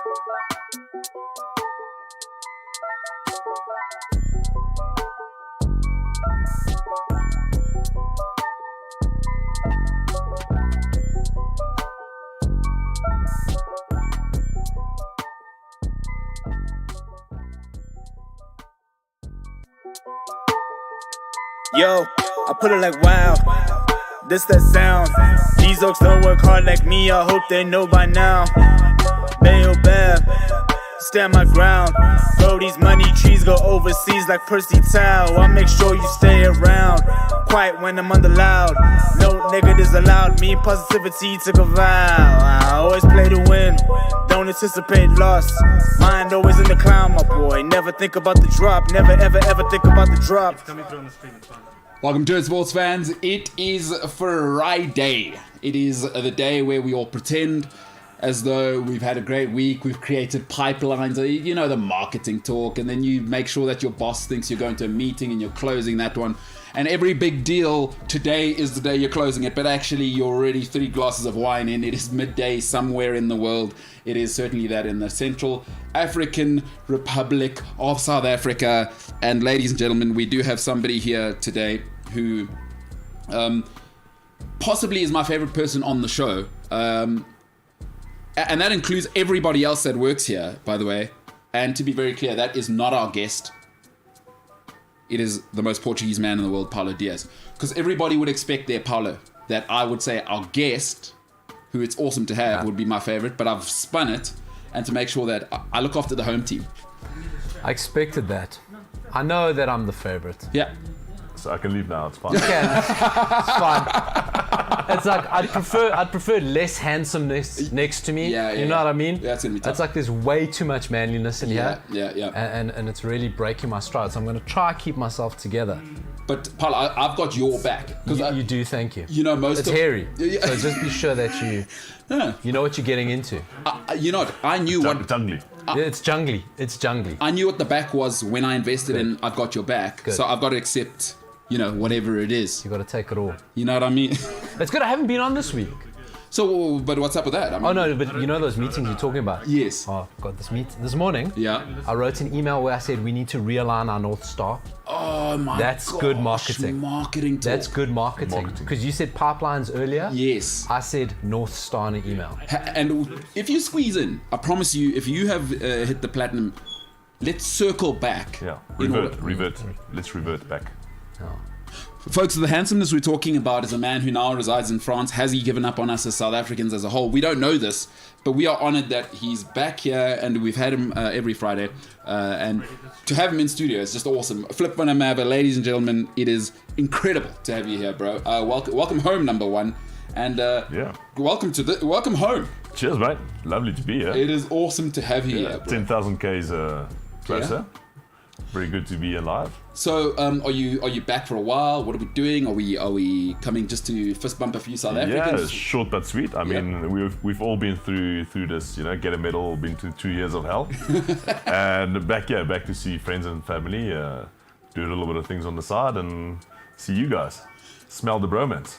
Yo, I put it like wow, this that sound. These oaks don't work hard like me, I hope they know by now. Bayo Bab, stand my ground. Bro, these money trees go overseas like Percy Tau. I make sure you stay around, quiet when I'm under loud. No negatives allowed, me and positivity took a vow. I always play to win, don't anticipate loss. Mind always in the clown, my boy. Never think about the drop, never ever ever think about the drop. Welcome to it, sports fans. It is Friday. It is the day where we all pretend as though we've had a great week. We've created pipelines, you know, the marketing talk, and then you make sure that your boss thinks you're going to a meeting and you're closing that one. And every big deal, today is the day you're closing it, but actually you're already 3 glasses of wine in. It is midday somewhere in the world. It is certainly that in the Central African Republic of South Africa. And ladies and gentlemen, we do have somebody here today who possibly is my favorite person on the show. And that includes everybody else that works here, by the way. And to be very clear, that is not our guest. It is the most Portuguese man in the world, Paulo Diaz. Because everybody would expect their Paulo, that I would say our guest, who it's awesome to have, would be my favorite. But I've spun it, and to make sure that I look after the home team. I expected that. I know that I'm the favorite. Yeah. So I can leave now, it's fine. You can. It's fine. It's like I'd prefer less handsomeness next to me. Yeah, you know what I mean? That's gonna be tough. It's like there's way too much manliness in here. Yeah. And it's really breaking my stride. So I'm gonna try keep myself together. But Paulo, I've got your back. You do, thank you. You know, it's hairy. So just be sure that you know what you're getting into. You know what? I knew what... Jungly. Yeah, it's jungly. It's jungly. I knew what the back was when I invested in I've got your back. Good. So I've got to accept, you know, whatever it is. You got to take it all. You know what I mean? It's good I haven't been on this week. So, but what's up with that? I mean, oh no, but you know those meetings you're talking about? Yes. Oh, God, this morning. Yeah. I wrote an email where I said we need to realign our North Star. Oh my God. That's good marketing. Marketing talk. That's good marketing. Because you said pipelines earlier. Yes. I said North Star in an email. And if you squeeze in, I promise you, if you have hit the platinum, let's circle back. Yeah. Revert. Let's revert back. Oh. Folks, the handsomeness we're talking about is a man who now resides in France. Has he given up on us as South Africans as a whole? We don't know this, but we are honored that he's back here and we've had him every Friday. And to have him in studio is just awesome. Flip Van Amava, ladies and gentlemen, it is incredible to have you here, bro. Welcome home, number one. And welcome home. Cheers, mate. Lovely to be here. It is awesome to have you here, bro. 10,000 Ks closer. Yeah. Very good to be alive. So, are you back for a while? What are we doing? Are we coming just to fist bump a few South Africans? Yeah, short but sweet. I mean, we've all been through this. You know, get a medal, been through 2 years of hell, and back to see friends and family. Do a little bit of things on the side and see you guys. Smell the bromance.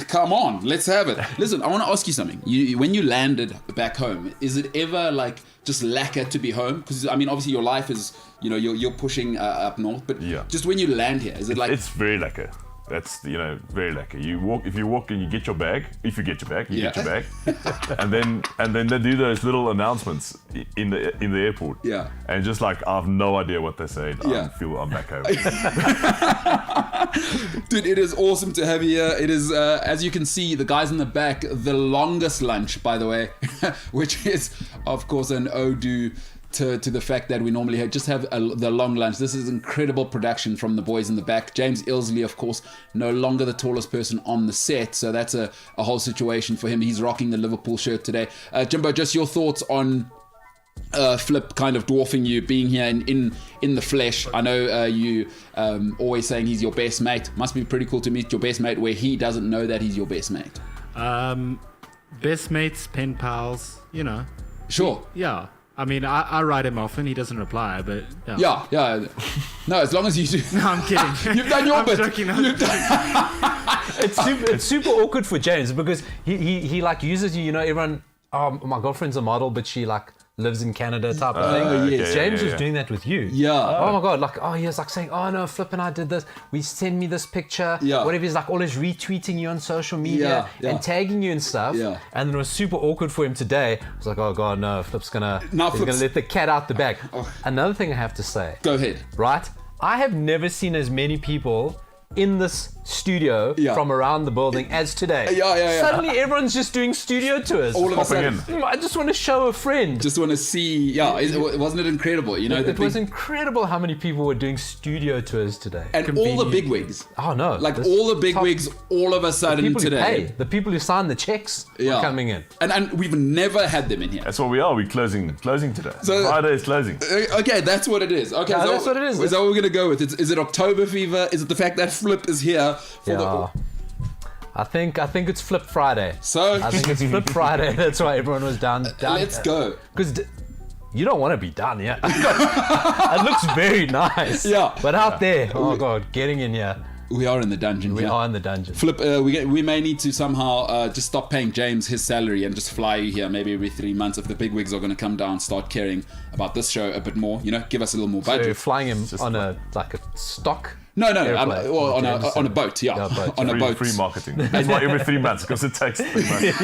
Come on, let's have it. Listen, I want to ask you something. When you landed back home, is it ever like just lacquer to be home? Because I mean, obviously your life is, you know, you're pushing up north, but just when you land here, is it like? It's very lacquer. That's, you know, very lacquer. If you walk and you get your bag. If you get your bag, you get your bag, and then they do those little announcements in the airport. Yeah. And just like I have no idea what they're saying. Yeah. I feel I'm back home. Dude, it is awesome to have you here. It is, as you can see, the guys in the back, the longest lunch, by the way, which is, of course, an ode to the fact that we normally have the long lunch. This is incredible production from the boys in the back. James Ilsley, of course, no longer the tallest person on the set, so that's a whole situation for him. He's rocking the Liverpool shirt today. Jimbo, just your thoughts on Flip kind of dwarfing you, being here in the flesh. I know you always saying he's your best mate. Must be pretty cool to meet your best mate where he doesn't know that he's your best mate. Best mates, pen pals, you know. Sure. Yeah. I mean, I write him often. He doesn't reply, but yeah. No, as long as you do. No, I'm kidding. You've done your bit. It's super awkward for James because he like uses you. You know, everyone. Oh, my girlfriend's a model, but she like lives in Canada type of thing. yes. James was doing that with you. Yeah. Oh my God, like, he was like saying, oh no, Flip and I did this. Send me this picture. Yeah. Whatever, he's like always retweeting you on social media and tagging you and stuff. Yeah. And it was super awkward for him today. I was like, oh God, no, Flip's gonna let the cat out the bag. Another thing I have to say. Go ahead. Right? I have never seen as many people in this studio from around the building as today. Suddenly everyone's just doing studio tours. All of a sudden. I just want to show a friend. Just want to see, wasn't it incredible? You know, it was incredible how many people were doing studio tours today. And all the bigwigs. Oh no. Like all the bigwigs all of a sudden people today. Who pay, the people who sign the checks are coming in. And we've never had them in here. That's what we are. We're closing today. So, Friday is closing. Okay, that's what it is. Okay, that's what it is. Is that what we're going to go with? Is it October fever? Is it the fact that Flip is here? I think it's Flip Friday. So I think it's Flip Friday. That's why everyone was down. Let's go. Because you don't want to be done yet. It looks very nice. Yeah. But out there, oh God, getting in here. We are in the dungeon. We are in the dungeon. Flip, we may need to somehow just stop paying James his salary and just fly you here maybe every 3 months if the bigwigs are going to come down, start caring about this show a bit more. You know, give us a little more budget. So you're flying him on a stock. No, airplane. On a boat, on a boat. Free marketing. That's why every 3 months, because it takes 3 months.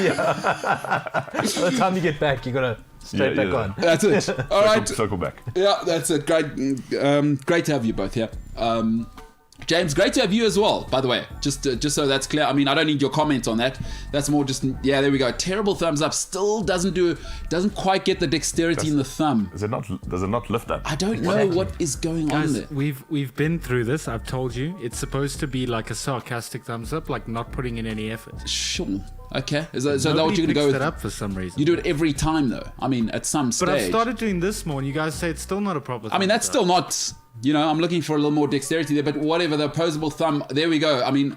By the time you get back, you got to straight back on. That's it. All right. Circle back. Yeah, that's it. Great to have you both here. James, great to have you as well, by the way. Just so that's clear. I mean, I don't need your comment on that. That's more just, there we go. Terrible thumbs up. Still doesn't quite get the dexterity in the thumb. Does it not lift up? I don't know what is going on there. We've been through this. I've told you. It's supposed to be like a sarcastic thumbs up, like not putting in any effort. Sure. Okay. Is that what Nobody you're going to go with? It up for some reason. You do it every time, though. I mean, at some stage. But I've started doing this more, and you guys say it's still not a proper. I mean, that's still not. I'm looking for a little more dexterity there, but whatever. The opposable thumb. There we go. I mean,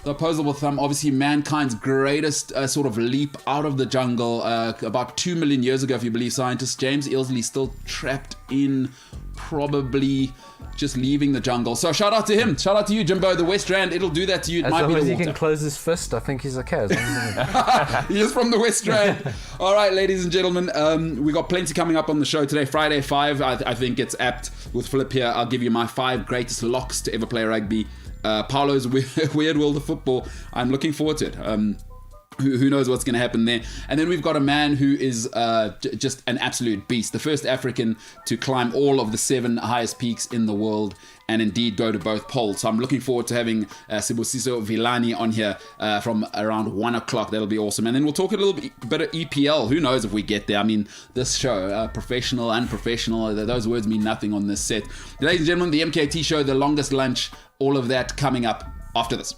the opposable thumb. Obviously, mankind's greatest sort of leap out of the jungle. About 2 million years ago, if you believe scientists. James Ilsley still trapped in, probably just leaving the jungle. So shout out to him. Shout out to you, Jimbo. The West Rand. It'll do that to you. It as might long be as the he water. can close his fist, I think he's okay. As long as He is from the West Rand. All right, ladies and gentlemen, we got plenty coming up on the show today. Friday 5, I think it's apt with Flip here. I'll give you my 5 greatest locks to ever play rugby. Paulo's Weird World of Football. I'm looking forward to it. Who knows what's going to happen there. And then we've got a man who is just an absolute beast. The first African to climb all of the 7 highest peaks in the world and indeed go to both poles. So I'm looking forward to having Sibusiso Villani on here from around 1 o'clock. That'll be awesome. And then we'll talk a little bit of EPL. Who knows if we get there. I mean, this show, professional, unprofessional, those words mean nothing on this set. Ladies and gentlemen, the MKT Show, the longest lunch, all of that coming up after this.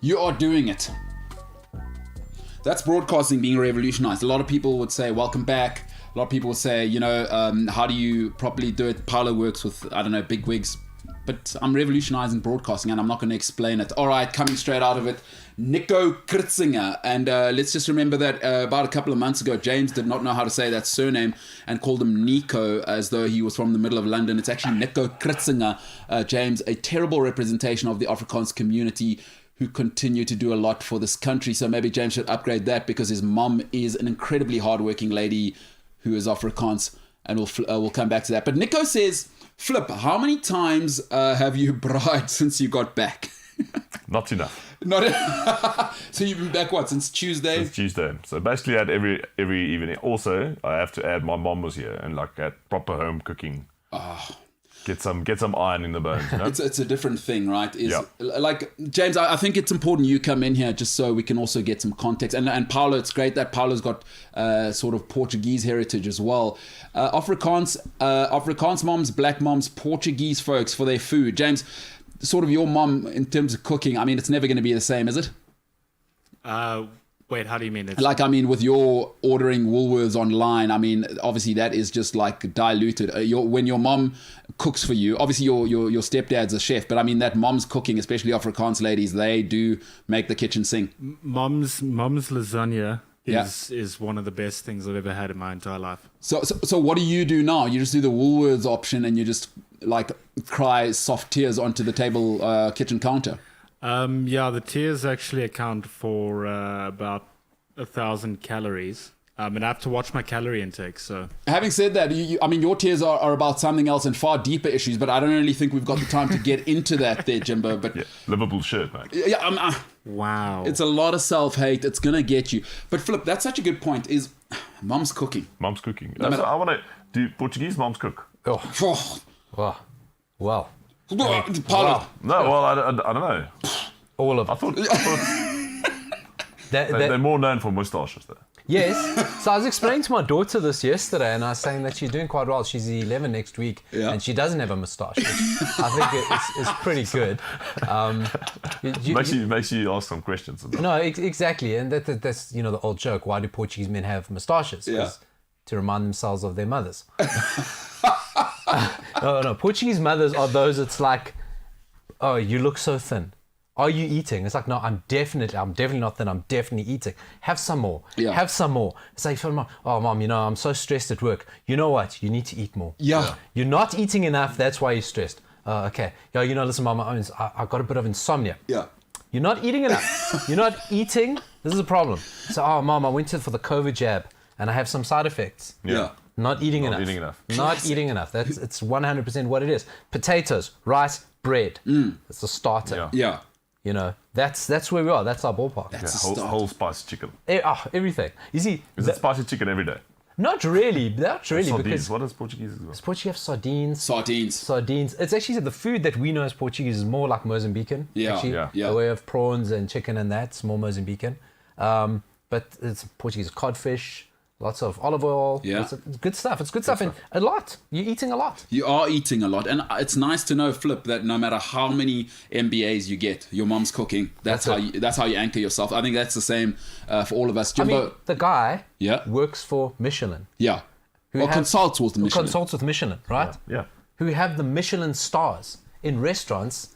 You are doing it. That's broadcasting being revolutionized. A lot of people would say, welcome back. A lot of people would say, how do you properly do it? Paolo works with, big wigs. But I'm revolutionizing broadcasting and I'm not going to explain it. All right, coming straight out of it, Nico Kritzinger. And let's just remember that about a couple of months ago, James did not know how to say that surname and called him Nico as though he was from the middle of London. It's actually Nico Kritzinger. James, a terrible representation of the Afrikaans community who continue to do a lot for this country. So maybe James should upgrade that, because his mum is an incredibly hardworking lady who is Afrikaans, and we'll come back to that. But Nico says, Flip, how many times have you bribed since you got back? Not enough. So you've been back, what, since Tuesday? Since Tuesday. So basically, I had every evening. Also, I have to add, my mom was here, and like at proper home cooking. Get some iron in the bones. You know? It's a different thing, right? Like, James, I think it's important you come in here just so we can also get some context. And Paulo, it's great that Paulo's got sort of Portuguese heritage as well. Afrikaans moms, black moms, Portuguese folks for their food. James, sort of your mom in terms of cooking, I mean, it's never going to be the same, is it? Wait, how do you mean? Like, I mean, with your ordering Woolworths online, I mean, obviously that is just like diluted. When your mom cooks for you, obviously your stepdad's a chef, but I mean that mom's cooking, especially Afrikaans ladies, they do make the kitchen sing. Mom's lasagna is one of the best things I've ever had in my entire life. So what do you do now? You just do the Woolworths option and you just like cry soft tears onto the table kitchen counter? The tears actually account for about 1,000 calories. And I have to watch my calorie intake. So, having said that, I mean, your tears are about something else and far deeper issues. But I don't really think we've got the time to get into that, there, Jimbo. But Liverpool shirt, mate. Yeah, wow, it's a lot of self-hate. It's gonna get you. But Flip, that's such a good point. Is mom's cooking? Mom's cooking. I want to do Portuguese moms cook. Well. Paulo. No, well, I don't know. All of I thought they're more known for moustaches, though. Yes. So I was explaining to my daughter this yesterday, and I was saying that she's doing quite well. She's 11 next week, and she doesn't have a moustache. I think it's pretty good. Makes you ask some questions. No, exactly. And that's the old joke. Why do Portuguese men have moustaches? To remind themselves of their mothers. No. Portuguese mothers are those. It's like, oh, you look so thin. Are you eating? It's like, no, I'm definitely not thin. I'm definitely eating. Have some more. Have some more. It's like, oh, mom, I'm so stressed at work. You know what? You need to eat more. You're not eating enough. That's why you're stressed. Okay. Listen, mom, I got a bit of insomnia. You're not eating enough. You're not eating. This is a problem. So, oh, mom, I went for the COVID jab and I have some side effects. Not eating enough. Not eating enough. It's 100% what it is. Potatoes, rice, bread. It's a starter. That's where we are. That's our ballpark. That's whole spicy chicken. Everything. You see, is it spicy chicken every day? Not really. Sardines. Because what is Portuguese as well? Portuguese have sardines. Sardines. It's actually the food that we know as Portuguese is more like Mozambican. The way of prawns and chicken and that's more Mozambican. But it's Portuguese codfish. Lots of olive oil. It's good stuff. It's good stuff. And a lot. You're eating a lot. You are eating a lot. And it's nice to know, Flip, that no matter how many MBAs you get, your mom's cooking. That's how you anchor yourself. I think that's the same for all of us. Jimbo, I mean, the guy works for Michelin. Consults with Michelin. Consults with Michelin, right? Who have the Michelin stars in restaurants.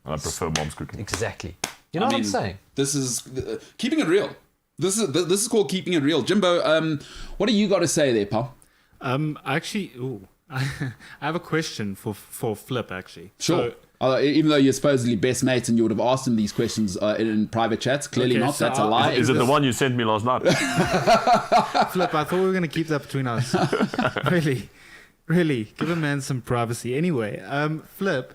I prefer mom's cooking. Exactly. You know what I'm saying? This is keeping it real. This is called keeping it real. Jimbo, what do you got to say there, pal? I have a question for Flip, actually. Sure. So, even though you're supposedly best mates and you would have asked him these questions in private chats, clearly not. So that's a lie. Is it the one you sent me last night? Flip, I thought we were going to keep that between us. Really, give a man some privacy. Anyway, Flip,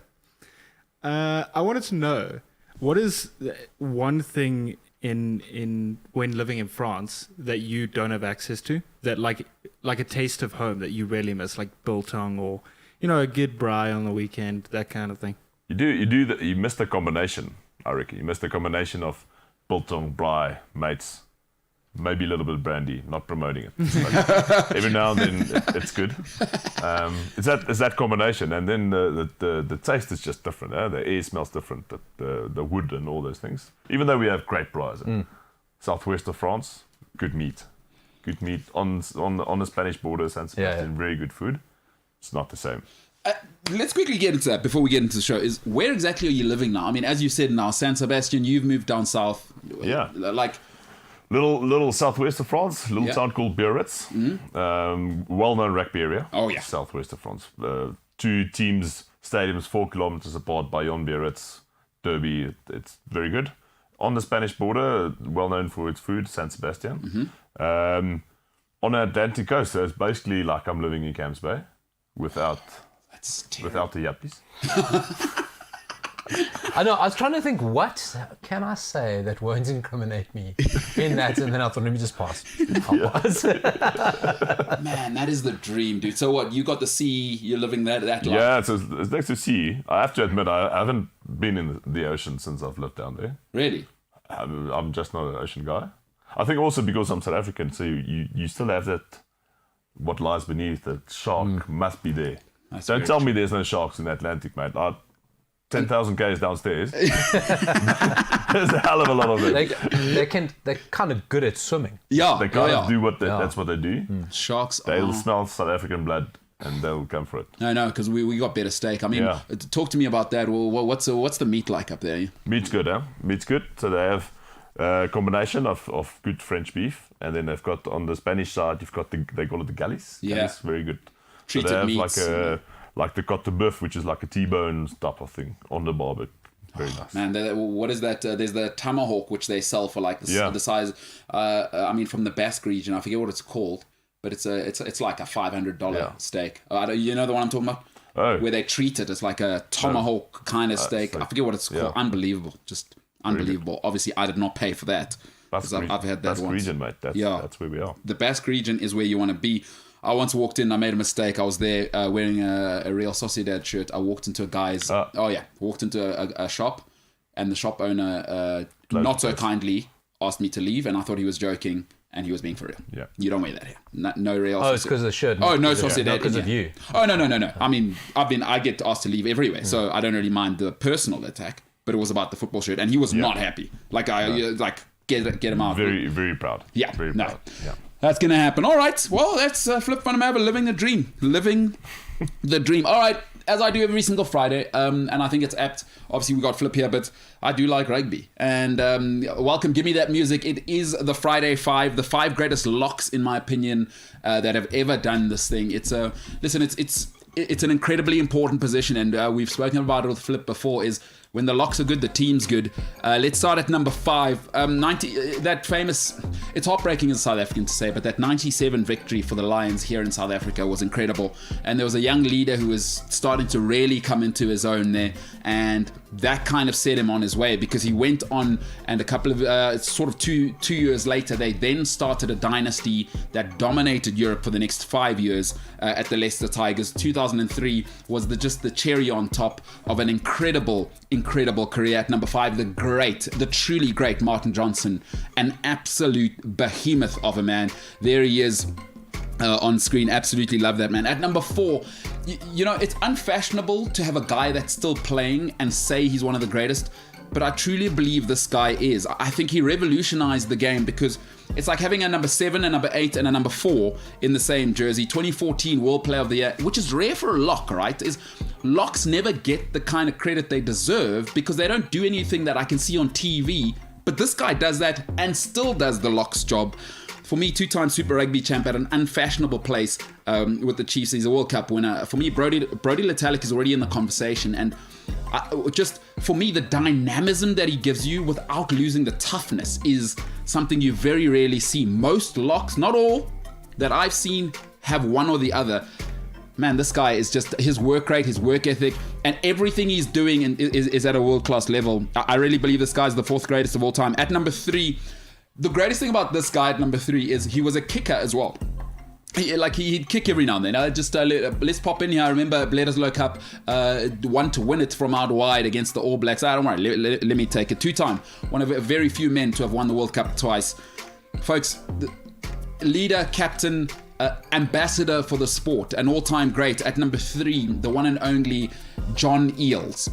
I wanted to know, what is one thing in when living in France that you don't have access to, that like a taste of home that you really miss, like biltong or a good braai on the weekend, that kind of thing? You miss the combination. I reckon you miss the combination of biltong, braai, mates, maybe a little bit of brandy. Not promoting it, but every now and then it's good. It's that combination, and then the taste is just different. The air smells different. The wood and all those things. Even though we have great braais, southwest of France, good meat on the Spanish border, San Sebastian, very good food. It's not the same. Let's quickly get into that before we get into the show. Is where exactly are you living now? I mean, as you said now, San Sebastian, you've moved down south. Little southwest of France, little town called Biarritz. Well-known rugby area. Southwest of France. Two teams, stadiums 4 kilometers apart, Bayonne, Biarritz. Derby, it's very good. On the Spanish border, well known for its food, San Sebastian. On the Atlantic coast, so it's basically like I'm living in Camps Bay without the yuppies. I know. I was trying to think, what can I say that won't incriminate me in that, and then I thought, let me just pass. I'll pass. Man, that is the dream, dude. So what? You got the sea. You're living that life. Yeah, it's next to sea. I have to admit, I haven't been in the ocean since I've lived down there. Really? I'm just not an ocean guy. I think also because I'm South African, so you still have that, what lies beneath, that shark must be there. Don't tell me there's no sharks in the Atlantic, mate. 10,000 Ks downstairs. There's a hell of a lot of it. They're kind of good at swimming. Yeah. They kind of do that's what they do. Sharks. They'll smell South African blood and they'll come for it. No, because we got better steak. I mean, talk to me about that. Well, what's the meat like up there? Meat's good, huh? Meat's good. So they have a combination of good French beef, and then they've got on the Spanish side, you've got they call it the gallis. Yeah. Gallis, very good. Treated so they have meats. like the cote de boeuf, which is like a T-bone type of thing on the barbecue. Very nice. Man, what is that? There's the tomahawk, which they sell for like the size. I mean, from the Basque region, I forget what it's called, but it's like a $500 steak. You know the one I'm talking about? Oh. Where they treat it as like a tomahawk kind of steak. I forget what it's called. Unbelievable, just unbelievable. Obviously, I did not pay for that because I've had that Basque once. region, mate. That's where we are. The Basque region is where you want to be. I once walked in, I made a mistake. I was there wearing a Real Sociedad shirt. I walked into a guy's... walked into a shop, and the shop owner, not so kindly, asked me to leave, and I thought he was joking, and he was being for real. Yeah. You don't wear that here. No Real Sociedad. Oh, it's because of the shirt. Oh, no Sociedad. Not because of you. Oh, no. I mean, I get asked to leave everywhere, so I don't really mind the personal attack, but it was about the football shirt, and he was not happy. Like, get him out. Very, very proud. Yeah, very proud. Yeah. That's going to happen. All right. Well, that's Flip Funamaber living the dream. Living the dream. All right. As I do every single Friday, and I think it's apt. Obviously, we got Flip here, but I do like rugby. And welcome. Give me that music. It is the Friday Five, the 5 greatest locks, in my opinion, that have ever done this thing. It's an incredibly important position, and we've spoken about it with Flip before, is when the locks are good, the team's good. Let's start at number 5. That famous, it's heartbreaking as a South African to say, but that 97 victory for the Lions here in South Africa was incredible. And there was a young leader who was starting to really come into his own there. And that kind of set him on his way, because he went on, and a couple of, sort of two years later, they then started a dynasty that dominated Europe for the next 5 years at the Leicester Tigers. 2003 was just the cherry on top of an incredible career. At number 5, the truly great Martin Johnson, an absolute behemoth of a man. There he is on screen. Absolutely love that man. At number 4, you know, it's unfashionable to have a guy that's still playing and say he's one of the greatest, but I truly believe this guy is. I think he revolutionized the game, because it's like having a number 7, a number 8, and a number 4 in the same jersey. 2014 World Player of the Year, which is rare for a lock, right? Locks never get the kind of credit they deserve because they don't do anything that I can see on TV, but this guy does that and still does the lock's job. For me, 2-time Super Rugby champ at an unfashionable place with the Chiefs. He's a World Cup winner. For me, Brodie Letalic is already in the conversation. And just for me, the dynamism that he gives you without losing the toughness is something you very rarely see. Most locks, not all, that I've seen have one or the other. Man, this guy is just, his work rate, his work ethic, and everything he's doing is at a world-class level. I really believe this guy's the 4th greatest of all time. At number 3, the greatest thing about this guy at number 3 is he was a kicker as well. He'd kick every now and then. Let's pop in here. I remember Bledisloe Cup, one to win it from out wide against the All Blacks. Don't worry, let me take it. 2-time, one of very few men to have won the World Cup twice. Folks, leader, captain, ambassador for the sport, an all-time great. At number 3, the one and only John Eales.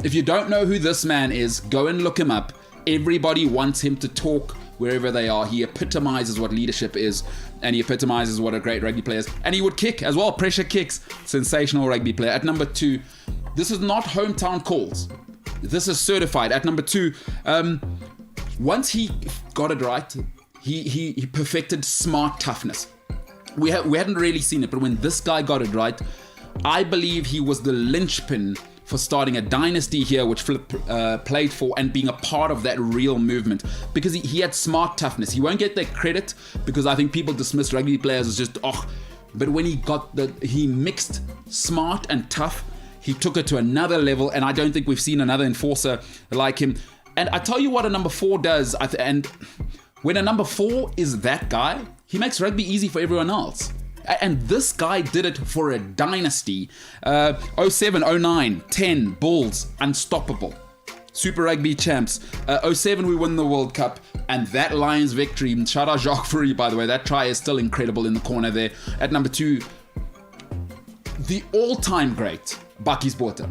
If you don't know who this man is, go and look him up. Everybody wants him to talk wherever they are. He epitomizes what leadership is, and he epitomizes what a great rugby player is. And he would kick as well, pressure kicks. Sensational rugby player. At number 2, this is not hometown calls. This is certified. At number 2, once he got it right, he perfected smart toughness. We hadn't really seen it, but when this guy got it right, I believe he was the linchpin for starting a dynasty here, which Flip played for, and being a part of that real movement, because he had smart toughness. He won't get that credit because I think people dismiss rugby players as just, but when he mixed smart and tough, he took it to another level, and I don't think we've seen another enforcer like him. And I tell you what a number 4 does, and when a number 4 is that guy, he makes rugby easy for everyone else. And this guy did it for a dynasty. 07, 09, 10, Bulls, unstoppable. Super Rugby champs. 07, we win the World Cup. And that Lions victory, shout out Jacques Fourie, by the way, that try is still incredible in the corner there. At number 2, the all-time great, Bakkies Botha.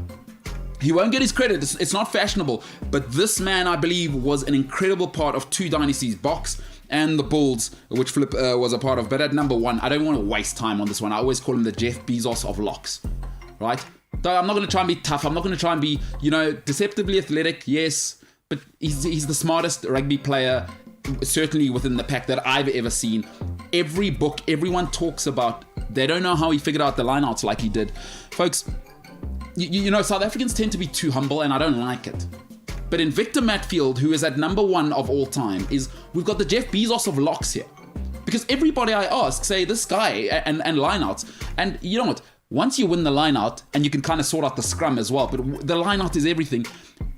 He won't get his credit, it's not fashionable, but this man, I believe, was an incredible part of 2 dynasties, Box and the Bulls, which Flip was a part of. But at number 1, I don't want to waste time on this one. I always call him the Jeff Bezos of locks, right? I'm not going to try and be tough. I'm not going to try and be, deceptively athletic, yes, but he's the smartest rugby player, certainly within the pack, that I've ever seen. Every book, everyone talks about, they don't know how he figured out the lineouts like he did. Folks, South Africans tend to be too humble, and I don't like it. But in Victor Matfield, who is at number 1 of all time, we've got the Jeff Bezos of locks here. Because everybody I ask say this guy and lineouts. And you know what? Once you win the lineout, and you can kind of sort out the scrum as well, but the lineout is everything.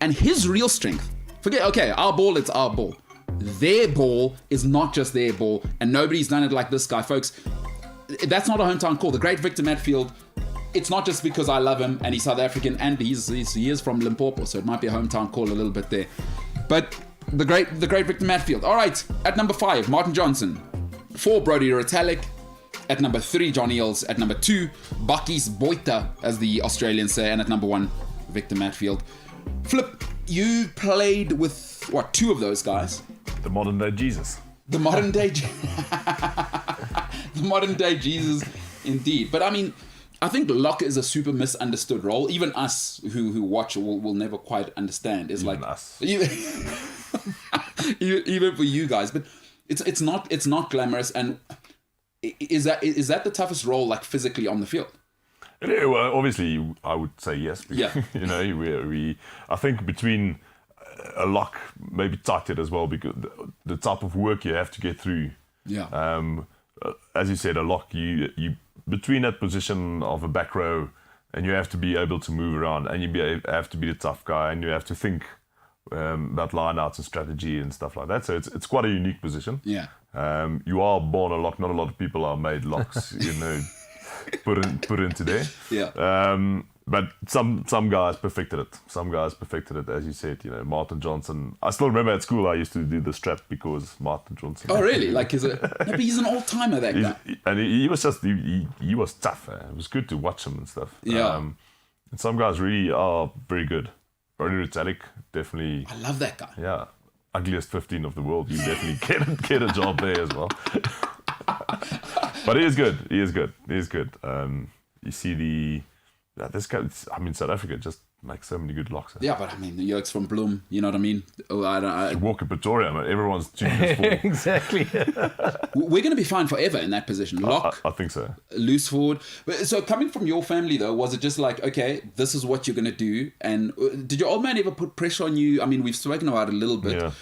And his real strength, our ball, it's our ball. Their ball is not just their ball, and nobody's done it like this guy, folks. That's not a hometown call. The great Victor Matfield, it's not just because I love him and he's South African and he is from Limpopo, so it might be a hometown call a little bit there. But the great Victor Matfield. All right, at number 5, Martin Johnson. 4, Brodie Retallick. At number 3, John Eales. At number 2, Bakkies Botha, as the Australians say. And at number 1, Victor Matfield. Flip, you played with, 2 of those guys? The modern day Jesus. The modern day the modern day Jesus, indeed. But I mean, I think lock is a super misunderstood role. Even us who watch will never quite understand. It's Even like us. even for you guys. But it's not glamorous. And is that the toughest role, like physically on the field? Yeah, well, obviously, I would say yes. Because, Yeah. we I think between a lock, maybe tighthead as well, because the type of work you have to get through. Yeah. As you said, a lock, you between that position of a back row, and you have to be able to move around, and have to be the tough guy, and you have to think about lineouts and strategy and stuff like that. So it's quite a unique position. Yeah. You are born a lock. Not a lot of people are made locks. Put into there. Yeah. But some guys perfected it. Some guys perfected it, as you said. Martin Johnson. I still remember at school I used to do the strap because Martin Johnson. Oh, really? Like, but he's an all-timer, that guy. And he was just he was tough. It was good to watch him and stuff. Yeah. And some guys really are very good. Brodie Retallick, definitely. I love that guy. Yeah. Ugliest 15 of the world. You definitely get a job there as well. But he is good. You see this guy, South Africa just makes so many good locks. Yeah, but I mean, the Yokes from Bloem, you know what I mean? You walk in Pretoria, man, everyone's 2 years forward. Exactly. We're going to be fine forever in that position. Lock, I think so. Loose forward. So coming from your family, though, was it just like, okay, this is what you're going to do? And did your old man ever put pressure on you? I mean, we've spoken about it a little bit. Yeah.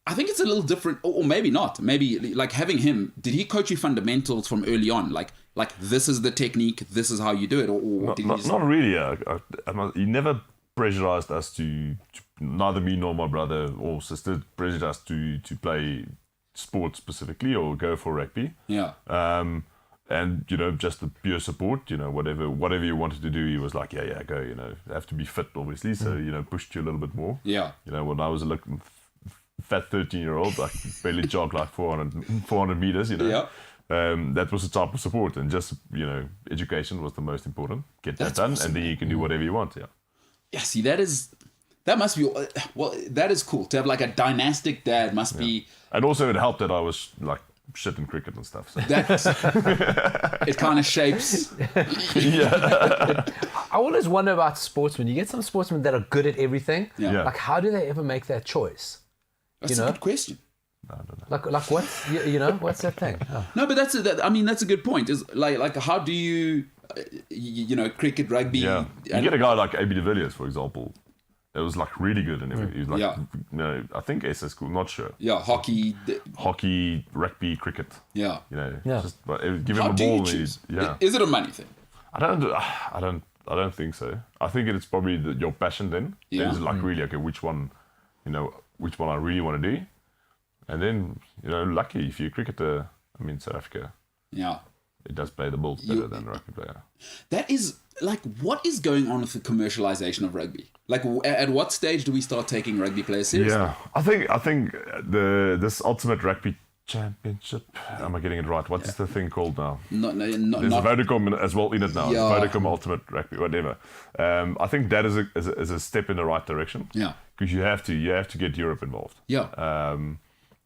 I think it's a little different, or maybe not. Maybe like having him, did he coach you fundamentals from early on? Like this is the technique, this is how you do it, or did he just... Not really. He never pressurized us to neither me nor my brother or sister pressured us to play sport specifically or go for rugby. Yeah. And just the pure support. Whatever you wanted to do, he was like, yeah, go. You have to be fit, obviously. So pushed you a little bit more. Yeah. When I was a fat 13-year-old, I could barely jog like 400 meters. Yeah. That was the type of support, and just education was the most important. Get that done, awesome, and then you can do whatever you want. Yeah. Yeah. See, that must be that is cool to have like a dynastic dad. Must be. And also, it helped that I was like shit in cricket and stuff. So. It kind of shapes. Yeah. I always wonder about sportsmen. You get some sportsmen that are good at everything. Yeah. Like, how do they ever make that choice? That's a good question. I don't know. Like what? What's that thing? Oh. No, but that's a good point. Is like how do you cricket, rugby. Yeah. You get a guy like AB de Villiers, for example. It was like really good and everything. He was like, I think SS school, not sure. Yeah, hockey, rugby, cricket. Yeah. But give him How a do ball. you choose? Yeah. Is it a money thing? I don't think so. I think it's probably your passion then. Yeah. It's like really, okay, which one I really want to do. And then, lucky if you're a cricketer, South Africa. Yeah. It does pay the bills better than a rugby player. That is, what is going on with the commercialization of rugby? At what stage do we start taking rugby players seriously? Yeah, I think this Ultimate Rugby Championship, am I getting it right? What's the thing called now? There's a Vodacom as well in it now. Yeah. It's Vodacom Ultimate Rugby, whatever. I think that is a step in the right direction. Yeah. Because you have to get Europe involved. Yeah.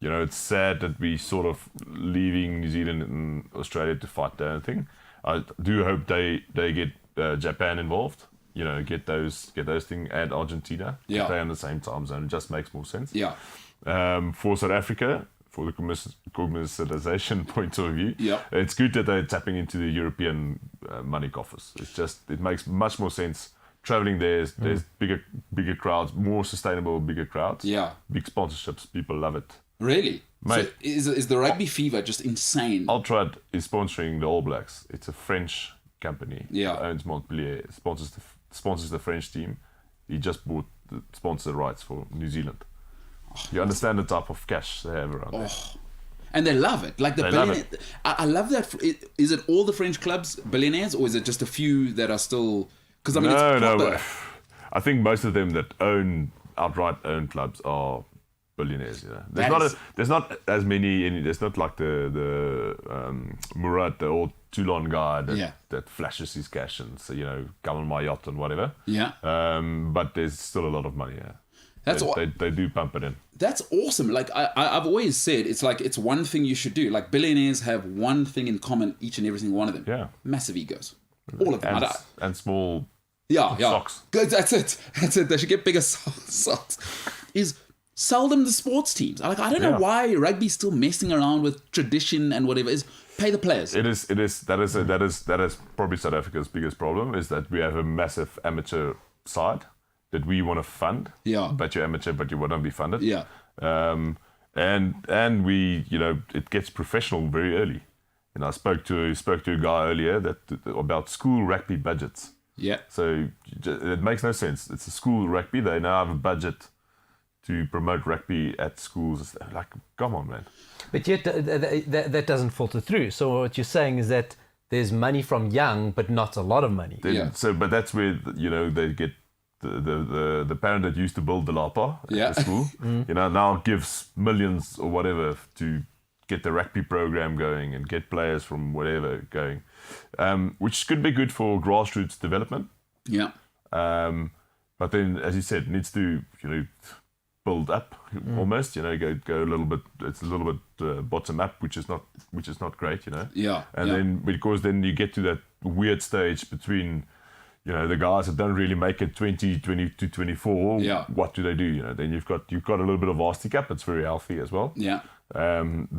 It's sad that we sort of leaving New Zealand and Australia to fight their own thing. I do hope they get Japan involved. Get those things, and Argentina. Yeah. Play on the same time zone. It just makes more sense. Yeah. For South Africa, for the commercialization point of view, Yeah. it's good that they're tapping into the European money coffers. It makes much more sense. Traveling there's bigger crowds, more sustainable, bigger crowds. Yeah. Big sponsorships, people love it. Really? Mate. So is the rugby fever just insane? Ultrad is sponsoring the All Blacks. It's a French company. Yeah. It owns Montpellier. Sponsors the French team. He just bought the sponsor rights for New Zealand. You understand the type of cash they have around there. And they love it. Like the They love billionaire. I love that. Is it all the French clubs billionaires, or is it just a few that are still? Because it's proper. I think most of them that outright own clubs are billionaires. There's not as many. There's not like the Murat, the old Toulon guy that flashes his cash and come on my yacht and whatever. Yeah. But there's still a lot of money. Yeah. They do pump it in. That's awesome. Like I've always said, it's one thing you should do. Like billionaires have one thing in common, each and every single one of them. Yeah. Massive egos. All of them. And small socks. Good. That's it. They should get bigger socks. Is seldom the sports teams. I don't know why rugby's still messing around with tradition and whatever. Is pay the players. It is. That is probably South Africa's biggest problem, is that we have a massive amateur side that we want to fund. Yeah. But you're amateur, but you want to be funded. Yeah. And we, it gets professional very early. I spoke to a guy earlier about school rugby budgets. Yeah. So it makes no sense. It's a school rugby. They now have a budget to promote rugby at schools. Like, come on, man. But yet that doesn't filter through. So what you're saying is that there's money from young, but not a lot of money. But that's where they get the parent that used to build the lapa at the school. Now gives millions or whatever to get the rugby program going and get players from whatever going, which could be good for grassroots development. Yeah. But then, as you said, needs to build up almost. Go a little bit. It's a little bit bottom up, which is not great. Yeah. And then because then you get to that weird stage between the guys that don't really make it 20 to 24. Yeah. What do they do? Then you've got a little bit of varsity cap. It's very healthy as well. Yeah.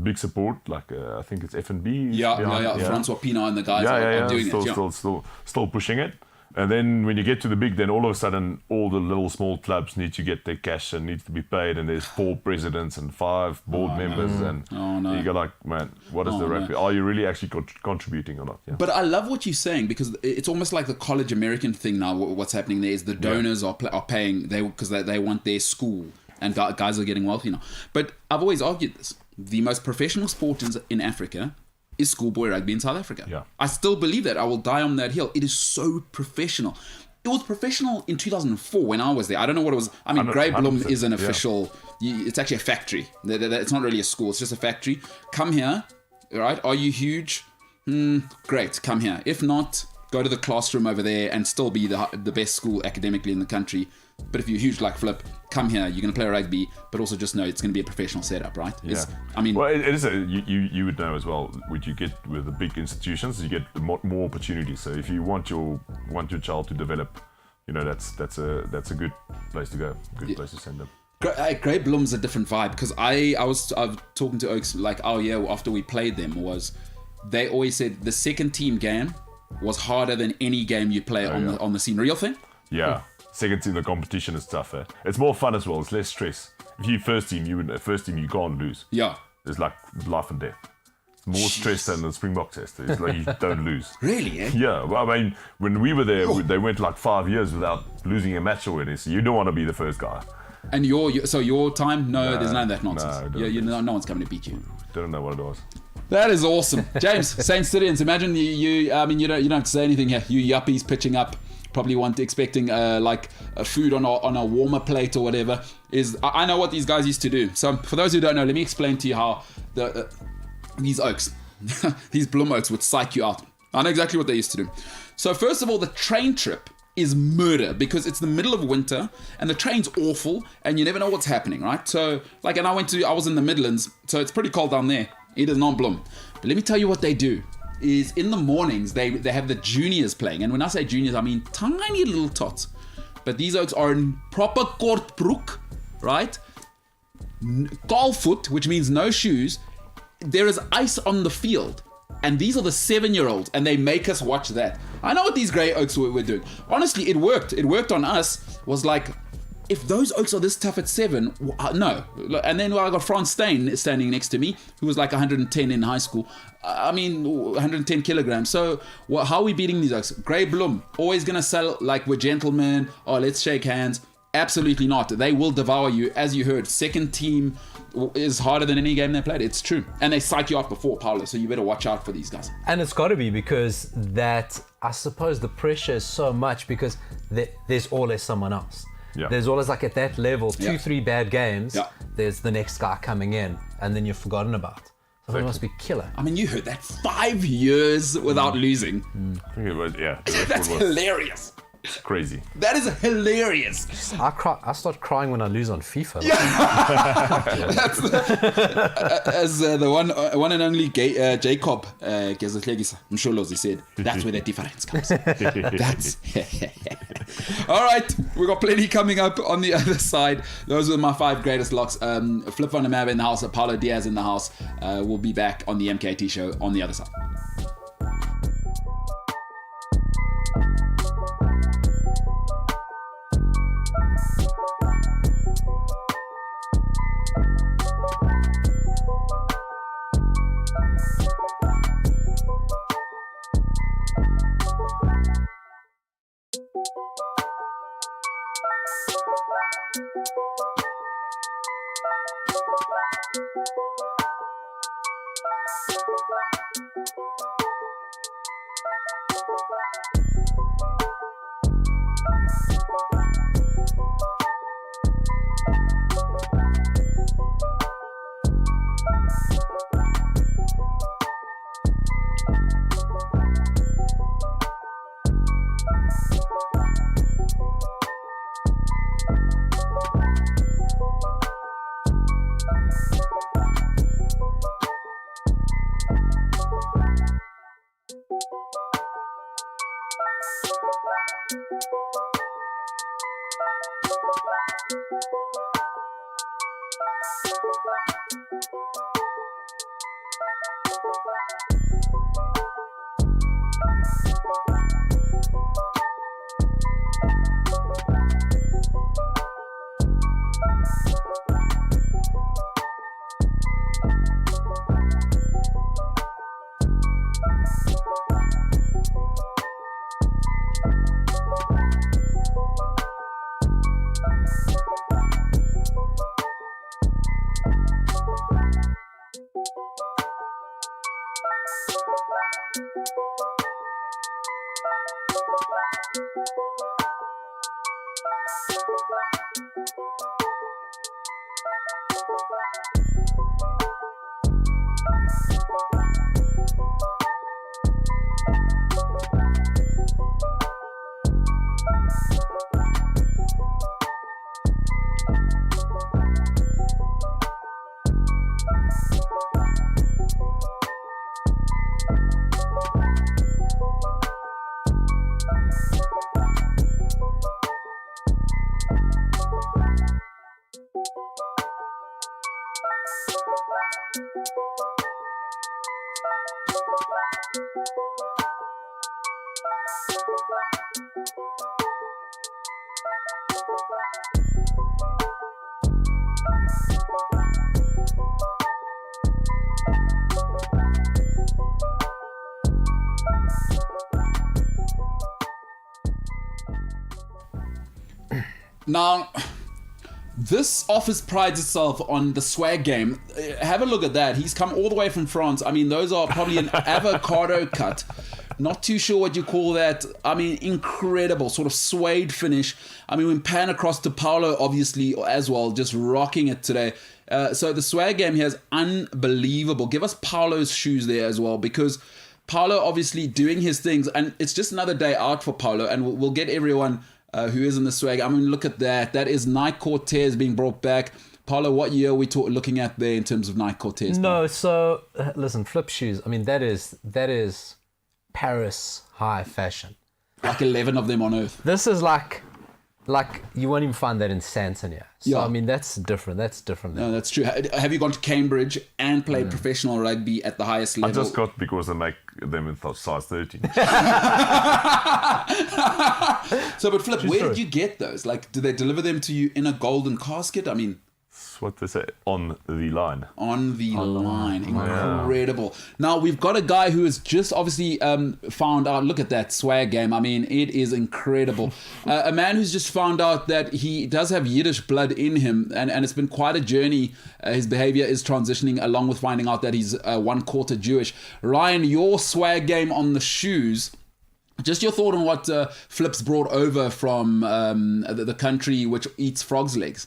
Big support, like I think it's F&B. Yeah. Francois Pienaar and the guys are doing it. Still pushing it. And then when you get to the big, then all of a sudden, all the little small clubs need to get their cash and needs to be paid. And there's 4 presidents and 5 board members. And you go like, man, what is the rugby? Are you really actually contributing or not? Yeah. But I love what you're saying, because it's almost like the college American thing now. What's happening there is the donors are paying because they want their school, and guys are getting wealthy now. But I've always argued this. The most professional sport in Africa is schoolboy rugby in South Africa. Yeah. I still believe that. I will die on that hill. It is so professional. It was professional in 2004 when I was there. I don't know what it was. I mean, Grey Bloom is an official. It's actually a factory. It's not really a school. It's just a factory. Come here, right? Are you huge? Great, come here. If not, go to the classroom over there and still be the best school academically in the country. But if you're huge like Flip, come here. You're going to play rugby, but also just know it's going to be a professional setup, right? Yeah. Well, it is you would know as well. What you get with the big institutions, you get more opportunities. So if you want your child to develop, that's a good place to go. Good place to send them. Grey Bloom's a different vibe, because I was talking to Oaks like, after we played them, they always said the second team game was harder than any game you play on the scene. Real thing? Yeah. Second team, the competition is tougher. It's more fun as well. It's less stress. If you first team, you can't lose. Yeah. It's like life and death. It's more stress than the Springbok test. It's like you don't lose. Really, eh? Yeah. Well, I mean, when we were there, they went like 5 years without losing a match already. So you don't want to be the first guy. And your time? No, there's none of that nonsense. No, no one's coming to beat you. Don't know what it was. That is awesome. James, Saint Citizens, imagine you don't have to say anything here. You yuppies pitching up, probably expecting like a food on a warmer plate or whatever. I know what these guys used to do. So for those who don't know, let me explain to you how these oaks, these bloom oaks would psych you out. I know exactly what they used to do. So first of all, the train trip is murder because it's the middle of winter and the train's awful and you never know what's happening, right? So like, and I was in the Midlands, so it's pretty cold down there. It is not bloom. But let me tell you what they do is in the mornings, they have the juniors playing. And when I say juniors, I mean tiny little tots. But these oaks are in proper kortbroek, right? Kaalvoet, which means no shoes. There is ice on the field. And these are the 7-year-olds, and they make us watch that. I know what these grey oaks were doing. Honestly, it worked. It worked on us. Was like, if those oaks are this tough at 7, no. And then I got Frans Steyn standing next to me, who was like 110 in high school. 110 kilograms. So how are we beating these oaks? Grey bloom, always going to sell like we're gentlemen. Oh, let's shake hands. Absolutely not. They will devour you. As you heard, second team is harder than any game they played. It's true. And they psych you out before, Paulo, so you better watch out for these guys. And it's got to be because that, I suppose the pressure is so much because there's always someone else. Yeah. There's always like at that level, 2-3 bad games, there's the next guy coming in and then you're forgotten about. So it must be killer. I mean, you heard that 5 years without losing. I think it was, yeah. That's hilarious. It's crazy. That is hilarious. I start crying when I lose on FIFA. That's as the one and only Jacob Msholozi said, that's where the difference comes. That's all right. We've got plenty coming up on the other side. Those are my 5 greatest locks. Flip van der Merwe in the house, Paulo Diaz in the house. We'll be back on the MKT show on the other side. Now, this office prides itself on the swag game. Have a look at that. He's come all the way from France. I mean, those are probably an avocado cut. Not too sure what you call that. I mean, incredible sort of suede finish. I mean, we pan across to Paolo, obviously, as well, just rocking it today. So the swag game here is unbelievable. Give us Paolo's shoes there as well, because Paolo obviously doing his things, and it's just another day out for Paolo, and we'll get everyone who is in the swag. I mean, look at that. That is Nike Cortez being brought back. Paolo, what year are we looking at there in terms of Nike Cortez? No, so listen, flip shoes. I mean, that is Paris high fashion. Like 11 of them on Earth. This is like you won't even find that in Santonia. So Yeah. I mean, that's different. No, that's true. Have you gone to Cambridge and played professional rugby at the highest I level? just got because they make them in size 13. So, but Flip, where did you get those? Like, do they deliver them to you in a golden casket? I mean, That's what they say, on the line. on the line. Incredible. Now, we've got a guy who has just obviously found out, look at that swag game. I mean, it is incredible. A man who's just found out that he does have Yiddish blood in him, and it's been quite a journey. His behavior is transitioning along with finding out that he's 1/4 Jewish. Ryan, your swag game on the shoes. Just your thought on what Flip's brought over from the country which eats frogs' legs.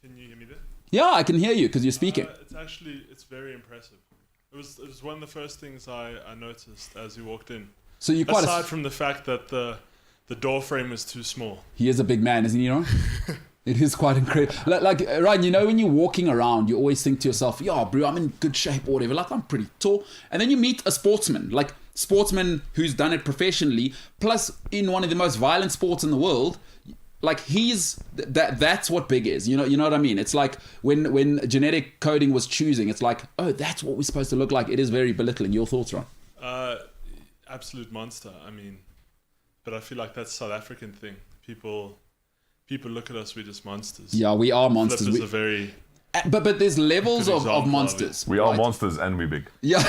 Can you hear me there? Yeah, I can hear you because you're speaking. It's very impressive. It was one of the first things I noticed as you walked in. So you're quite Aside from the fact that the door frame is too small. He is a big man, isn't he, Ron? It is quite incredible. Like, Ryan, you know, when you're walking around, you always think to yourself, yeah, bro, I'm in good shape or whatever. Like, I'm pretty tall. And then you meet a sportsman, who's done it professionally, plus in one of the most violent sports in the world. Like, that's what big is. You know what I mean? It's like when genetic coding was choosing, it's like, oh, that's what we're supposed to look like. It is very belittling. Your thoughts, Ron? Absolute monster. I mean, but I feel like that's a South African thing. People look at us, we're just monsters. Yeah, we are monsters. Flip is a very... But there's levels Good of example, monsters. We are right? monsters and we're big. Yeah.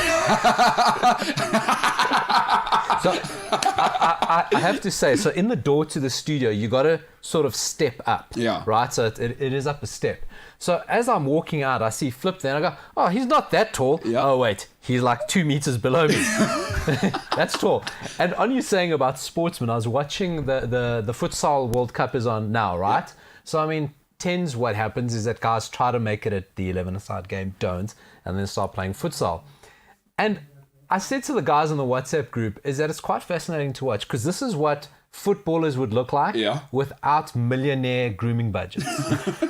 So I have to say, so in the door to the studio, you got to sort of step up. Yeah. Right? So it is up a step. So as I'm walking out, I see Flip there and I go, oh, he's not that tall. Yeah. Oh, wait, he's like 2 meters below me. That's tall. And on you saying about sportsmen, I was watching the futsal World Cup is on now, right? Yeah. So, I mean, tens, what happens is that guys try to make it at the 11-a-side game, don't, and then start playing futsal. And I said to the guys in the WhatsApp group is that it's quite fascinating to watch because this is what footballers would look like without millionaire grooming budgets,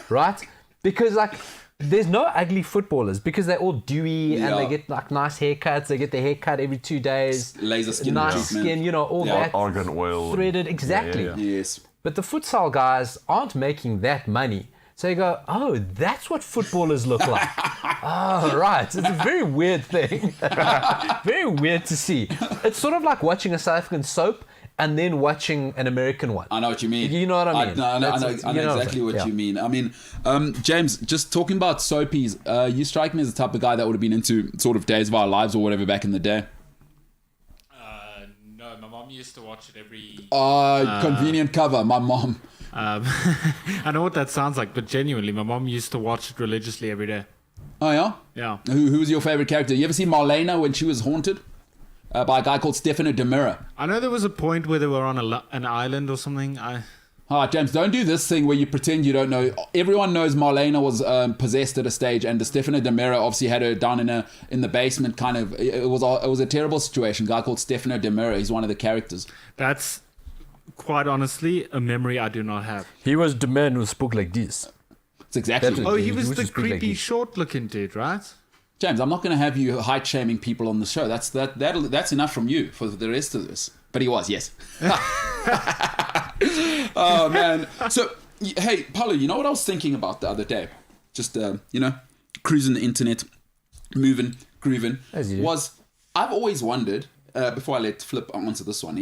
right? Because like there's no ugly footballers because they're all dewy and they get like nice haircuts. They get their hair cut every 2 days. Laser skin. Nice skin, you know, all that. Argan oil. Threaded, exactly. Yes. But the futsal guys aren't making that money. So you go, oh, that's what footballers look like. Oh, right. It's a very weird thing. Very weird to see. It's sort of like watching a South African soap and then watching an American one. I know what you mean. You know what I mean? I know exactly what you mean. I mean, James, just talking about soapies, you strike me as the type of guy that would have been into sort of Days of Our Lives or whatever back in the day. No, my mom used to watch it every... Convenient cover, my mom. I know what that sounds like, but genuinely, my mom used to watch it religiously every day. Oh, yeah? Yeah. Who was your favorite character? You ever see Marlena when she was haunted? By a guy called Stefano De Mira. I know there was a point where they were on an island or something. James, don't do this thing where you pretend you don't know. Everyone knows Marlena was possessed at a stage, and Stefano De Mira obviously had her down in the basement. Kind of, it was a terrible situation. A guy called Stefano De Mira. He's one of the characters. That's quite honestly a memory I do not have. He was the man who spoke like this. It's exactly. Oh, he was He the just speak like creepy, this. short-looking dude, right? James, I'm not going to have you height shaming people on the show. That's enough from you for the rest of this. But he was, yes. Oh man. So hey, Paulo, you know what I was thinking about the other day? Just cruising the internet, moving, grooving. As you do. I've always wondered, before I let Flip answer this one,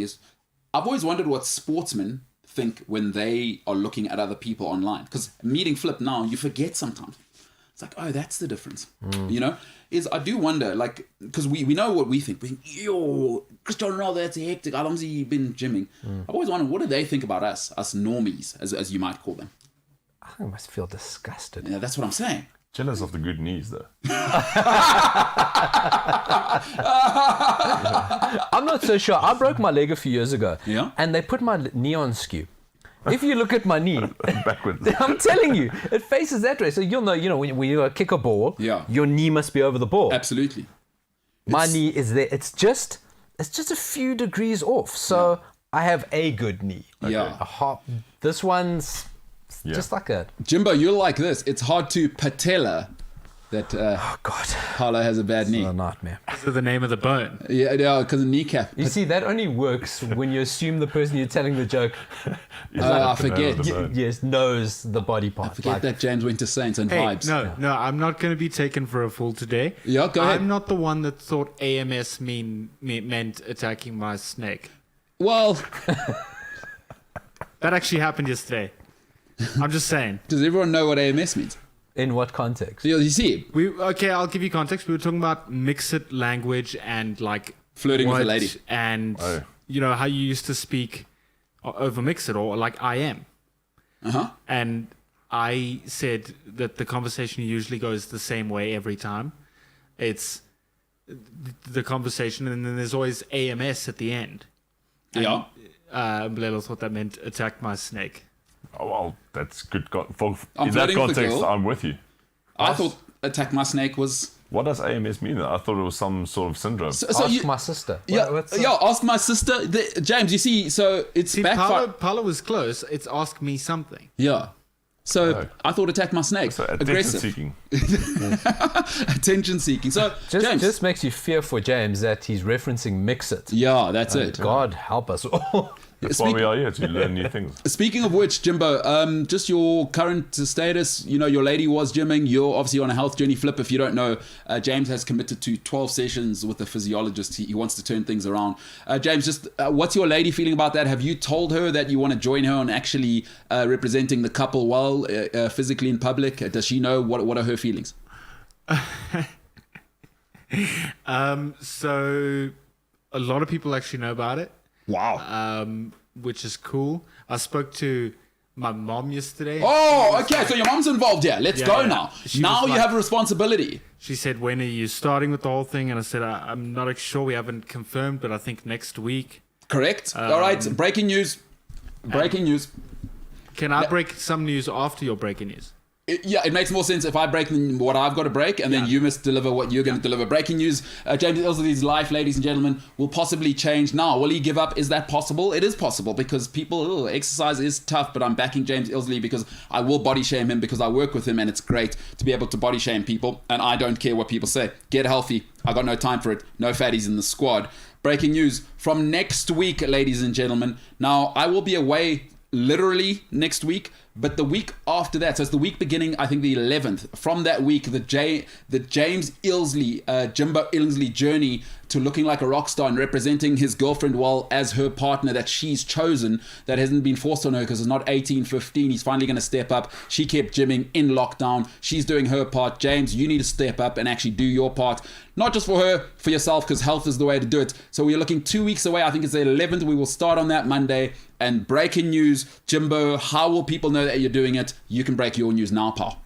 I've always wondered what sportsmen think when they are looking at other people online. Because meeting Flip now, you forget sometimes. It's like, oh, that's the difference. You know, I do wonder, like, because we know what we think. We think, yo, Cristiano Ronaldo, that's hectic. How long's he been gymming? I always wonder, what do they think about us normies, as you might call them? I must feel disgusted. Yeah, that's what I'm saying. Jealous of the good knees, though. I'm not so sure. I broke my leg a few years ago. Yeah? And they put my knee on skew. If you look at my knee, Backwards. I'm telling you, it faces that way. So you'll know, when you kick a ball, your knee must be over the ball. Absolutely. My knee is there. It's just a few degrees off. So I have a good knee. Yeah. This one's just like a... Jimbo, you're like this. It's hard to patella that Oh, God. Paolo has a bad knee. It's a nightmare. Is it the name of the bone? Yeah, because of kneecap. You see, that only works when you assume the person you're telling the joke I forget. knows the body part. Forget that James went to Saints and Hey, vibes. no, I'm not going to be taken for a fool today. Yeah, go ahead. I'm not the one that thought AMS meant attacking my snake. Well, That actually happened yesterday. I'm just saying. does everyone know what AMS means? In what context? You see, Okay, I'll give you context. We were talking about mixed language and like Flirting with a what- lady. and Oh. how you used to speak over mixed or like I am. And I said that the conversation usually goes the same way every time. It's the conversation, and then there's always AMS at the end. yeah. Blelo thought that meant attack my snake. Oh, well, that's good. In that flirting with the context, girl. I'm with you. I thought attack my snake was... What does AMS mean? I thought it was some sort of syndrome. So Ask you, my sister. yeah, ask my sister. James, you see, so it's See, backfire. Paolo was close. It's ask me something. Yeah. So Oh. I thought attack my snake. So attention Aggressive. seeking. Attention seeking. So, James. Just makes you fear for James that he's referencing mix it. Yeah, that's it. God help us all. That's why we are here, to learn new things. Speaking of which, Jimbo, just your current status, your lady was gymming. You're obviously on a health journey. Flip, if you don't know, James has committed to 12 sessions with a physiologist. He wants to turn things around. James, just what's your lady feeling about that? Have you told her that you want to join her on actually representing the couple well physically in public? Does she know? What are her feelings? So a lot of people actually know about it. Wow. Which is cool. I spoke to my mom yesterday. Oh, okay. So your mom's involved here. Let's go now. She Now was you like- have a responsibility. She said, when are you starting with the whole thing? And I said, I'm not sure. We haven't confirmed, but I think next week. Correct. All right. Breaking news. Breaking news. Can I break some news after your breaking news? It makes more sense if I break what I've got to break, and then you must deliver what you're going to deliver. Breaking news: James Ilsley's life, ladies and gentlemen, will possibly change now. Will he give up? Is that possible? It is possible because exercise is tough, but I'm backing James Ilsley because I will body shame him because I work with him, and it's great to be able to body shame people, and I don't care what people say. Get healthy. I got no time for it. No fatties in the squad. Breaking news from next week, ladies and gentlemen. Now, I will be away literally next week, but the week after that, so it's the week beginning, I think the 11th. From that week, the James Ilsley, Jimbo Ilsley journey to looking like a rock star and representing his girlfriend well as her partner that she's chosen, that hasn't been forced on her because it's not 18, 15. He's finally going to step up. She kept gymming in lockdown. She's doing her part. James, you need to step up and actually do your part. Not just for her, for yourself, because health is the way to do it. So we're looking 2 weeks away. I think it's the 11th. We will start on that Monday. And breaking news, Jimbo, how will people know that you're doing it? You can break your news now, pal.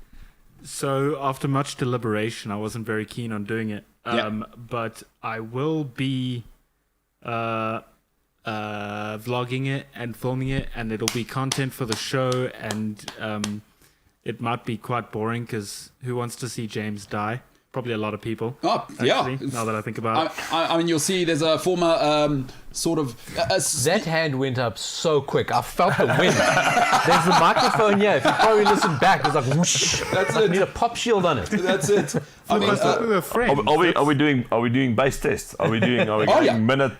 So after much deliberation, I wasn't very keen on doing it. But I will be vlogging it and filming it, and it'll be content for the show, and it might be quite boring because who wants to see James die? Probably a lot of people. Oh, actually, yeah. Now that I think about it. I mean, you'll see there's a former sort of... That hand went up so quick. I felt the wind. There's the microphone here. If you probably listen back, it's like whoosh. That's I it. need a pop shield on it. That's it. I mean, I thought we were friends. Are we doing base tests? Are we doing minute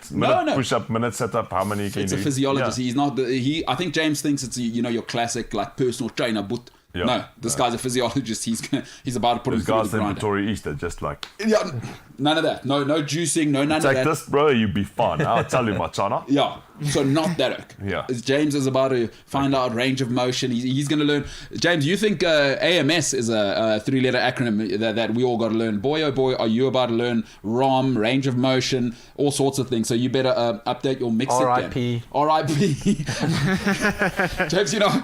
push up, minute setup? How many can it's you a do? physiologist. Yeah. He's not... I think James thinks it's, your classic like personal trainer, but... Yeah. No, this guy's a physiologist. He's about to put him Those through guys the in grinder. Pretoria East are just like, Yeah, none of that. No juicing, no none take of that. this, bro, you'll be fine. I'll tell you, Machana. Yeah. So not that oak. Yeah. James is about to find out range of motion. He's going to learn. James, you think AMS is a 3-letter acronym that we all got to learn? Boy, oh boy, are you about to learn ROM, range of motion, all sorts of things. So you better update your mix. R.I.P. R.I.P. James, you know.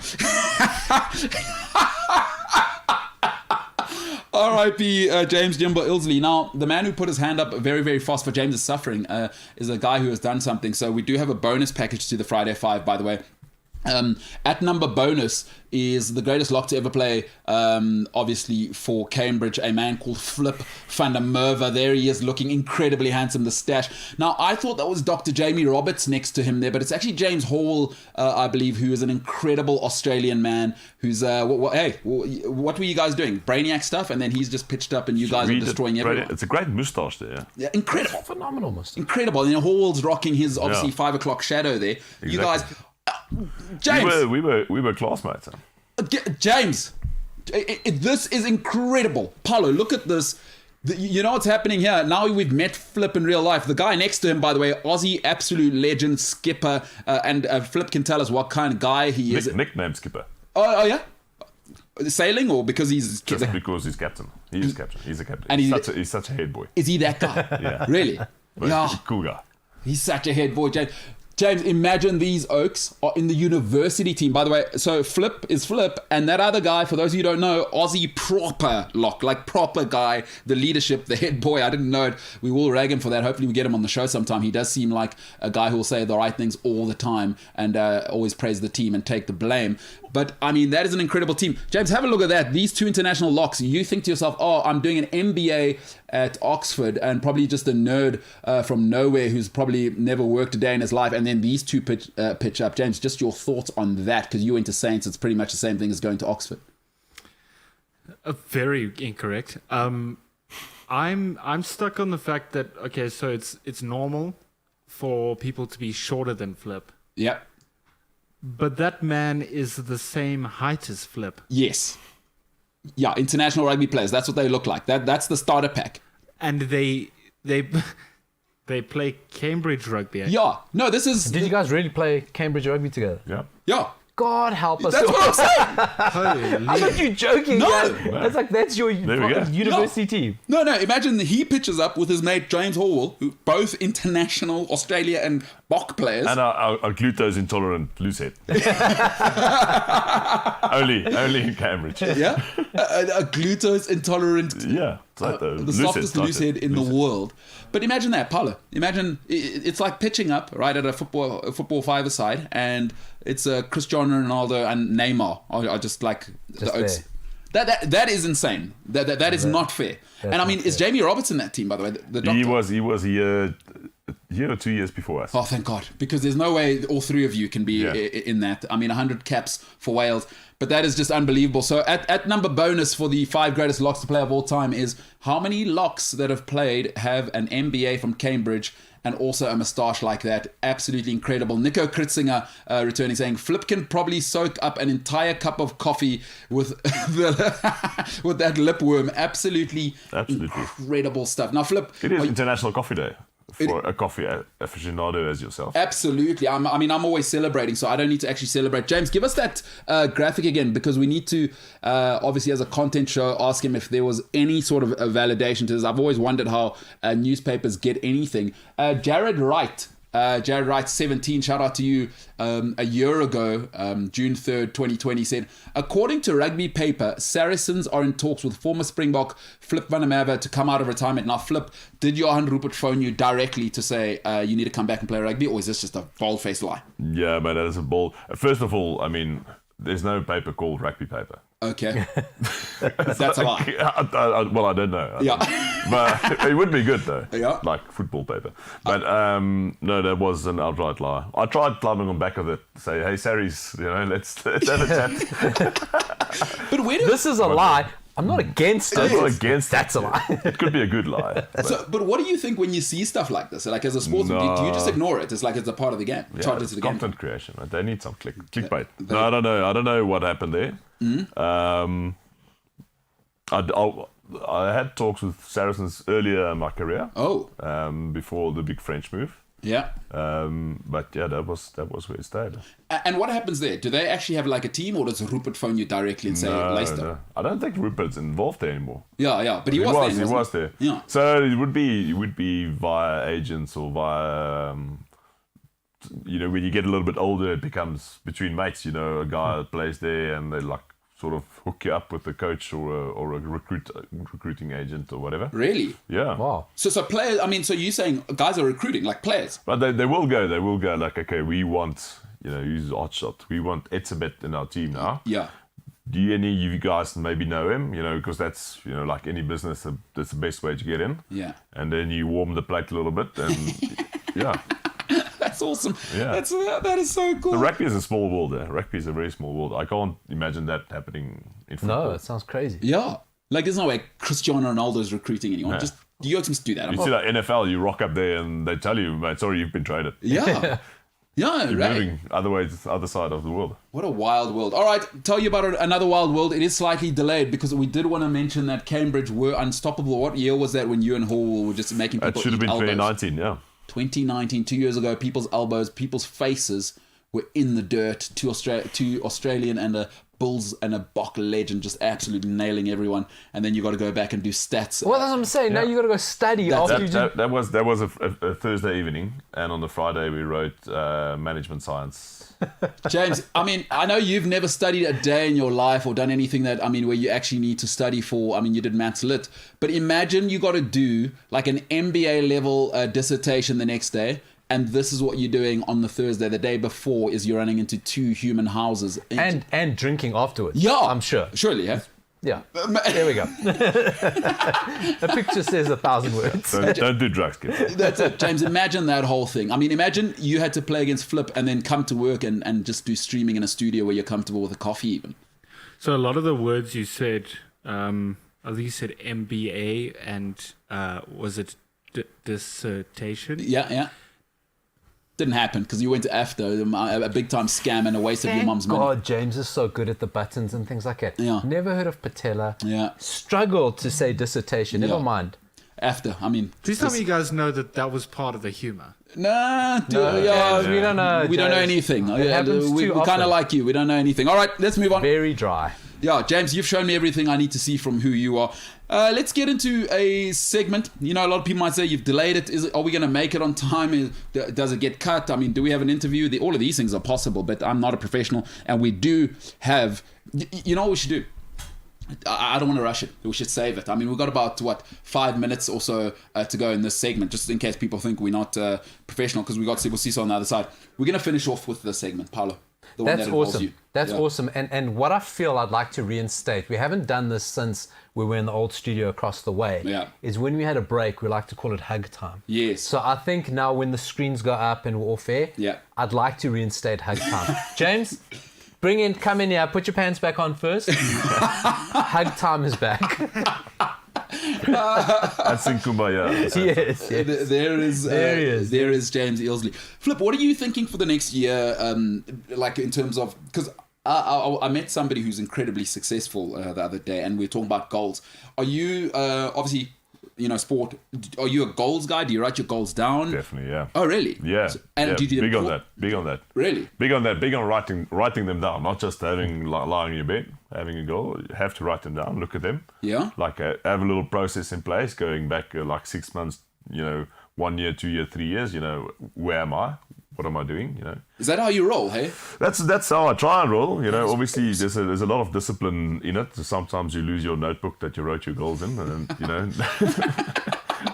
R.I.P. James Jimbo Ilsley. Now, the man who put his hand up very, very fast for James is suffering is a guy who has done something. So we do have a bonus package to the Friday 5, by the way. At number bonus is the greatest lock to ever play, obviously for Cambridge, a man called Flip van der Merwe. There he is, looking incredibly handsome, the stash. Now, I thought that was Dr. Jamie Roberts next to him there, but it's actually James Hall, I believe, who is an incredible Australian man who's, hey, what were you guys doing? Brainiac stuff? And then he's just pitched up and you guys are destroying everyone. It's a great moustache there. Yeah, incredible. Phenomenal mustache. Incredible. And Hall's rocking his, obviously, 5 o'clock shadow there. Exactly. You guys... James, we were classmates. Huh? James, this is incredible. Paulo, look at this. You know what's happening here? Now we've met Flip in real life. The guy next to him, by the way, Aussie absolute legend, skipper, and Flip can tell us what kind of guy he is. Nickname skipper. Oh yeah, sailing or because he's just because he's captain. He is captain. He's a captain. And he's such a head boy. Is he that guy? Yeah, really? Yeah, he's a cool guy. He's such a head boy, James. James, imagine these Oaks are in the university team. By the way, so Flip is Flip, and that other guy, for those of you who don't know, Aussie proper lock, like proper guy, the leadership, the head boy. I didn't know it. We will rag him for that. Hopefully we get him on the show sometime. He does seem like a guy who will say the right things all the time and always praise the team and take the blame. But, I mean, that is an incredible team. James, have a look at that. These two international locks. You think to yourself, oh, I'm doing an MBA at Oxford and probably just a nerd from nowhere who's probably never worked a day in his life. And then these two pitch up. James, just your thoughts on that, because you went to Saints. It's pretty much the same thing as going to Oxford. Very incorrect. I'm stuck on the fact that, okay, so it's normal for people to be shorter than Flip. Yep. But that man is the same height as Flip. Yes. Yeah, international rugby players. That's what they look like. That's the starter pack. And they play Cambridge rugby. Yeah. No, this is... Did you guys really play Cambridge rugby together? Yeah. Yeah. God help us. That's what I'm saying. Holy. I'm not you joking. No. Guys. It's like that's your university team. No. Imagine he pitches up with his mate James Hall, who both international Australia and Bok players. And our glucose intolerant loose head. only in Cambridge. Yeah. A glucose intolerant. Yeah. It's like the softest loose head in the world. But imagine that, Paulo. Imagine it's like pitching up right at a football five-a-side, and it's Cristiano Ronaldo and Neymar are just like the Oaks. That is insane. That is not fair. And I mean, is Jamie Roberts in that team, by the way? The doctor? He was here a year or 2 years before us. Oh, thank God. Because there's no way all three of you can be in that. I mean, 100 caps for Wales. But that is just unbelievable. So at number bonus for the 5 greatest locks to play of all time is how many locks that have played have an MBA from Cambridge and also a moustache like that. Absolutely incredible. Nico Kritzinger returning saying, Flip can probably soak up an entire cup of coffee with with that lipworm. Absolutely incredible stuff. Now, Flip... It is International Coffee Day. For a coffee aficionado as yourself. Absolutely. I'm always celebrating, so I don't need to actually celebrate. James, give us that graphic again, because we need to, obviously, as a content show, ask him if there was any sort of a validation to this. I've always wondered how newspapers get anything. Jared Wright, 17, shout out to you, a year ago, June 3rd, 2020, said, according to Rugby Paper, Saracens are in talks with former Springbok Flip van der Merwe to come out of retirement. Now, Flip, did Johan Rupert phone you directly to say you need to come back and play rugby, or is this just a bold-faced lie? Yeah, but that is a bold... First of all, I mean, there's no paper called Rugby Paper. Okay. That's a lie. Well, I don't know. Yeah. But it would be good, though. Yeah. Like football paper. But no, that was an outright lie. I tried climbing on back of it, say, hey, Saris, let's have a chat. But where this is a lie. I'm not against it. I'm not against That's a lie. It could be a good lie. But what do you think when you see stuff like this? Like, as a sportsman, do you just ignore it? It's like it's a part of the game. Yeah, it's content creation. Right? They need some clickbait. No, I don't know. I don't know what happened there. Mm-hmm. I had talks with Saracens earlier in my career. Oh. Before the big French move. Yeah. But yeah, that was where it stayed. And what happens there? Do they actually have like a team, or does Rupert phone you directly and say Leicester? No. I don't think Rupert's involved there anymore. Yeah, but he was there. He was there. Yeah. So it would be via agents or via. When you get a little bit older, it becomes between mates. A guy that plays there, and they like sort of hook you up with a coach or a recruiting agent or whatever. Really? Yeah. Wow. So players. I mean, so you're saying guys are recruiting like players? But they will go. They will go. Like, okay, we want use odd shot. We want Etzebeth in our team now. Yeah. Do any of you guys maybe know him? Because that's like any business, that's the best way to get in. Yeah. And then you warm the plate a little bit, and yeah. That's awesome. Yeah. That is so cool. The rugby is a small world there. Rugby is a very small world. I can't imagine that happening in football. No, it sounds crazy. Yeah. Like, there's no way Cristiano Ronaldo is recruiting anyone. Yeah. Just you guys must do that. You see that NFL, you rock up there and they tell you, mate, sorry, you've been traded. Yeah. Yeah, You're right. moving other side of the world. What a wild world. All right, tell you about another wild world. It is slightly delayed because we did want to mention that Cambridge were unstoppable. What year was that when you and Hall were just making people It should have eat been elbows? 2019, yeah. 2019, 2 years ago, people's elbows, people's faces were in the dirt. Two Australian and a Bulls and a Bok legend just absolutely nailing everyone. And then you got to go back and do stats. Well, that's what I'm saying. Now you got to go study after you do. That was a Thursday evening, and on the Friday we wrote management science. James, I mean, I know you've never studied a day in your life or done anything that, where you actually need to study for, you did maths lit, but imagine you got to do like an MBA level dissertation the next day, and this is what you're doing on the Thursday. The day before is you're running into 2 human houses. And drinking afterwards. Yeah. I'm sure. Surely, yeah? Yeah. There we go. The picture says 1,000 words. Don't do drugs, kids. That's it, James. Imagine that whole thing. Imagine you had to play against Flip and then come to work and just do streaming in a studio where you're comfortable with a coffee even. So a lot of the words you said, I think you said MBA and was it dissertation? Yeah. Didn't happen because you went to AFTA, a big time scam and a waste of your mom's money. God, James is so good at the buttons and things like that. Yeah. Never heard of patella. Yeah. Struggled to say dissertation. Never Yeah. mind. AFTA, Please tell me you guys know that was part of the humor. Nah, James, we don't know. We don't know James. anything. It happens We too kind often. of like you. We don't know anything. All right, let's move on. Very dry. Yeah, James, you've shown me everything I need to see from who you are. Let's get into a segment. A lot of people might say you've delayed it. Are we going to make it on time? Does it get cut? Do we have an interview? All of these things are possible, but I'm not a professional. And we do have... You know what we should do? I don't want to rush it. We should save it. We've got about, 5 minutes or so to go in this segment, just in case people think we're not professional, because we got Sibo Siso on the other side. We're going to finish off with the segment, Paulo. The one That's that involves awesome. you. That's Yeah. awesome. And what I feel I'd like to reinstate, we haven't done this since we were in the old studio across the way, Yeah. is when we had a break, we like to call it hug time. Yes. So I think now when the screens go up and we're off air, Yeah. I'd like to reinstate hug time. James, come in here, put your pants back on first. Hug time is back. That's in Kumbaya. Yes. There is James Eilsley. Flip, what are you thinking for the next year? In terms of, because I met somebody who's incredibly successful the other day, and we were talking about goals. Are you obviously? Sport. Are you a goals guy? Do you write your goals down? Definitely, yeah. Oh, really? Yeah. And yeah. do you Big on that. Really? Big on that. Big on writing them down. Not just lying in your bed, having a goal. You have to write them down. Look at them. Yeah. Have a little process in place, going back 6 months. 1 year, 2 years, 3 years. Where am I? What am I doing? Is that how you roll? Hey. That's how I try and roll. Obviously there's a lot of discipline in it. So sometimes you lose your notebook that you wrote your goals in, and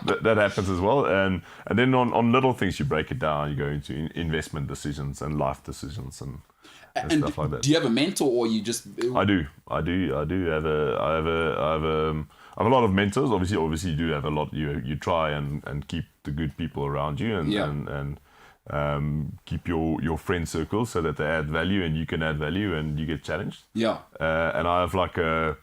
that happens as well. And then on little things you break it down. You go into investment decisions and life decisions and stuff like that. Do you have a mentor, or you just? I do. I have a lot of mentors. Obviously you do have a lot. You try and keep the good people around you and keep your friend circle so that they add value and you can add value and you get challenged. Yeah. And I have a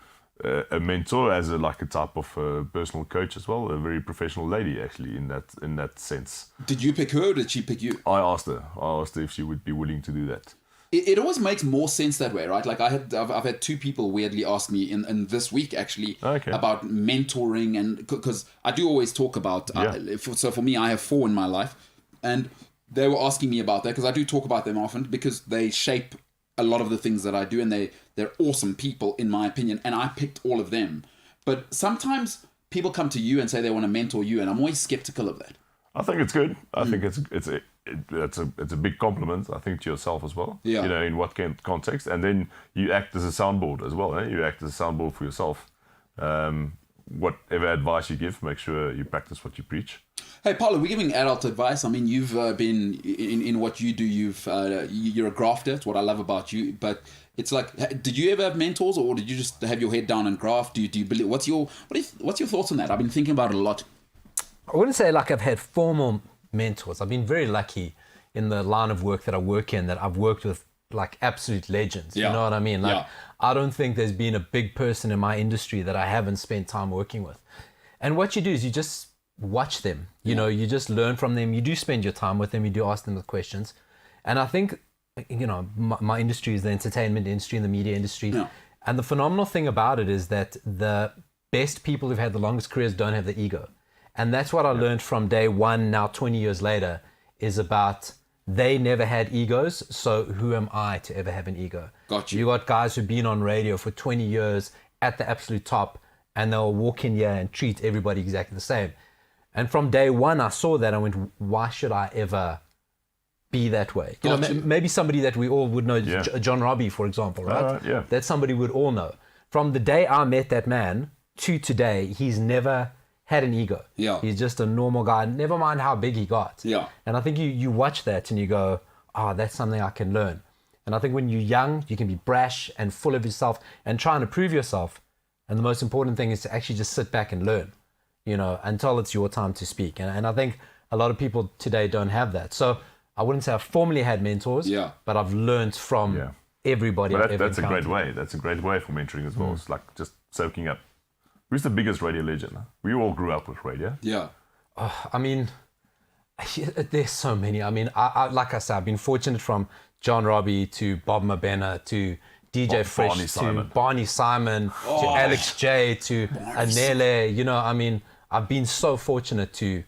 mentor as a type of personal coach as well, a very professional lady actually in that sense. Did you pick her or did she pick you? I asked her if she would be willing to do that. It always makes more sense that way, right? Like I've had 2 people weirdly ask me in this week actually about mentoring, and because I do always talk about. So for me, I have 4 in my life. And they were asking me about that because I do talk about them often because they shape a lot of the things that I do, and they're awesome people in my opinion, and I picked all of them. But sometimes people come to you and say they want to mentor you, and I'm always skeptical of that. I think it's good. I think it's a big compliment, I think, to yourself as well. Yeah. You know, in what context, and then you act as a soundboard as well. Eh? You act as a soundboard for yourself. Whatever advice you give, make sure you practice what you preach. Hey, Paulo, we're giving adult advice. I mean, you've been in what you do. You're a grafter. It's what I love about you. But it's like, did you ever have mentors, or did you just have your head down and graft? Do you believe? What's your thoughts on that? I've been thinking about it a lot. I wouldn't say like I've had formal mentors. I've been very lucky in the line of work that I work in, that I've worked with like absolute legends. Yeah. You know what I mean? Like, Yeah. I don't think there's been a big person in my industry that I haven't spent time working with. And what you do is you just watch them. You know, you just learn from them. You do spend your time with them. You do ask them the questions. And I think, you know, my industry is the entertainment industry and the media industry. Yeah. And the phenomenal thing about it is that the best people who've had the longest careers don't have the ego. And that's what I learned from day one, now 20 years later, is about they never had egos. So who am I to ever have an ego? Got you. You got guys who've been on radio for 20 years at the absolute top, and they'll walk in here and treat everybody exactly the same. And from day one, I saw that. I went, why should I ever be that way? You know, Got you. maybe somebody that we all would know, Yeah. John Robbie, for example, right? Yeah. That's somebody we'd all know. From the day I met that man to today, he's never had an ego. Yeah. He's just a normal guy, never mind how big he got. Yeah. And I think you watch that and you go, that's something I can learn. And I think when you're young, you can be brash and full of yourself and trying to prove yourself. And the most important thing is to actually just sit back and learn, you know, until it's your time to speak. And I think a lot of people today don't have that. So I wouldn't say I've formally had mentors, but I've learned from everybody. But I've ever that's a great encountered. way. That's a great way for mentoring as well. It's like just soaking up. Who's the biggest radio legend? We all grew up with radio. Yeah. I mean, there's so many. I mean, I like I said, I've been fortunate from John Robbie to Bob Mabena to DJ Fresh Barney to Simon. Barney Simon to Alex J to Anele. You know, I mean, I've been so fortunate to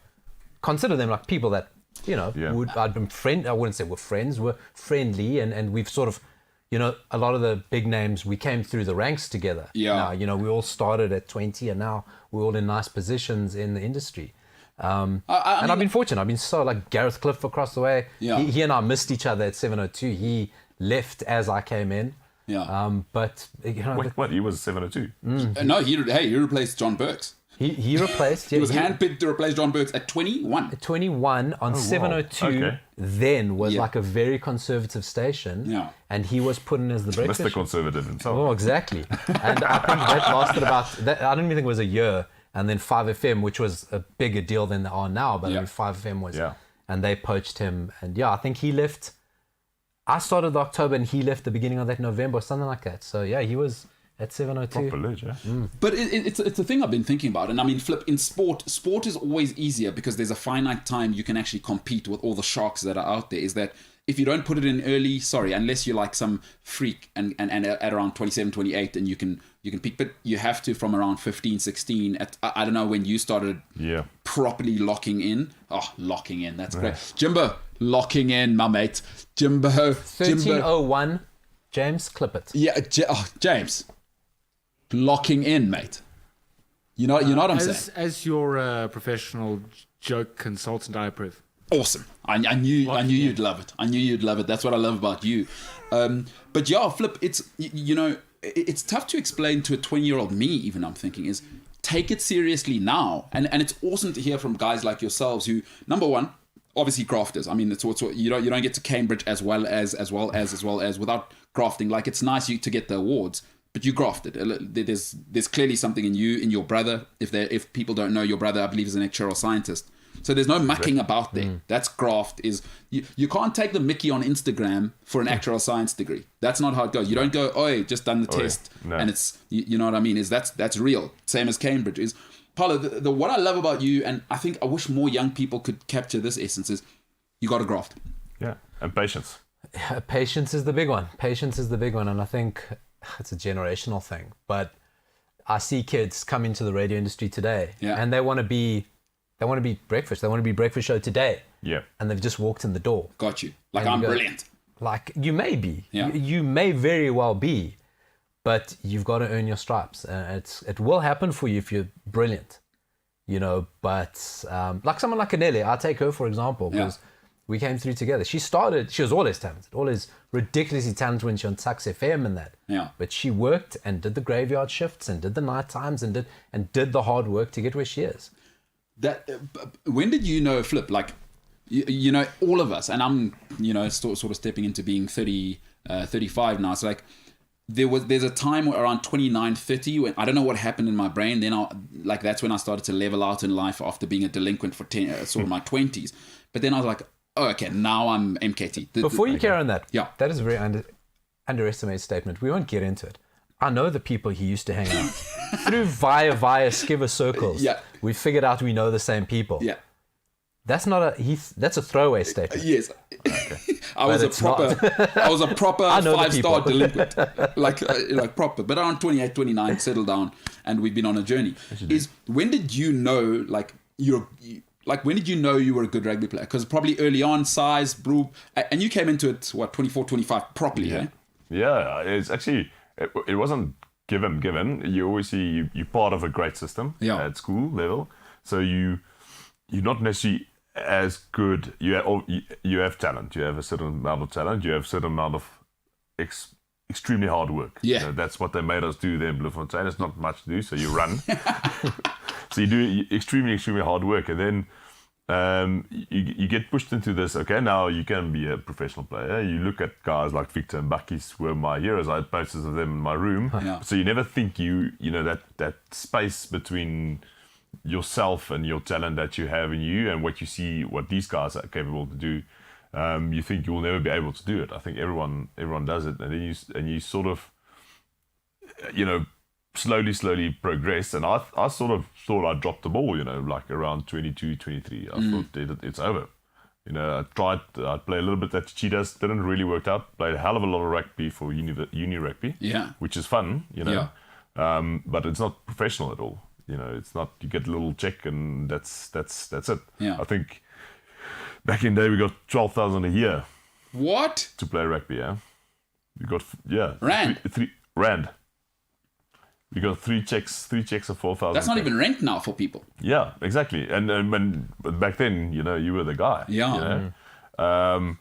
consider them like people that, you know, I'd been I wouldn't say we're friends, we're friendly, and we've sort of, you know, a lot of the big names, we came through the ranks together. Yeah. Now, you know, we all started at 20 and now we're all in nice positions in the industry. And I've been fortunate. I've been so like Gareth Cliff across the way. Yeah. He and I missed each other at 702. He left as I came in. Yeah. But, you know, Wait, what? He was 702. No, he replaced John Burks. he replaced. He was handpicked to replace John Burks at 21. 21 on 702 Okay. then was Yeah. like a very conservative station. Yeah. And he was put in as the breakfast. Mr. Conservative himself. Oh, exactly. And I think that lasted I don't even think it was a year. And then 5FM, which was a bigger deal than they are now, but I mean, 5FM was, and they poached him. And I think he left. I started the October and he left the beginning of that November or something like that. So he was at 702. Proper ledge, But it's a thing I've been thinking about. And I mean, Flip, in sport is always easier because there's a finite time you can actually compete with all the sharks that are out there. Is that if you don't put it in early, unless you're like some freak and at around 27, 28, and you can peak, but you have to from around 15, 16. I don't know when you started properly locking in. Oh, locking in, that's great. Jimbo, locking in, my mate. Jimbo. 1301, James, clip it. Yeah, James. Locking in, mate. You know what I'm saying? As your professional joke consultant, I approve. Awesome. I knew you'd love it. I knew you'd love it. That's what I love about you. But Flip, it's, you know, it's tough to explain to a 20-year-old me, even I'm thinking, is take it seriously now. And it's awesome to hear from guys like yourselves who, number one, obviously grafters. I mean, it's you don't get to Cambridge as well as without grafting. Like, it's nice to get the awards, but you grafted. There's clearly something in you, in your brother. If people don't know, your brother, I believe, is an actuarial scientist. So there's no mucking about there. That's graft. You can't take the Mickey on Instagram for an actuarial science degree. That's not how it goes. You don't go, just done the test, no. and it's you know what I mean. That's real. Same as Cambridge is. Paulo, the what I love about you, and I think I wish more young people could capture this essence, is you got to graft. Yeah, and patience. Patience is the big one. And I think it's a generational thing. But I see kids come into the radio industry today, and they want to be They want to be breakfast. They want to be breakfast show today. Yeah. And they've just walked in the door. Got you. Like, And I'm you go- brilliant. Like, you may be. Yeah. You may very well be. But you've got to earn your stripes. It will happen for you if you're brilliant. You know, but like someone like Anele, I'll take her for example, because we came through together. She was always talented, always ridiculously talented when she on Sax FM and that. Yeah. But she worked and did the graveyard shifts and did the night times and did the hard work to get where she is. That when did you know, Flip? Like, you know, all of us, and I'm, you know, sort of stepping into being 35 now. So like, there's a time around 29, 30 when I don't know what happened in my brain. Then that's when I started to level out in life after being a delinquent for sort of my 20s. But then I was like, oh, okay, now I'm MKT. Before you carry on that, Yeah. that is a very underestimated statement. We won't get into it. I know the people he used to hang out through via skiver circles. Yeah. We figured out we know the same people. Yeah. That's not that's a throwaway statement. Yes. I was a it's proper I know the 5-star people. delinquent. like proper. But around 28, 29, settled down, and we've been on a journey. When did you know, when did you know you were a good rugby player? Because probably early on, size, bro, and you came into it, 24, 25 properly, eh? Yeah, it's actually, it wasn't given. You always see you're part of a great system at school level. So you're not necessarily as good. You have talent. You have a certain amount of talent. You have a certain amount of extremely hard work. Yeah. You know, that's what they made us do there in Bloemfontein. It's not much to do, so you run. So you do extremely hard work, and then you get pushed into this. Okay, now you can be a professional player. You look at guys like Victor and Bakkies were my heroes. I had posters of them in my room. Yeah. So you never think you know that space between yourself and your talent that you have in you and what you see what these guys are capable to do. You think you'll never be able to do it. I think everyone does it, and then you sort of, you know, slowly progress. And I sort of thought I dropped the ball, you know, like around 22, 23. I thought it's over. You know, I'd play a little bit at Cheetahs, didn't really work out. Played a hell of a lot of rugby for uni rugby, which is fun, you know. But it's not professional at all. You know, it's not. You get a little check and that's it. Yeah. I think back in the day we got 12,000 a year What? to play rugby. Yeah, we got Rand? three rand. We got three checks of 4,000. That's not even rent now for people. Yeah, exactly. And but back then, you know, you were the guy. Yeah. You know?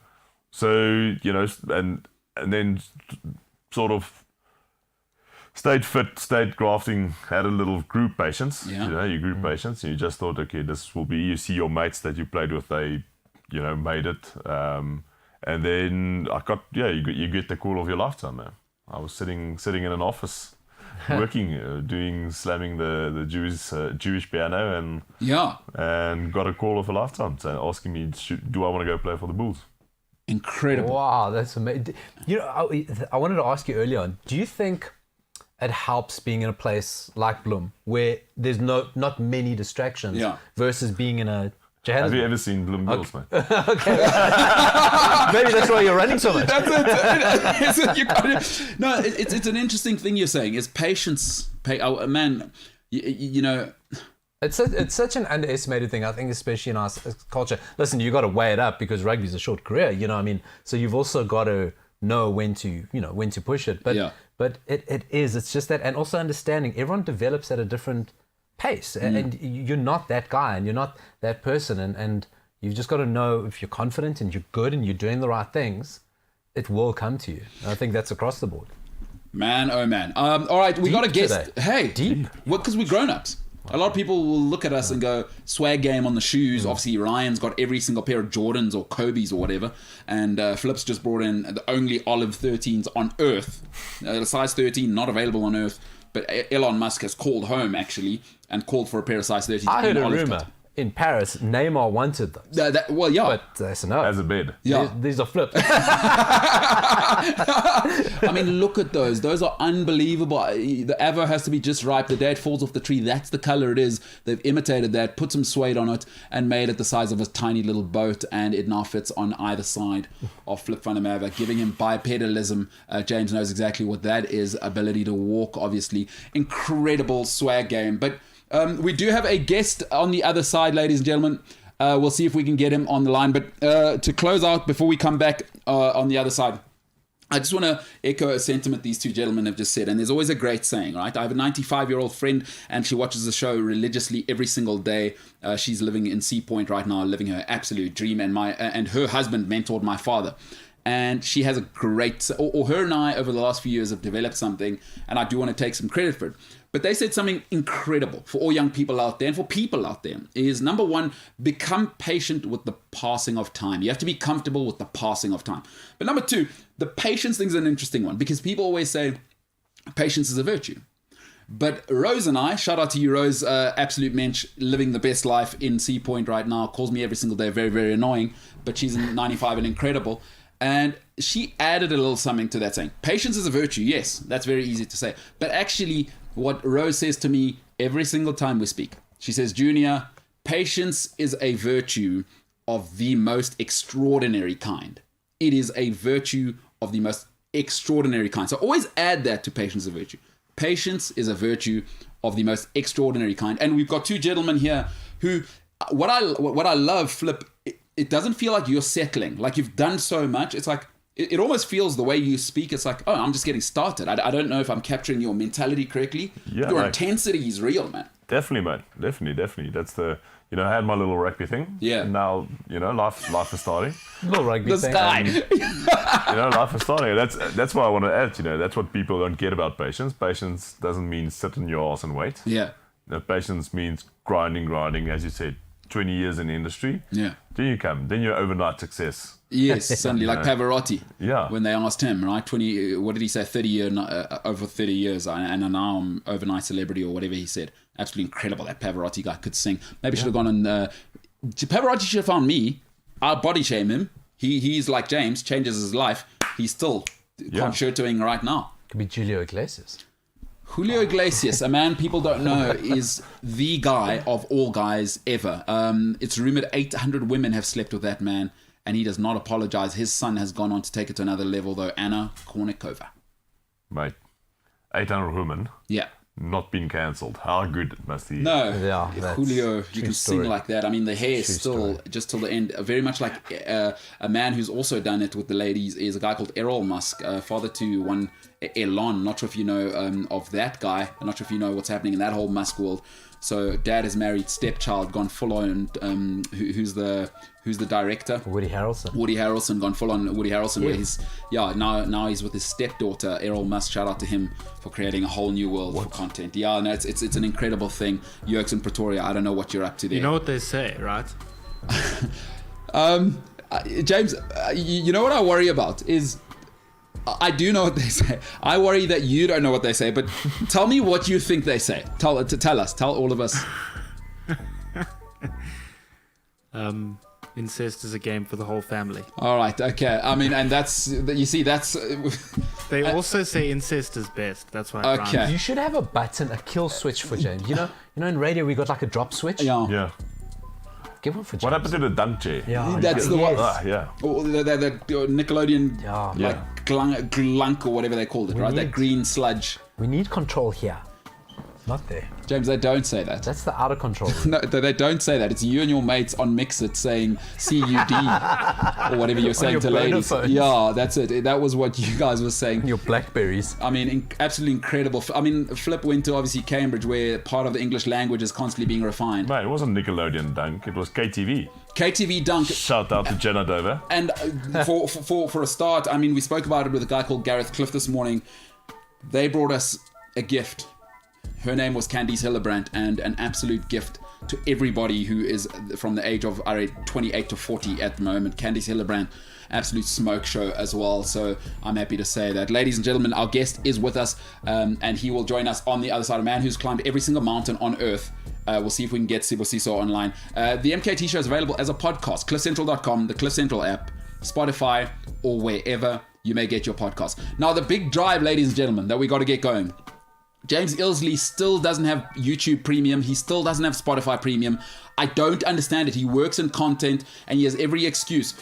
So you know, and then sort of stayed fit, stayed grafting, had a little group patience. Yeah. You know, your group patience. And you just thought, okay, this will be. You see your mates that you played with, they, you know, made it. And then you get the call of your lifetime, man. I was sitting in an office. Working, slamming the Jewish piano, and got a call of a lifetime, asking me, do I want to go play for the Bulls? Incredible. Wow, that's amazing. You know, I wanted to ask you earlier on, do you think it helps being in a place like Bloem where there's not many distractions versus being in a Johannesburg? Have you ever seen Bloem Bulls, mate? Maybe that's why you're running so much. No, it's an interesting thing you're saying. It's patience. Man, you know. It's such an underestimated thing, I think, especially in our culture. Listen, you got to weigh it up because rugby's a short career, you know what I mean? So you've also got to know when to push it. But it's just that, and also understanding everyone develops at a different pace, and you're not that guy and you're not that person, and you've just got to know if you're confident and you're good and you're doing the right things, it will come to you. And I think that's across the board. Man, oh man. All right, we got a guest. Today. Hey, Deep. Well, because we're grown-ups. A lot of people will look at us and go, swag game on the shoes. Obviously, Ryan's got every single pair of Jordans or Kobe's or whatever. And Philip's just brought in the only olive 13s on Earth. Size 13, not available on Earth. But Elon Musk has called home, actually, and called for a pair of size 13s. I heard in a olive rumor cut. in Paris, Neymar wanted those. Well, yeah. But that's enough. As a bed. Yeah. These are flipped. I mean, look at those. Those are unbelievable. The Avo has to be just right. The day it falls off the tree, that's the color it is. They've imitated that, put some suede on it, and made it the size of a tiny little boat, and it now fits on either side of Flip van der Merwe, giving him bipedalism. James knows exactly what that is. Ability to walk, obviously. Incredible swag game. But We do have a guest on the other side, ladies and gentlemen. We'll see if we can get him on the line. But to close out, before we come back on the other side, I just want to echo a sentiment these two gentlemen have just said. And there's always a great saying, right? I have a 95-year-old friend, and she watches the show religiously every single day. She's living in Sea Point right now, living her absolute dream. And her husband mentored my father. And she has a great, or her and I over the last few years have developed something, and I do want to take some credit for it. But they said something incredible for all young people out there and for people out there is, number one, become patient with the passing of time. You have to be comfortable with the passing of time. But number two, the patience thing is an interesting one, because people always say patience is a virtue. But Rose and I, shout out to you, Rose, absolute mensch, living the best life in Sea Point right now, calls me every single day, very, very annoying, but she's 95 and incredible. And she added a little something to that saying. Patience is a virtue, yes, that's very easy to say. But actually, what Rose says to me every single time we speak, she says, Junior, patience is a virtue of the most extraordinary kind. It is a virtue of the most extraordinary kind. So always add that to patience as a virtue. Patience is a virtue of the most extraordinary kind. And we've got two gentlemen here who, what I love, Flip, it doesn't feel like you're settling. Like you've done so much. It's like, it almost feels the way you speak. It's like, oh, I'm just getting started. I don't know if I'm capturing your mentality correctly. Yeah, your intensity is real, man. Definitely, man. Definitely. That's the, I had my little rugby thing. Yeah. And now, life is starting. Little rugby This thing. guy. Life is starting. That's what I want to add. That's what people don't get about patience. Patience doesn't mean sit in your ass and wait. Yeah. Patience means grinding, as you said, 20 years in the industry. Yeah. Then you're overnight success. Yes, suddenly, like Pavarotti. Yeah. When they asked him, right, 20, what did he say, over 30 years, and now I'm overnight celebrity or whatever he said. Absolutely incredible. That Pavarotti guy could sing. Maybe should have gone on, Pavarotti should have found me. I'll body shame him. He's like James, changes his life. He's still concertoing right now. Could be Julio Iglesias. Julio Iglesias, a man people don't know, is the guy of all guys ever. It's rumored 800 women have slept with that man, and he does not apologize. His son has gone on to take it to another level, though. Anna Kournikova. Mate, 800 women. Yeah. Not been cancelled. How good must he? No, Yeah, that's Julio, you can story. sing like that. I mean, the hair is still just till the end. Very much like a man who's also done it with the ladies is a guy called Errol Musk, father to one Elon. Not sure if you know of that guy. I'm not sure if you know what's happening in that whole Musk world. So dad is married, stepchild gone full on. Who's the director? Woody Harrelson. Woody Harrelson, gone full on Woody Harrelson, where he's now he's with his stepdaughter Errol Musk. Shout out to him for creating a whole new world for content. Yeah, no, it's an incredible thing. Yerkes in Pretoria, I don't know what you're up to there. You know what they say, right? James, you know what I worry about is, I do know what they say. I worry that you don't know what they say, but tell me what you think they say. Tell us, tell all of us. Incest is a game for the whole family. All right, okay. I mean, and that's, you see, that's... They also say incest is best. That's why. I Okay. You should have a button, a kill switch for James. You know, in radio we got like a drop switch. Yeah. Yeah. Give one for James. What happened to the dunk chair? Yeah, That's the one. Yeah. Or the Nickelodeon, Yeah. glunk or whatever they called it, right? That green sludge. We need control here, not there. James, they don't say that. That's the out of control. No, they don't say that. It's you and your mates on Mix It saying CUD or whatever you're saying your to burner ladies. phones. Yeah, that's it. That was what you guys were saying. Your Blackberries. I mean, absolutely incredible. I mean, Flip went to obviously Cambridge, where part of the English language is constantly being refined. Mate, it wasn't Nickelodeon dunk. It was KTV. KTV Dunk. Shout out to Jenna Dover. And for a start, I mean, we spoke about it with a guy called Gareth Cliff this morning. They brought us a gift. Her name was Candice Hillebrand, and an absolute gift to everybody who is from the age of 28 to 40 at the moment. Candice Hillebrand, absolute smoke show as well. So I'm happy to say that. Ladies and gentlemen, our guest is with us, and he will join us on the other side. A man who's climbed every single mountain on earth. We'll see if we can get Sibo Siso online. The MKT Show is available as a podcast. CliffCentral.com, the Cliff Central app, Spotify, or wherever you may get your podcast. Now, the big drive, ladies and gentlemen, that we got to get going. James Ilsley still doesn't have YouTube Premium. He still doesn't have Spotify Premium. I don't understand it. He works in content and he has every excuse.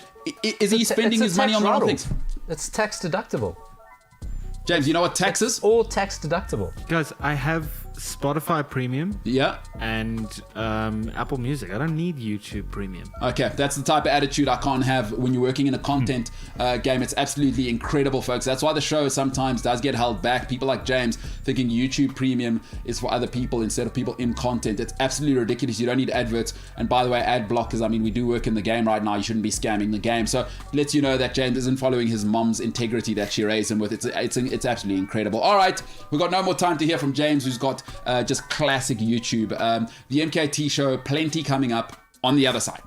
Is he spending his money on the wrong things? It's tax deductible. James, you know what tax is? All tax deductible. Guys, I have Spotify Premium Yeah. and Apple Music. I don't need YouTube Premium. Okay, that's the type of attitude I can't have when you're working in a content game. It's absolutely incredible, folks. That's why the show sometimes does get held back. People like James thinking YouTube Premium is for other people instead of people in content. It's absolutely ridiculous. You don't need adverts. And by the way, ad blockers, I mean, we do work in the game right now. You shouldn't be scamming the game. So it lets you know that James isn't following his mom's integrity that she raised him with. It's absolutely incredible. All right, we've got no more time to hear from James, who's got just classic YouTube. The MKT Show, plenty coming up on the other side.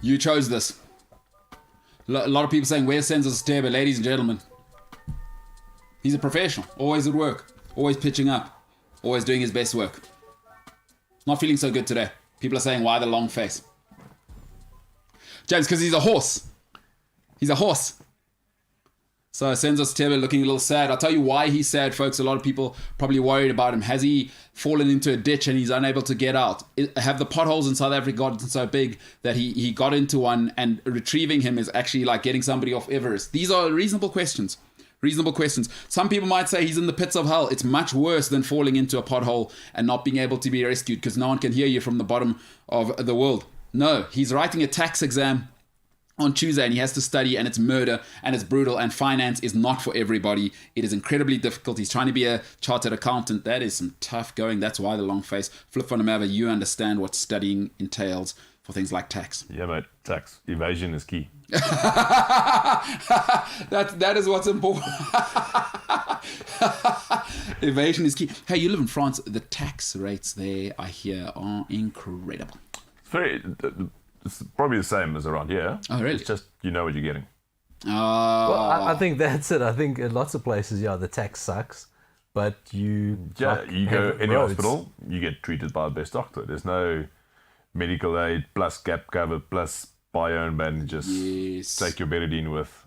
You chose this. A lot of people saying, where's Senzo Stebe? Ladies and gentlemen, he's a professional, always at work, always pitching up, always doing his best work. Not feeling so good today. People are saying, why the long face? James, because he's a horse. He's a horse. So Senzo Stebe looking a little sad. I'll tell you why he's sad, folks. A lot of people probably worried about him. Has he fallen into a ditch and he's unable to get out? Have the potholes in South Africa gotten so big that he got into one, and retrieving him is actually like getting somebody off Everest? These are reasonable questions. Reasonable questions. Some people might say he's in the pits of hell. It's much worse than falling into a pothole and not being able to be rescued because no one can hear you from the bottom of the world. No, he's writing a tax exam on Tuesday and he has to study, and it's murder and it's brutal, and finance is not for everybody. It is incredibly difficult. He's trying to be a chartered accountant. That is some tough going. That's why the long face. Flip van der Merwe, you understand what studying entails for things like tax. Yeah, mate. Tax evasion is key. that is what's important. Evasion is key. Hey, you live in France. The tax rates there, I hear, are incredible. It's probably the same as around here. Oh, really? It's just you know what you're getting. Well, I think that's it. I think in lots of places, the tax sucks, but you go any hospital, you get treated by the best doctor. There's no medical aid plus gap cover plus buy your own bandages. Yes. Take your Beridine with.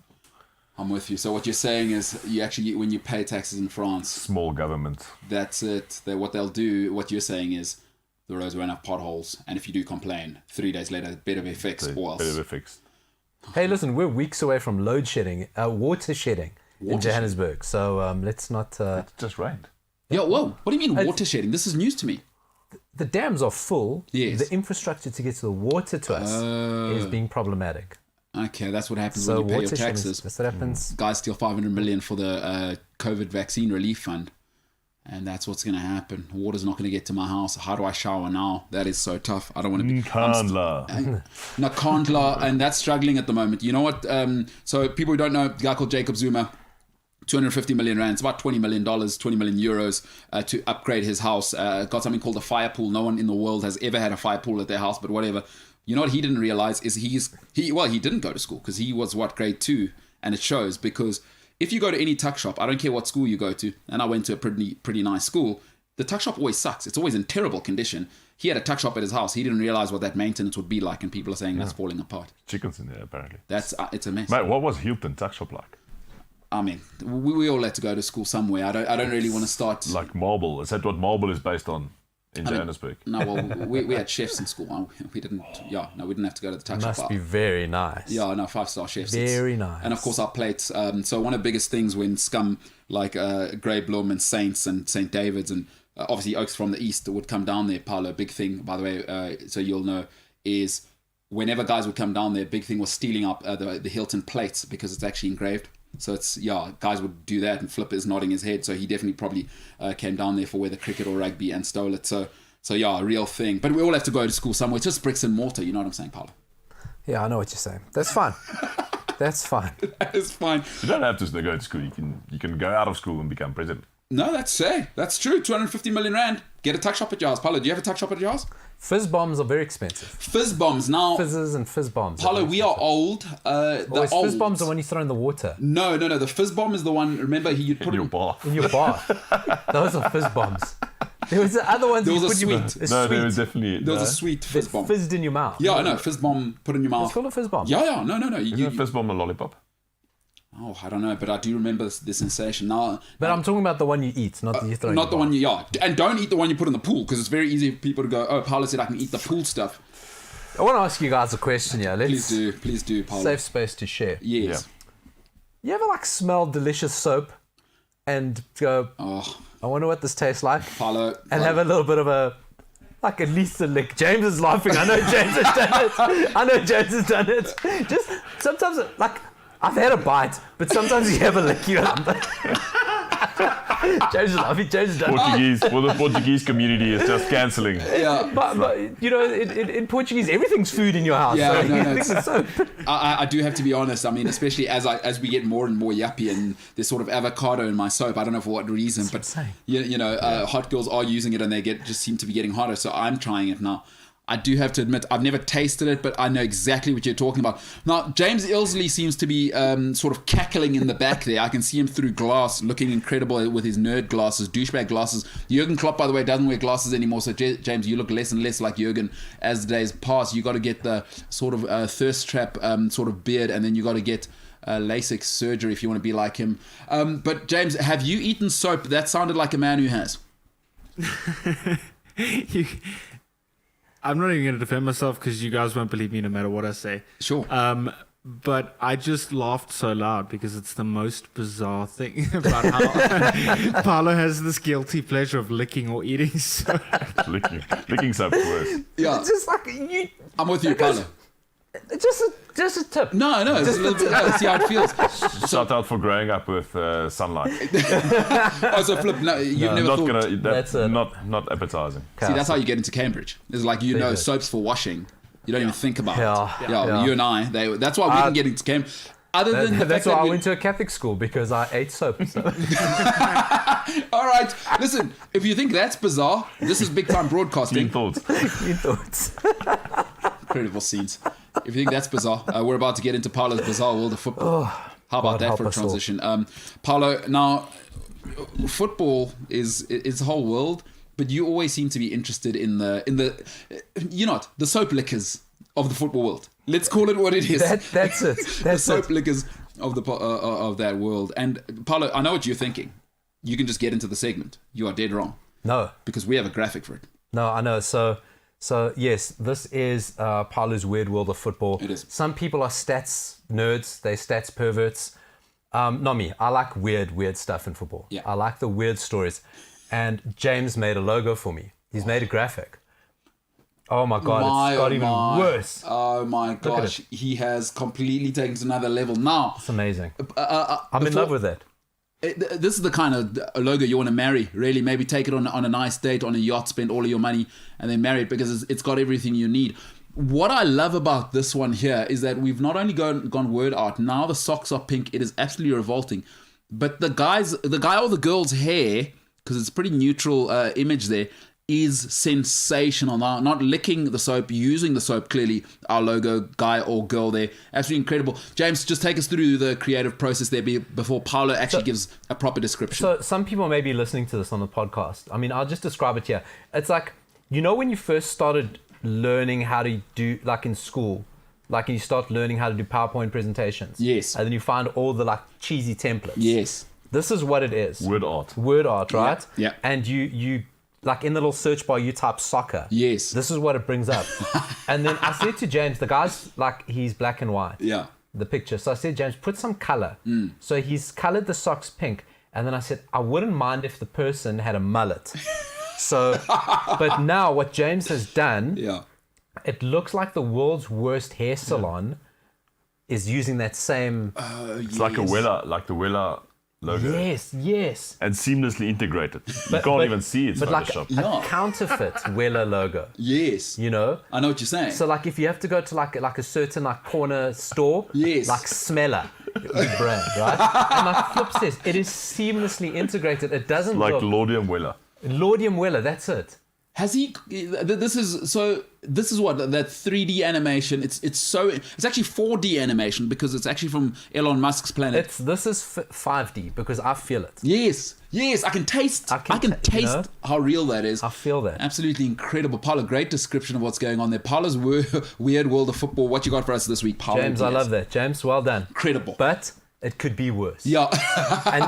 I'm with you. So what you're saying is, you actually, when you pay taxes in France, small government. That's it. What they'll do. What you're saying is, the roads won't have potholes, and if you do complain, 3 days later, it better be fixed, or else. Better be fixed. Hey, listen, we're weeks away from load shedding, water shedding in Johannesburg. So let's not. It just rained. Yeah, whoa! What do you mean water shedding? This is news to me. The dams are full. Yes. The infrastructure to get to the water to us is being problematic. Okay, that's what happens So when you pay your water shedding, taxes. that's what happens. Guys steal 500 million for the COVID vaccine relief fund. And that's what's going to happen. Water's not going to get to my house. How do I shower now? That is so tough. I don't want to be... Nkandla. And that's struggling at the moment. You know what? So people who don't know, a guy called Jacob Zuma, 250 million rands, about $20 million, 20 million euros to upgrade his house. Got something called a fire pool. No one in the world has ever had a fire pool at their house, but whatever. You know what he didn't realize is he didn't go to school because he was, grade 2? And it shows because... if you go to any tuck shop, I don't care what school you go to, and I went to a pretty nice school, the tuck shop always sucks. It's always in terrible condition. He had a tuck shop at his house. He didn't realize what that maintenance would be like, and people are saying that's falling apart. Chickens in there, apparently. It's a mess. Mate, what was Hilton tuck shop like? I mean, we all had to go to school somewhere. I don't really want to start... Like Marble. Is that what Marble is based on in Johannesburg? No, well, we had chefs in school. We didn't have to go to the tuck shop. Must be very nice. Yeah, no, 5-star chefs. Very nice. And of course our plates. So one of the biggest things when scum like Grey Bloom and Saints and St. David's and obviously Oaks from the East would come down there, Paolo, big thing, by the way, so you'll know, is whenever guys would come down there, big thing was stealing up the Hilton plates because it's actually engraved. So it's, guys would do that, and Flip is nodding his head. So he definitely probably came down there for whether cricket or rugby and stole it. So So yeah, a real thing. But we all have to go to school somewhere. It's just bricks and mortar. You know what I'm saying, Paolo? Yeah, I know what you're saying. That's fine. That's fine. It's fine. You don't have to go to school. You can go out of school and become president. No, that's true. 250 million rand. Get a tuck shop at your house. Paolo, do you have a tuck shop at your house? Fizz bombs are very expensive. Fizz bombs. Now, Fizzes and fizz bombs. Paolo, we are old. Fizz bombs are when you throw in the water. No. The fizz bomb is the one, remember, you'd put In your bath. In your bath. Those are fizz bombs. There was the other ones There you was a put in your sweet. mouth. No, there was definitely. There was a sweet fizz bomb. Fizzed in your mouth. Yeah, I know. Fizz bomb, put in your mouth. It's called a fizz bomb. Yeah. No. Isn't a fizz bomb a lollipop? Oh, I don't know, but I do remember the sensation. Now, But I'm talking about the one you eat, not the you throw in not your the mouth. one you, and don't eat the one you put in the pool, because it's very easy for people to go, oh, Paolo said I can eat the pool stuff. I want to ask you guys a question here. Please do, Paolo. Safe space to share. Yes. You ever smell delicious soap and go, Oh, I wonder what this tastes like? Paolo. And have a little bit of a, at least a lick. James is laughing. I know James has done it. Just sometimes, I've had a bite, but sometimes you have a lick. James is laughing. James has done it. The Portuguese community is just cancelling. Yeah. But in Portuguese, everything's food in your house. Yeah, so no, you no, think it's soap. I do have to be honest. I mean, especially as we get more and more yuppie and there's sort of avocado in my soap. I don't know for what reason, but hot girls are using it and they just seem to be getting hotter. So I'm trying it now. I do have to admit, I've never tasted it, but I know exactly what you're talking about. Now, James Ilsley seems to be sort of cackling in the back there. I can see him through glass, looking incredible with his nerd glasses, douchebag glasses. Jurgen Klopp, by the way, doesn't wear glasses anymore. So, James, you look less and less like Jurgen as the days pass. You got to get the sort of thirst trap sort of beard, and then you got to get LASIK surgery if you want to be like him. But, James, have you eaten soap? That sounded like a man who has. I'm not even going to defend myself because you guys won't believe me no matter what I say. Sure. But I just laughed so loud because it's the most bizarre thing about how Paolo has this guilty pleasure of licking or eating soap. Licking soap's worse. Yeah. It's just you. I'm with you, Paolo. Just a tip. No, it's a little bit. Let's see how it feels. Shout out for growing up with sunlight. Oh, so Flip, no, you've never Not thought. gonna. Not appetizing. See, that's how you get into Cambridge. It's like Good. soaps for washing. You don't even think about it. Yeah. You and I. That's why we can get into Cambridge. Other than the That's fact why that I went to a Catholic school because I ate soap. So. All right, listen. If you think that's bizarre, this is big time broadcasting. Clean thoughts. You thoughts. Incredible scenes. If you think that's bizarre, we're about to get into Paolo's bizarre world of football. How about God that help for a us all. transition? Paolo, now football is it's a whole world, but you always seem to be interested in the the soap liquors of the football world. Let's call it what it is. That's it. The That's soap it. liquors of that world. And Paolo, I know what you're thinking. You can just get into the segment. You are dead wrong No, because we have a graphic for it. no, I know. So yes, this is Paolo's weird world of football. It is. Some people are stats nerds. They're stats perverts. Not me. I like weird stuff in football. Yeah. I like the weird stories. And James made a logo for me. He's made a graphic. Oh my God, it's got even worse. Oh my at gosh, he has completely taken it to another level. Now, It's amazing. I'm in love with it. This is the kind of logo you want to marry, really. Maybe take it on a nice date, on a yacht, spend all of your money, and then marry it because it's got everything you need. What I love about this one here is that we've not only gone word art, now the socks are pink. It is absolutely revolting. But the guy or the girl's hair, because it's a pretty neutral image there, is sensational. Now, not licking the soap, using the soap, clearly our logo, guy or girl there, absolutely incredible. James, just take us through the creative process there before Paolo actually gives a proper description. So some people may be listening to this on the podcast. I mean, I'll just describe it here. It's like, when you first started learning how to do, like in school, like you start learning how to do PowerPoint presentations. Yes. And then you find all the cheesy templates. Yes. This is what it is. Word art, right? Yeah. And you like in the little search bar, you type soccer. Yes. This is what it brings up. And then I said to James, the guy's he's black and white. Yeah. The picture. So I said, James, put some color. So he's colored the socks pink. And then I said, I wouldn't mind if the person had a mullet. So, but now what James has done, it looks like the world's worst hair salon is using that same. it's like a Wella, like the Wella logo. Yes. And seamlessly integrated. You But- can't but- even see it's But like Photoshop. a counterfeit Weller logo, Yes. you know? I know what you're saying. So like if you have to go to like a certain like corner store, Yes. like Smeller brand, right? And like Flip says, it is seamlessly integrated. It doesn't Like look Laudium Weller. Laudium Weller, that's it. Has he? This is what that 3D animation. It's actually 4D animation because it's actually from Elon Musk's planet. This is 5D because I feel it. Yes, I can taste. I can you taste know? how real that is. I feel that. Absolutely incredible, Paula. Great description of what's going on there. Paula's weird world of football. What you got for us this week, Paula? James, I love that. James, well done. Incredible. But it could be worse. Yeah,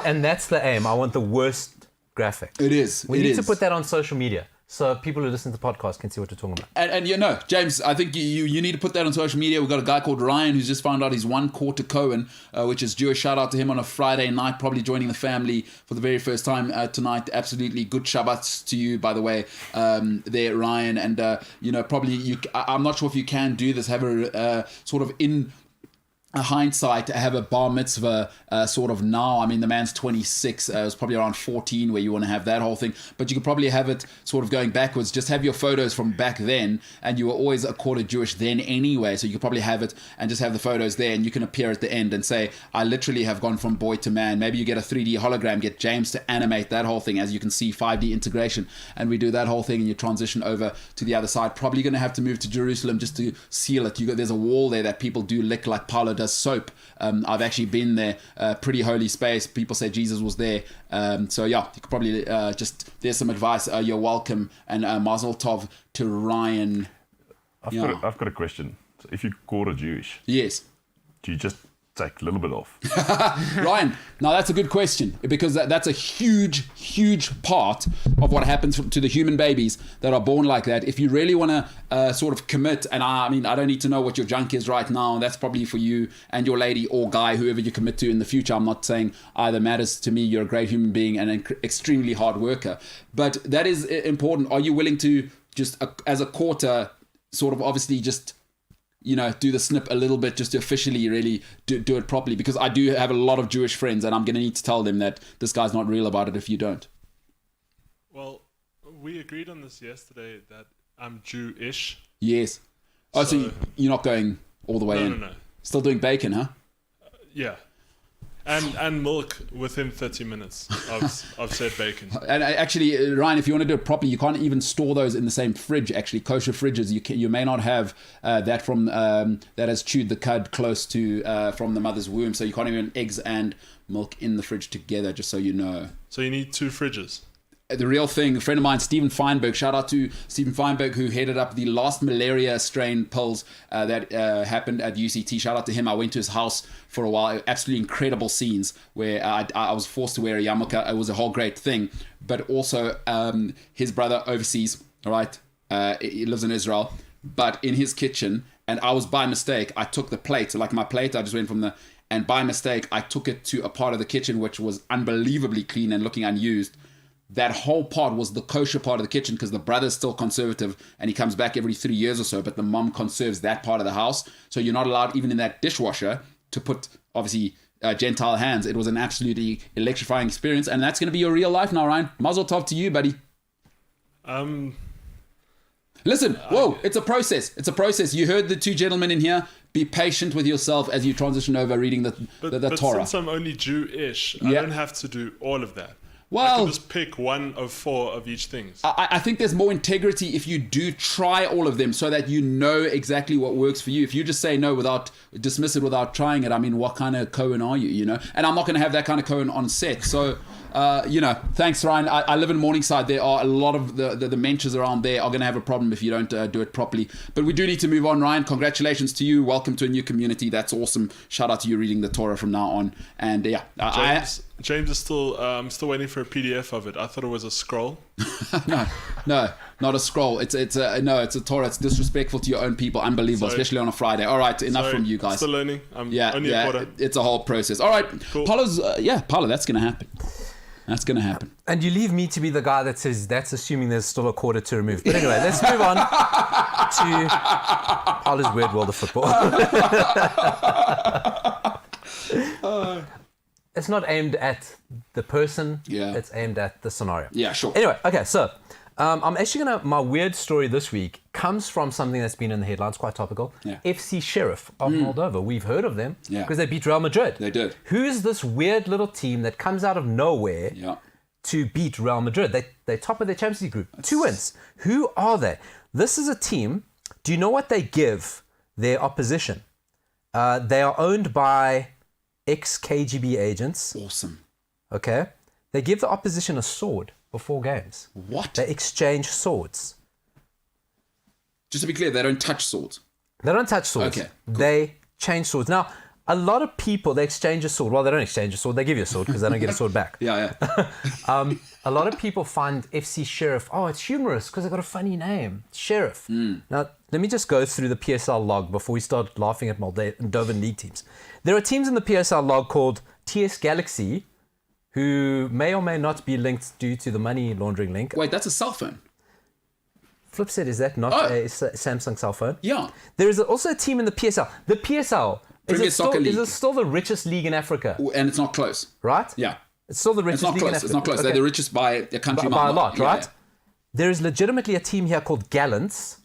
and that's the aim. I want the worst graphic. it is. We It need is. to put that on social media so people who listen to the podcast can see what we're talking about. And you know, James, I think you need to put that on social media. We've got a guy called Ryan who's just found out he's 1 quarter Cohen, which is Jewish. Shout out to him on a Friday night, probably joining the family for the very first time tonight. Absolutely good Shabbats to you, by the way, there, Ryan. And, you know, probably I'm not sure if you can do this, have a sort of in a hindsight, have a bar mitzvah sort of now. I mean, the man's 26. It was probably around 14 where you want to have that whole thing. But you could probably have it sort of going backwards. Just have your photos from back then. And you were always a quarter Jewish then anyway. So you could probably have it and just have the photos there. And you can appear at the end and say, I literally have gone from boy to man. Maybe you get a 3D hologram, get James to animate that whole thing. As you can see, 5D integration. And we do that whole thing and you transition over to the other side. Probably going to have to move to Jerusalem just to seal it. There's a wall there that people do lick like Paolo does soap. I've actually been there. Pretty holy space. People say Jesus was there. So yeah, you could probably there's some advice. You're welcome. And Mazel Tov to Ryan. I've got a question. So if you quarter Jewish, Yes. do you just take a little bit off? Ryan, now that's a good question because that's a huge part of what happens to the human babies that are born like that. If you really want to sort of commit, and I mean, I don't need to know what your junk is right now. That's probably for you and your lady or guy, whoever you commit to in the future. I'm not saying either matters to me. You're a great human being and an extremely hard worker. But that is important. Are you willing to just, as a quarter, sort of obviously just, you know, do the snip a little bit just to officially really do it properly? Because I do have a lot of Jewish friends and I'm going to need to tell them that this guy's not real about it if you don't. Well, we agreed on this yesterday that I'm Jewish. Yes. Oh, so you're not going all the way in? No. Still doing bacon, huh? Yeah. And milk within 30 minutes of said bacon. And actually, Ryan, if you want to do it properly, you can't even store those in the same fridge. Actually, kosher fridges, you may not have that from that has chewed the cud close to from the mother's womb. So you can't even eggs and milk in the fridge together. Just so you know. So you need 2 fridges. The real thing, a friend of mine, Stephen Feinberg, shout out to Stephen Feinberg, who headed up the last malaria strain polls that happened at UCT. Shout out to him. I went to his house for a while. Absolutely incredible scenes where I was forced to wear a yarmulke. It was a whole great thing. But also his brother overseas, all right? He lives in Israel. But in his kitchen, and I was by mistake, I took the plate. So like my plate, I just went from the... And by mistake, I took it to a part of the kitchen which was unbelievably clean and looking unused. That whole part was the kosher part of the kitchen because the brother's still conservative and he comes back every 3 years or so, but the mom conserves that part of the house. So you're not allowed, even in that dishwasher, to put, obviously, Gentile hands. It was an absolutely electrifying experience, and that's going to be your real life now, Ryan. Mazel tov to you, buddy. Listen, whoa, it's a process. It's a process. You heard the 2 gentlemen in here. Be patient with yourself as you transition over reading the Torah. Since I'm only Jewish, I don't have to do all of that. Well, I can just pick 1 of 4 of each thing. I think there's more integrity if you do try all of them so that you know exactly what works for you. If you just say no dismiss it without trying it, I mean, what kind of Cohen are you, you know? And I'm not going to have that kind of Cohen on set. So, you know, thanks, Ryan. I live in Morningside. There are a lot of the mentors around there are going to have a problem if you don't do it properly. But we do need to move on, Ryan. Congratulations to you. Welcome to a new community. That's awesome. Shout out to you reading the Torah from now on. And yeah, James is still waiting for a PDF of it. I thought it was a scroll. No, not a scroll. It's a Torah. It's disrespectful to your own people. Unbelievable, especially on a Friday. All right, enough from you guys. Still learning. Only a quarter. It's a whole process. All right, cool. Paulo, that's going to happen. That's going to happen. And you leave me to be the guy that says that's assuming there's still a quarter to remove. But anyway, let's move on to Paula's weird world of football. it's not aimed at the person. Yeah. It's aimed at the scenario. Yeah, sure. Anyway, okay, so I'm actually my weird story this week comes from something that's been in the headlines, quite topical. Yeah. FC Sheriff of Moldova. We've heard of them Yeah. because they beat Real Madrid. They did. Who's this weird little team that comes out of nowhere Yeah. to beat Real Madrid? They're top of their Champions League group. 2 wins. Who are they? This is a team. Do you know what they give their opposition? They are owned by ex-KGB agents. Awesome. Okay? They give the opposition a sword before games. What? They exchange swords. Just to be clear, they don't touch swords. They don't touch swords. Okay, cool. They change swords. Now, a lot of people, they exchange a sword. Well, they don't exchange a sword. They give you a sword because they don't get a sword back. Yeah. A lot of people find FC Sheriff, oh, it's humorous because they've got a funny name. Sheriff. Now, let me just go through the PSL log before we start laughing at Moldovan league teams. There are teams in the PSL log called TS Galaxy who may or may not be linked due to the money laundering link. Wait, that's a cell phone. Flip said, is that not a Samsung cell phone? Yeah. There is also a team in the PSL. The PSL, Premier Soccer League. is it still the richest league in Africa? And it's not close. Right? Yeah. It's still the richest It's not league in close. Africa. It's not close. Okay. They're the richest by a country By a mile. lot, Yeah, right? yeah. There is legitimately a team here called Gallants.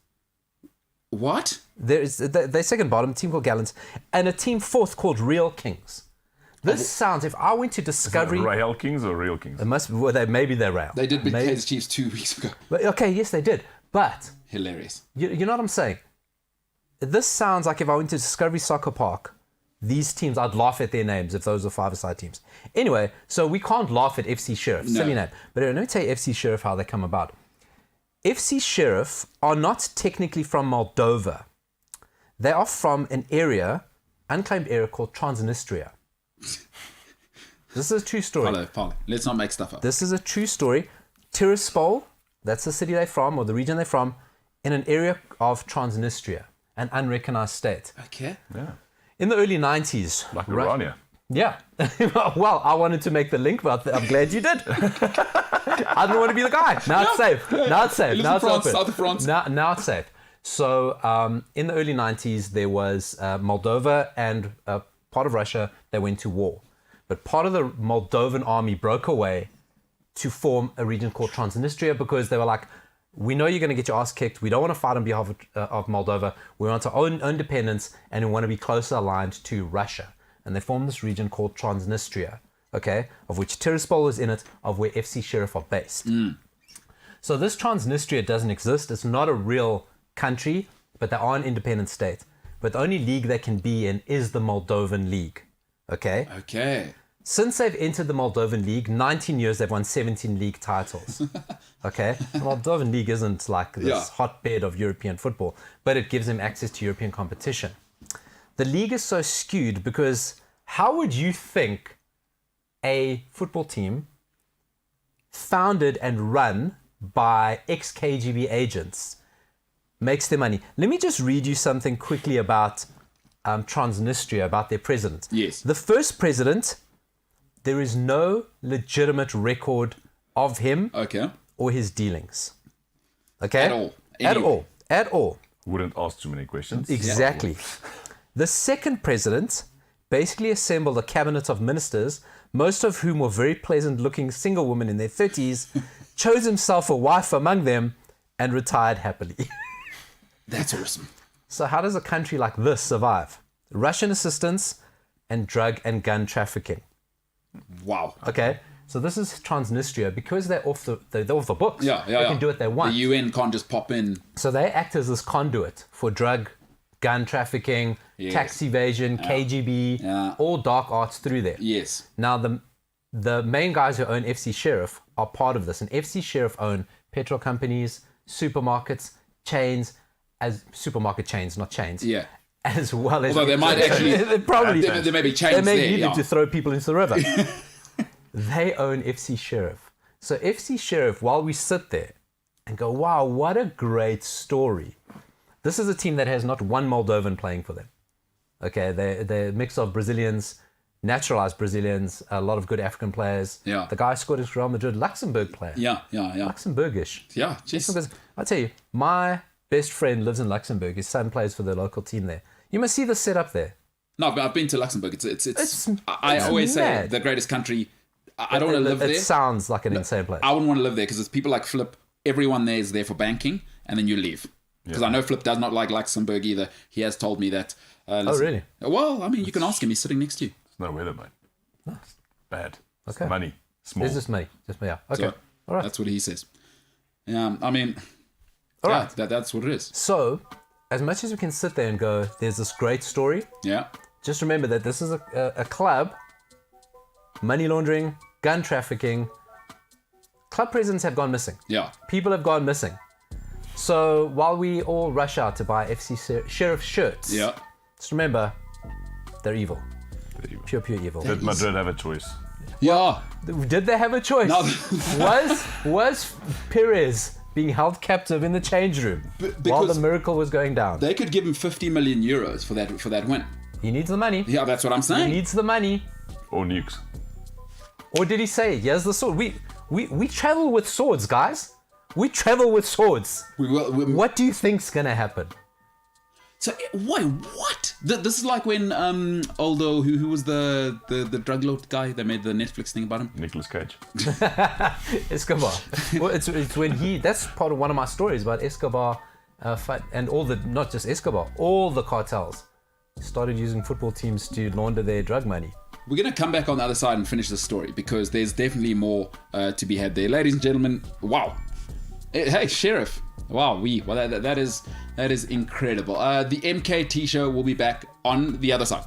What? There is they're second bottom, a team called Gallants, and a team fourth called Real Kings. This sounds, if I went to Discovery, Real Kings or Real Kings? it must be, well, maybe they're Real. They did beat Maybe- Kaizer Chiefs 2 weeks ago. But, okay, yes, they did. But Hilarious. you know what I'm saying? This sounds like if I went to Discovery Soccer Park, these teams, I'd laugh at their names if those were five-a-side teams. Anyway, so we can't laugh at FC Sheriff. No. Silly name. But let me tell you FC Sheriff how they come about. FC Sheriff are not technically from Moldova. They are from an area, unclaimed area called Transnistria. This is a true story. Paulo, let's not make stuff up. This is a true story. Tiraspol, that's the city they're from, or the region they're from, in an area of Transnistria, an unrecognized state. Okay. Yeah. In the early 90s. Like right- Urania. Yeah. Well, I wanted to make the link, but I'm glad you did. I didn't want to be the guy. Now it's safe. Now it's safe. Little Now it's France, open. south of France. Now it's safe. So in the early 90s, there was Moldova and part of Russia. They went to war. But part of the Moldovan army broke away to form a region called Transnistria because they were like, we know you're going to get your ass kicked. We don't want to fight on behalf of Moldova. We want our own independence and we want to be closer aligned to Russia. And they formed this region called Transnistria, okay, of which Tiraspol is in it, of where FC Sheriff are based. So this Transnistria doesn't exist. It's not a real country, but they are an independent state. But the only league they can be in is the Moldovan League, okay? Okay. Since they've entered the Moldovan League, 19 years, they've won 17 league titles. Okay? The Moldovan League isn't like this hotbed of European football, but it gives them access to European competition. The league is so skewed because how would you think a football team founded and run by ex-KGB agents makes their money? Let me just read you something quickly about Transnistria, about their president. Yes. The first president, there is no legitimate record of him Okay. or his dealings. Okay? At all. At Anyway. all. At all. Wouldn't ask too many questions. Exactly. The second president basically assembled a cabinet of ministers, most of whom were very pleasant-looking single women in their 30s, chose himself a wife among them, and retired happily. That's awesome. So how does a country like this survive? Russian assistance and drug and gun trafficking. Wow. Okay, so this is Transnistria. Because they're off the books, Yeah. they can do what they want. The UN can't just pop in. So they act as this conduit for drug, gun trafficking, Yes. tax evasion, KGB, Yeah. all dark arts through there. Yes. Now, the main guys who own FC Sheriff are part of this. And FC Sheriff own petrol companies, supermarkets, chains, as supermarket chains, not chains. Yeah. As well as... Although they might actually... They probably... There may be chains They may there, need yeah. it to throw people into the river. They own FC Sheriff. So FC Sheriff, while we sit there and go, wow, what a great story. This is a team that has not one Moldovan playing for them. Okay, they're a mix of Brazilians, naturalized Brazilians, a lot of good African players. Yeah. The guy scored against Real Madrid, Luxembourg player. Yeah. Luxembourgish. Yeah, just... Because I tell you, my best friend lives in Luxembourg. His son plays for the local team there. You must see the setup there. No, but I've been to Luxembourg. It's I always say mad. the greatest country. I don't want to live there. It sounds like an insane place. I wouldn't want to live there because it's people like Flip. Everyone there is there for banking, and then you leave. Because I know Flip does not like Luxembourg either. He has told me that. Oh, really? Well, I mean, you can ask him. He's sitting next to you. It's no weather, mate. Nice. Bad. It's Okay. money. Small. It's just me. Yeah. Okay. So, All right. That's what he says. I mean, All yeah, right. that's what it is. So, as much as we can sit there and go, there's this great story, Yeah. just remember that this is a club, money laundering, gun trafficking. Club presidents have gone missing. Yeah. People have gone missing. So while we all rush out to buy FC Sheriff shirts, Yeah. just remember, they're evil. Pure evil. Did Madrid have a choice? Yeah. Did they have a choice? No. was Perez being held captive in the change room while the because miracle was going down? They could give him 50 million euros for that win. He needs the money. Yeah, that's what I'm He saying. needs the money. Or nukes? Or did he say, here's the sword? We travel with swords, guys. We travel with swords. What do you think's gonna happen? So wait, what? This is like when Aldo, who was the drug lord guy that made the Netflix thing about him. Nicolas Cage. Escobar. Well, it's when that's part of one of my stories about Escobar fight, and not just Escobar, all the cartels started using football teams to launder their drug money. We're going to come back on the other side and finish this story because there's definitely more to be had there. Ladies and gentlemen, wow. Hey, Sheriff. Wow, that is incredible. The MKT Show will be back on the other side.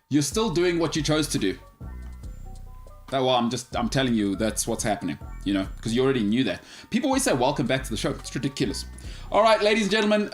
You're still doing what you chose to do. Well, I'm telling you, that's what's happening, because you already knew that. People always say, welcome back to the show. It's ridiculous. All right, ladies and gentlemen,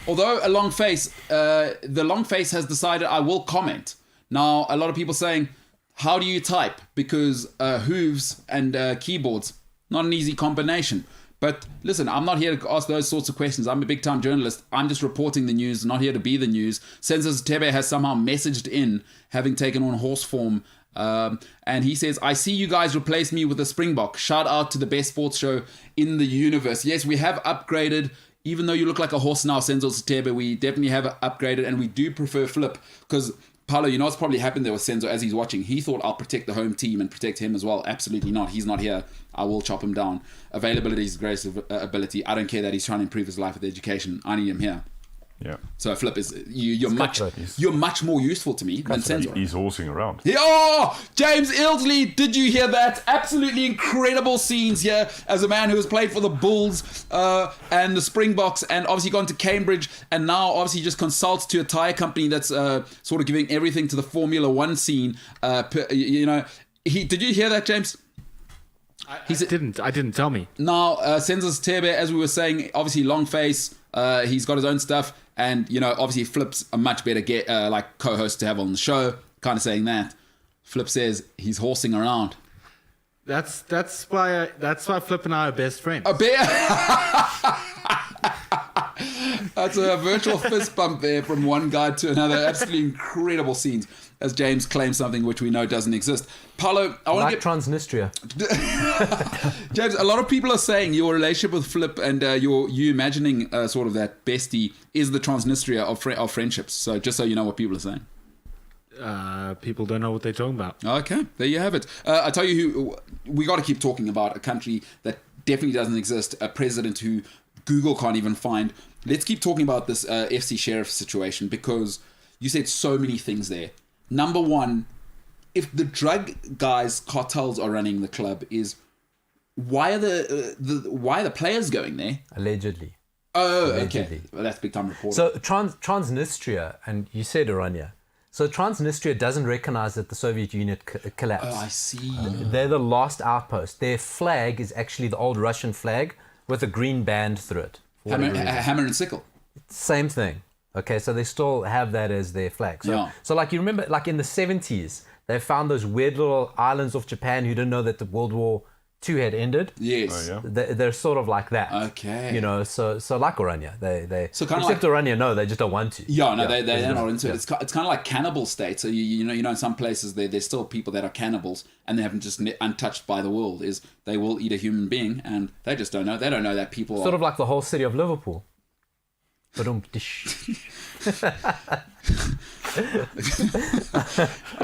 although a long face, the long face has decided I will comment. Now, a lot of people saying, how do you type? Because hooves and keyboards, not an easy combination. But listen, I'm not here to ask those sorts of questions. I'm a big-time journalist. I'm just reporting the news, not here to be the news. Census Tebe has somehow messaged in, having taken on horse form. And he says, I see you guys replace me with a Springbok. Shout out to the best sports show in the universe. Yes, we have upgraded even though you look like a horse now, Senzo Stebe, we definitely have upgraded, and we do prefer Flip, because Paulo, you know what's probably happened there with Senzo as he's watching? He thought, I'll protect the home team and protect him as well. Absolutely not. He's not here. I will chop him down. Availability is greatest ability. I don't care that he's trying to improve his life with education. I need him here. Yeah. So Flip is you're much more useful to me than Senzo. He's horsing around. Oh, James Ilsley, did you hear that? Absolutely incredible scenes here as a man who has played for the Bulls and the Springboks, and obviously gone to Cambridge, and now obviously just consults to a tyre company that's sort of giving everything to the Formula One scene. Did you hear that, James? I didn't tell me. Now, Senzas Tebe, as we were saying, obviously long face. He's got his own stuff, and obviously Flip's a much better co-host to have on the show. Kind of saying that. Flip says he's horsing around. That's why Flip and I are best friends. That's a virtual fist bump there from one guy to another. Absolutely incredible scenes as James claims something which we know doesn't exist. Paulo, I want to get Transnistria. James, a lot of people are saying your relationship with Flip and you imagining sort of that bestie is the Transnistria of friendships. So just so you know what people are saying. People don't know what they're talking about. Okay, there you have it. I tell you who we got to keep talking about, a country that definitely doesn't exist, a president who Google can't even find. Let's keep talking about this FC Sheriff situation, because you said so many things there. Number one, if the drug guys, cartels are running the club, is why are the players going there? Allegedly. Oh, Allegedly. okay. Well, that's big time reporting. So Transnistria, and you said Orania. So Transnistria doesn't recognize that the Soviet Union collapsed. Oh, I see. They're the last outpost. Their flag is actually the old Russian flag with a green band through it. Hammer and sickle. Same thing. Okay, so they still have that as their flag. So, Yeah. so like you remember, like in the 70s, they found those weird little islands off Japan who didn't know that the World War II had ended. Yes. Oh, yeah. They're sort of like that. Okay. So like Orania, they So kinda except Orania, no, they just don't want to. Yeah, no, they're not into it. It's kind of like cannibal state. So you know, in some places there's still people that are cannibals and they haven't just untouched by the world. Is they will eat a human being and they just don't know. They don't know that people Sort are of like the whole city of Liverpool. I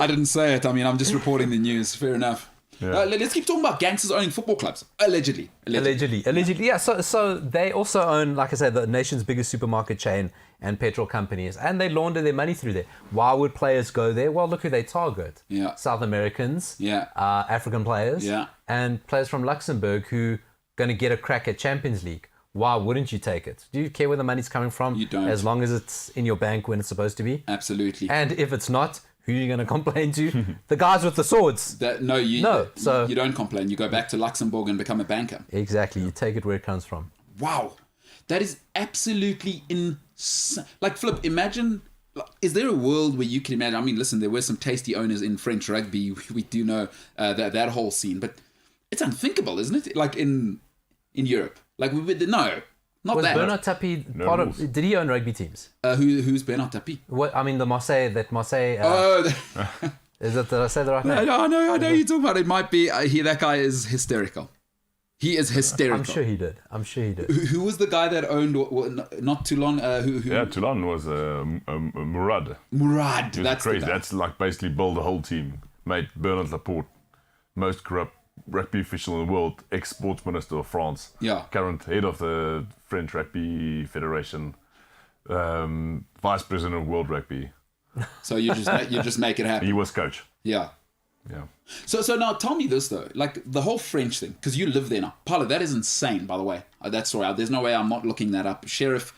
didn't say it. I mean, I'm just reporting the news. Fair enough. Yeah. Let's keep talking about gangsters owning football clubs. Allegedly. Yeah. So they also own, like I said, the nation's biggest supermarket chain and petrol companies, and they launder their money through there. Why would players go there? Well, look who they target. Yeah. South Americans. Yeah. African players. Yeah. And players from Luxembourg who going to get a crack at Champions League. Why wouldn't you take it? Do you care where the money's coming from? You don't. As long as it's in your bank when it's supposed to be. Absolutely. And if it's not, who are you going to complain to? The guys with the swords. So you don't complain. You go back to Luxembourg and become a banker. Exactly. You take it where it comes from. Wow. That is absolutely insane. Like, Flip, imagine, is there a world where you can imagine, I mean, listen, there were some tasty owners in French rugby. We do know that whole scene, but it's unthinkable, isn't it? Like in Europe. Like, not Was that. Bernard Tapie part of? Did he own rugby teams? Who's Bernard Tapie? What I mean, the Marseille. Is it? Did I say the right name? I know you're talking about. It might be. That guy is hysterical. He is hysterical. I'm sure he did. Who was the guy that owned not Toulon? Yeah, Toulon was Murad. Murad. That's crazy. That's like basically build the whole team. Made Bernard Laporte most corrupt rugby official in the world, ex-sports minister of France, current head of the French Rugby Federation, vice president of World Rugby. So you just make it happen. He was coach. Yeah. So now tell me this though, like the whole French thing, because you live there now. Paulo, that is insane, by the way. That story, there's no way I'm not looking that up. Sheriff,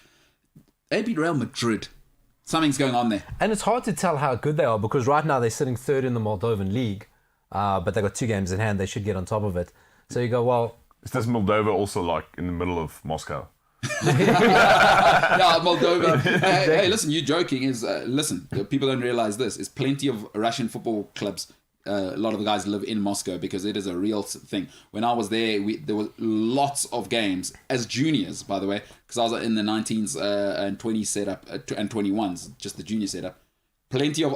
they beat Real Madrid. Something's going on there. And it's hard to tell how good they are because right now they're sitting third in the Moldovan league. But they've got 2 games in hand. They should get on top of it. So you go, well... Is this Moldova also like in the middle of Moscow? Yeah, Moldova. Hey, listen, you joking is... listen, people don't realize this. There's plenty of Russian football clubs. A lot of the guys live in Moscow because it is a real thing. When I was there, there were lots of games as juniors, by the way, because I was in the 19s and 20s setup and 21s, just the junior setup. Plenty of,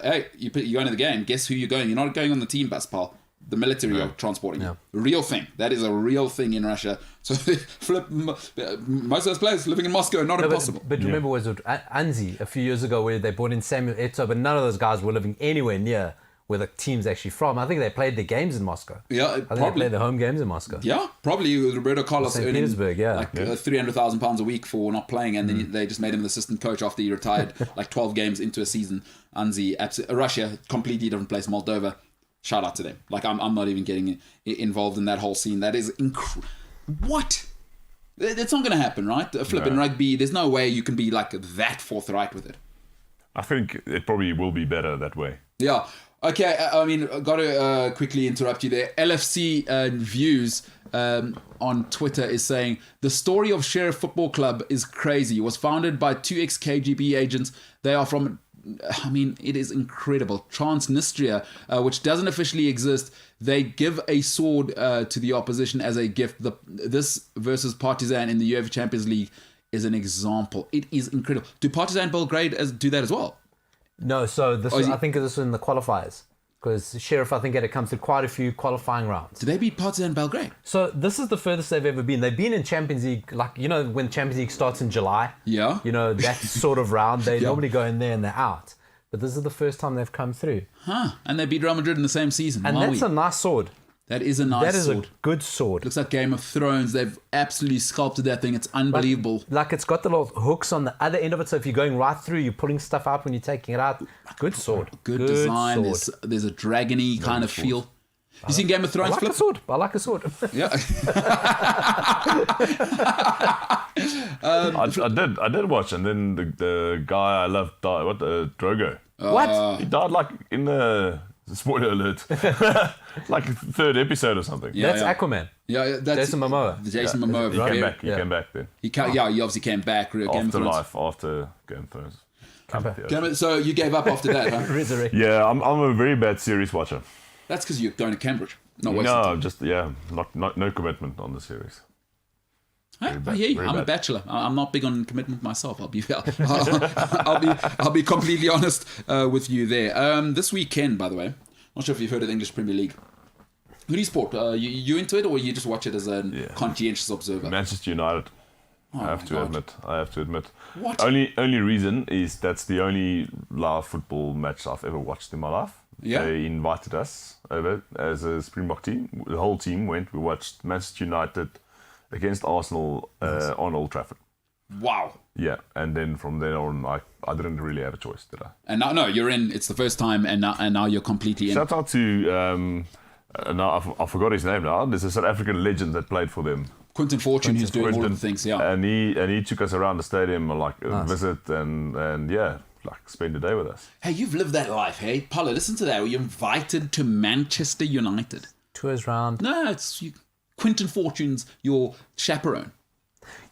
hey, you're going to the game. Guess who you're going? You're not going on the team bus, pal. The military are transporting you. Real thing. That is a real thing in Russia. So Flip, most of those players living in Moscow, not impossible. But remember, was it Anzi a few years ago where they brought in Samuel Eto'o, but none of those guys were living anywhere near where the team's actually from. I think they played their games in Moscow. Yeah, I think probably. they played their home games in Moscow. Yeah, probably with Roberto Carlos St. earning Petersburg, like £300,000 a week for not playing, and then they just made him the assistant coach after he retired, like 12 games into a season. Anzi, Russia, completely different place. Moldova, shout out to them. Like I'm not even getting involved in that whole scene. That is what? It's not going to happen, right? Flipping rugby, there's no way you can be like that forthright with it. I think it probably will be better that way. Yeah. Okay, I mean, got to quickly interrupt you there. LFC Views on Twitter is saying, the story of Sheriff Football Club is crazy. It was founded by 2 ex-KGB agents. They are from, I mean, it is incredible. Transnistria, which doesn't officially exist. They give a sword to the opposition as a gift. This versus Partizan in the UEFA Champions League is an example. It is incredible. Do Partizan Belgrade do that as well? No, so I think this was in the qualifiers. Because Sheriff, I think, had to come through quite a few qualifying rounds. Did they beat Partizan Belgrade? So this is the furthest they've ever been. They've been in Champions League, like, you know, when Champions League starts in July. Yeah. You know, that sort of round. They normally go in there and they're out. But this is the first time they've come through. Huh. And they beat Real Madrid in the same season. And that's a nice sword. That is a nice sword. That is a good sword. Looks like Game of Thrones. They've absolutely sculpted that thing. It's unbelievable. Like it's got the little hooks on the other end of it. So if you're going right through, you're pulling stuff out when you're taking it out. Good sword. Good design. There's a dragony kind of feel. You seen Game of Thrones? I like Flip? a sword. I like a sword. Yeah. I did watch, and then the guy I loved died. Drogo. What? He died like in the spoiler alert, like the 3rd episode or something. Yeah, That's Aquaman. Yeah, that's Jason Momoa. Jason Momoa. He came back. He came back then. He obviously came back. Game of After Thrones. life, after Game of Thrones. So you gave up after that, huh? Resurrect. Yeah, I'm a very bad series watcher. That's because you're going to Cambridge. Not wasting No, time. just no commitment on the series. I hear you. I'm a bachelor. I'm not big on commitment myself. I'll be completely honest with you there. This weekend, by the way, not sure if you've heard of the English Premier League. Who do you support? You into it, or you just watch it as a conscientious observer? Manchester United. I have to admit. What? Only reason is that's the only live football match I've ever watched in my life. Yeah. They invited us over as a Springbok team. The whole team went. We watched Manchester United against Arsenal on Old Trafford. Wow. Yeah, and then from there on, I didn't really have a choice, did I? And now, no, you're in. It's the first time, and now you're completely in. Shout out to now I forgot his name now. There's a South African legend that played for them. Quentin Fortune, who's doing all of the things. Yeah. And he took us around the stadium like visit and yeah, like spend a day with us. Hey, you've lived that life, hey? Paula, listen to that. Were you invited to Manchester United? Tours round. No, it's Quentin Fortune's your chaperone.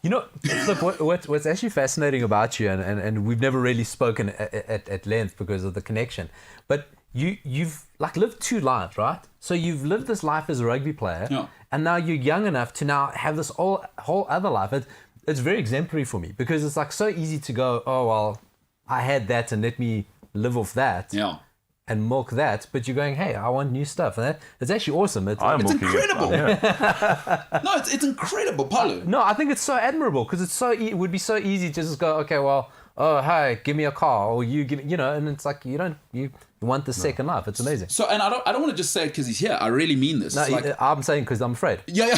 You know, look, what's actually fascinating about you, and we've never really spoken at length because of the connection, but you've like lived 2 lives, right? So you've lived this life as a rugby player, and now you're young enough to now have this whole other life. It's very exemplary for me because it's like so easy to go, oh, well, I had that and let me live off that. Yeah. And milk that, but you're going, hey, I want new stuff. And it's actually awesome. It's incredible. No, it's incredible, Paulo. No, I think it's so admirable because it would be so easy to just go, okay, well, oh, hey, give me a car, or you give, and it's like you want the second life. It's amazing. So, and I don't want to just say it because he's here. I really mean this. No, I'm saying because I'm afraid. Yeah.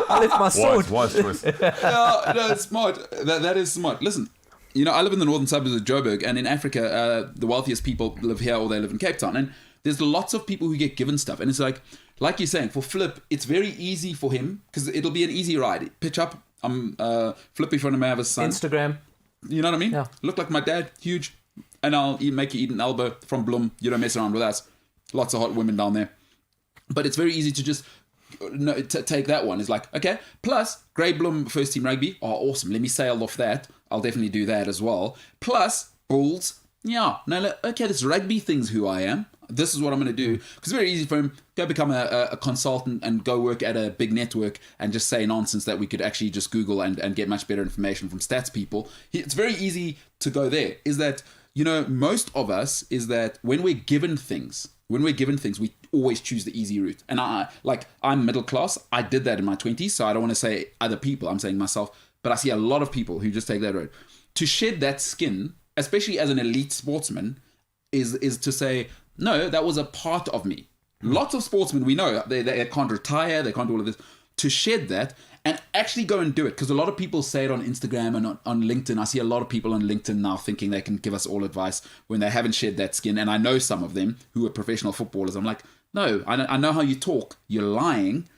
I left my sword. Wise choice. No, it's smart. That is smart. Listen. I live in the northern suburbs of Joburg, and in Africa, the wealthiest people live here or they live in Cape Town. And there's lots of people who get given stuff. And it's like you're saying, for Flip, it's very easy for him because it'll be an easy ride. Pitch up. I'm Flippy from the have a son. Instagram. You know what I mean? Yeah. Look like my dad, huge. And I'll make you eat an elbow from Bloem. You don't mess around with us. Lots of hot women down there. But it's very easy to just take that one. It's like, okay. Plus, Grey Bloem first team rugby. Oh, awesome. Let me sail off that. I'll definitely do that as well. Plus, Bulls. Yeah. No, okay, this rugby thing's who I am. This is what I'm going to do. Because it's very easy for him. Go become a consultant and go work at a big network and just say nonsense that we could actually just Google and get much better information from stats people. It's very easy to go there. Is that you know, most of us is that when we're given things, we always choose the easy route. And I'm middle class. I did that in my 20s, so I don't want to say other people. I'm saying myself. But I see a lot of people who just take that road. To shed that skin, especially as an elite sportsman, is to say, no, that was a part of me. Lots of sportsmen, we know, they can't retire, they can't do all of this. To shed that and actually go and do it. Because a lot of people say it on Instagram and on LinkedIn. I see a lot of people on LinkedIn now thinking they can give us all advice when they haven't shed that skin. And I know some of them who are professional footballers. I'm like, no, I know how you talk. You're lying.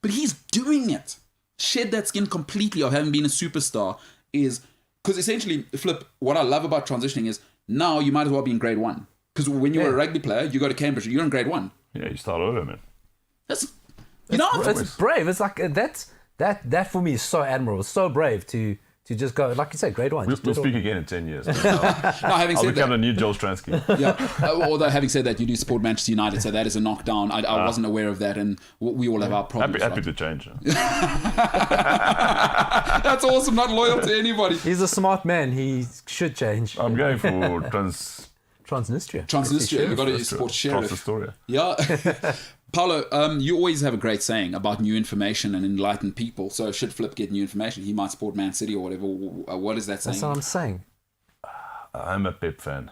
But he's doing it. Shed that skin completely of having been a superstar is... Because essentially, Flip, what I love about transitioning is now you might as well be in grade 1. Because when you were a rugby player, you go to Cambridge, you're in grade 1. Yeah, you start over, man. That's... It's brave. It's like that for me is so admirable. It's so brave to just go, like you said, grade 1. We'll speak again in 10 years. No, having I'll said become that, the new Joel Stransky. yeah. Although having said that, you do support Manchester United, so that is a knockdown. I wasn't aware of that, and we all have our problems. Happy right? to change. That's awesome. Not loyal to anybody. He's a smart man. He should change. I'm going for Transnistria. You've got to support Sheriff. Transnistoria. Yeah. Paolo, you always have a great saying about new information and enlightened people. So should Flip get new information, he might support Man City or whatever. What is that saying? That's what I'm saying. I'm a Pep fan.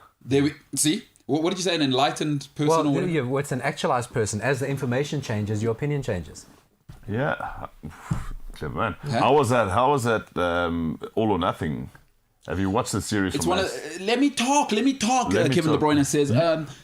See? What did you say? An enlightened person? Well, it's an actualized person. As the information changes, your opinion changes. Yeah. Clever man. Huh? How was that All or Nothing? Have you watched the series? It's one of. Let me talk. Kevin De Bruyne says.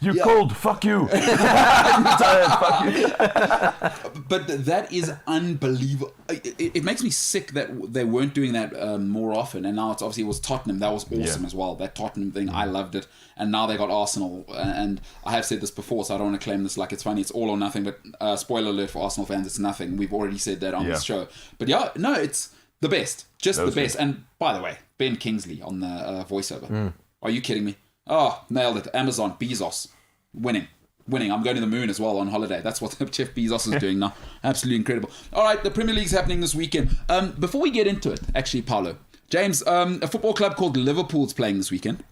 You're cold. Fuck you. I'm tired. Fuck you. But that is unbelievable. It makes me sick that they weren't doing that more often. And now it was Tottenham. That was awesome as well. That Tottenham thing, I loved it. And now they got Arsenal. And I have said this before, so I don't want to claim this like it's funny. It's all or nothing. But spoiler alert for Arsenal fans, it's nothing. We've already said that on this show. But it's the best. Just the best. And by the way, Ben Kingsley on the voiceover. Are you kidding me? Oh, nailed it. Amazon, Bezos. Winning. I'm going to the moon as well on holiday. That's what Jeff Bezos is doing now. Absolutely incredible. All right, the Premier League's happening this weekend. Before we get into it, actually, Paolo, James, a football club called Liverpool's playing this weekend.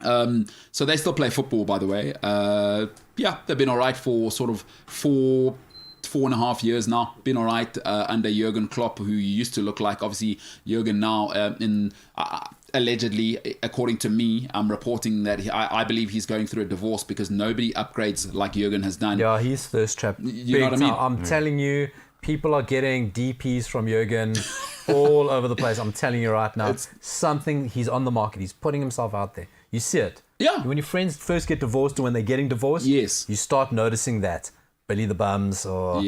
So they still play football, by the way. They've been all right for sort of 4.5 years now. Been all right under Jurgen Klopp, who used to look like, obviously, Jurgen now allegedly, according to me, I'm reporting that I believe he's going through a divorce because nobody upgrades like Jurgen has done. Yeah, he's thirst trap. You know what I mean? I'm telling you, people are getting DPs from Jurgen all over the place. I'm telling you right now. He's on the market. He's putting himself out there. You see it. Yeah. When your friends first get divorced or when they're getting divorced, yes, you start noticing that. Billy the Bums or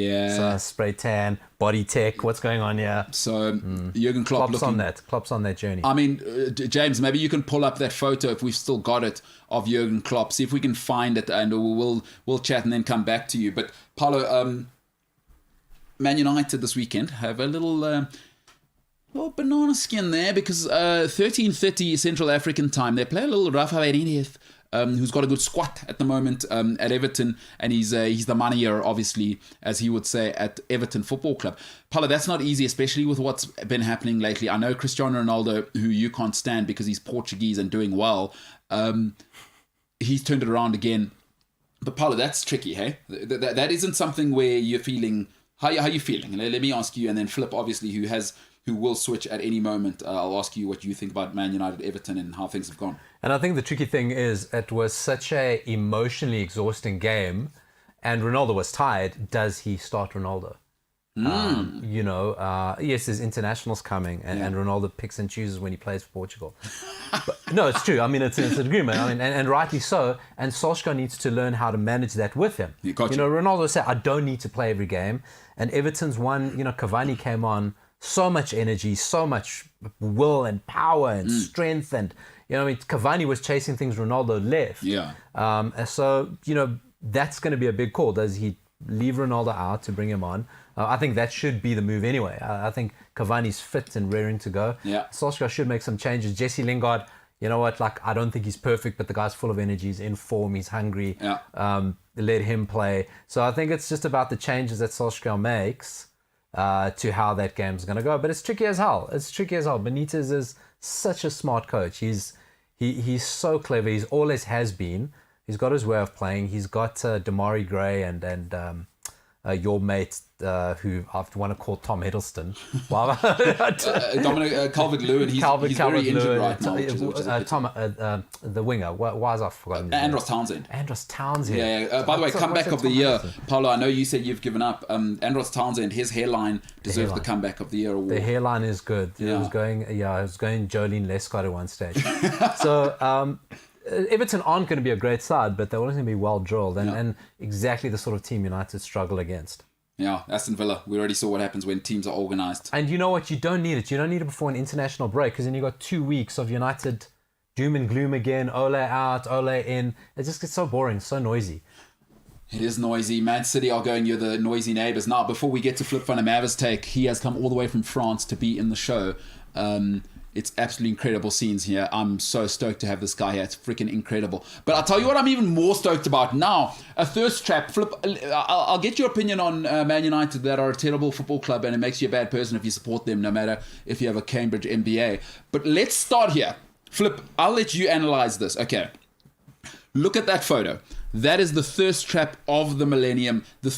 spray tan, body tech. What's going on here? So Jurgen Klopp Klopp's on that journey. I mean, James, maybe you can pull up that photo if we've still got it of Jurgen Klopp. See if we can find it, and we'll chat and then come back to you. But Paolo, Man United this weekend have a little banana skin there because 13:30 Central African time they play a little Rafa Benitez. Who's got a good squad at the moment at Everton, and he's the manager, obviously, as he would say, at Everton Football Club. Paolo, that's not easy, especially with what's been happening lately. I know Cristiano Ronaldo, who you can't stand because he's Portuguese and doing well, he's turned it around again. But Paolo, that's tricky, hey? That isn't something where you're feeling... How are you feeling? Let me ask you, and then Flip, obviously, who will switch at any moment. I'll ask you what you think about Man United, Everton, and how things have gone. And I think the tricky thing is it was such a emotionally exhausting game, and Ronaldo was tired. Does he start Ronaldo? Yes, there's internationals coming, and Ronaldo picks and chooses when he plays for Portugal. But, no, it's true. I mean, it's an agreement. I mean, and rightly so. And Solskjaer needs to learn how to manage that with him. Ronaldo said, "I don't need to play every game." And Everton's one. Cavani came on. So much energy, so much will and power and strength, and Cavani was chasing things Ronaldo left. Yeah. So that's going to be a big call. Does he leave Ronaldo out to bring him on? I think that should be the move anyway. I think Cavani's fit and raring to go. Yeah. Solskjaer should make some changes. Jesse Lingard, you know what? Like, I don't think he's perfect, but the guy's full of energy. He's in form. He's hungry. Yeah. Let him play. So I think it's just about the changes that Solskjaer makes. To how that game's going to go. But it's tricky as hell. Benitez is such a smart coach. He's so clever. He's always has been. He's got his way of playing. He's got Damari Gray and your mate, who I want to call Tom Hiddleston. Wow. Dominic Calvert-Lewin, he's very injured right now. Which is Tom, the winger. Why has I forgotten? Andros Townsend. Andros Townsend. Yeah. By the way, comeback of the year. Paolo, I know you said you've given up. Andros Townsend, his hairline deserves the comeback of the year award. The hairline is good. Yeah. It was going Jolene Lescott at one stage. So Everton aren't going to be a great side, but they're always going to be well drilled and exactly the sort of team United struggle against. Yeah, Aston Villa. We already saw what happens when teams are organised. And you know what? You don't need it. You don't need it before an international break, because then you've got 2 weeks of United doom and gloom again. Ole out, Ole in. It just gets so boring, so noisy. It is noisy. Man City are going, you're the noisy neighbours. Now, before we get to Flip Van der Merwe's take, he has come all the way from France to be in the show. It's absolutely incredible scenes here. I'm so stoked to have this guy here. It's freaking incredible. But I'll tell you what I'm even more stoked about now. A thirst trap. Flip, I'll get your opinion on Man United, that are a terrible football club, and it makes you a bad person if you support them, no matter if you have a Cambridge MBA. But let's start here. Flip, I'll let you analyze this. Okay. Look at that photo. That is the thirst trap of the millennium. The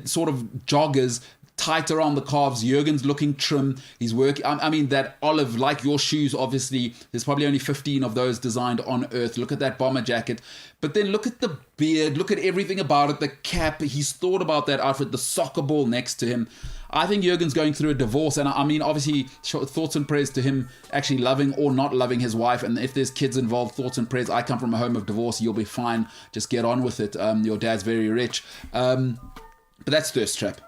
sort of joggers tight around the calves. Jurgen's looking trim. He's working. I mean, that olive, like your shoes, obviously, there's probably only 15 of those designed on earth. Look at that bomber jacket. But then look at the beard. Look at everything about it. The cap. He's thought about that outfit. The soccer ball next to him. I think Jurgen's going through a divorce. And I mean, obviously, thoughts and prayers to him actually loving or not loving his wife. And if there's kids involved, thoughts and prayers. I come from a home of divorce. You'll be fine. Just get on with it. Your dad's very rich. But that's thirst trap.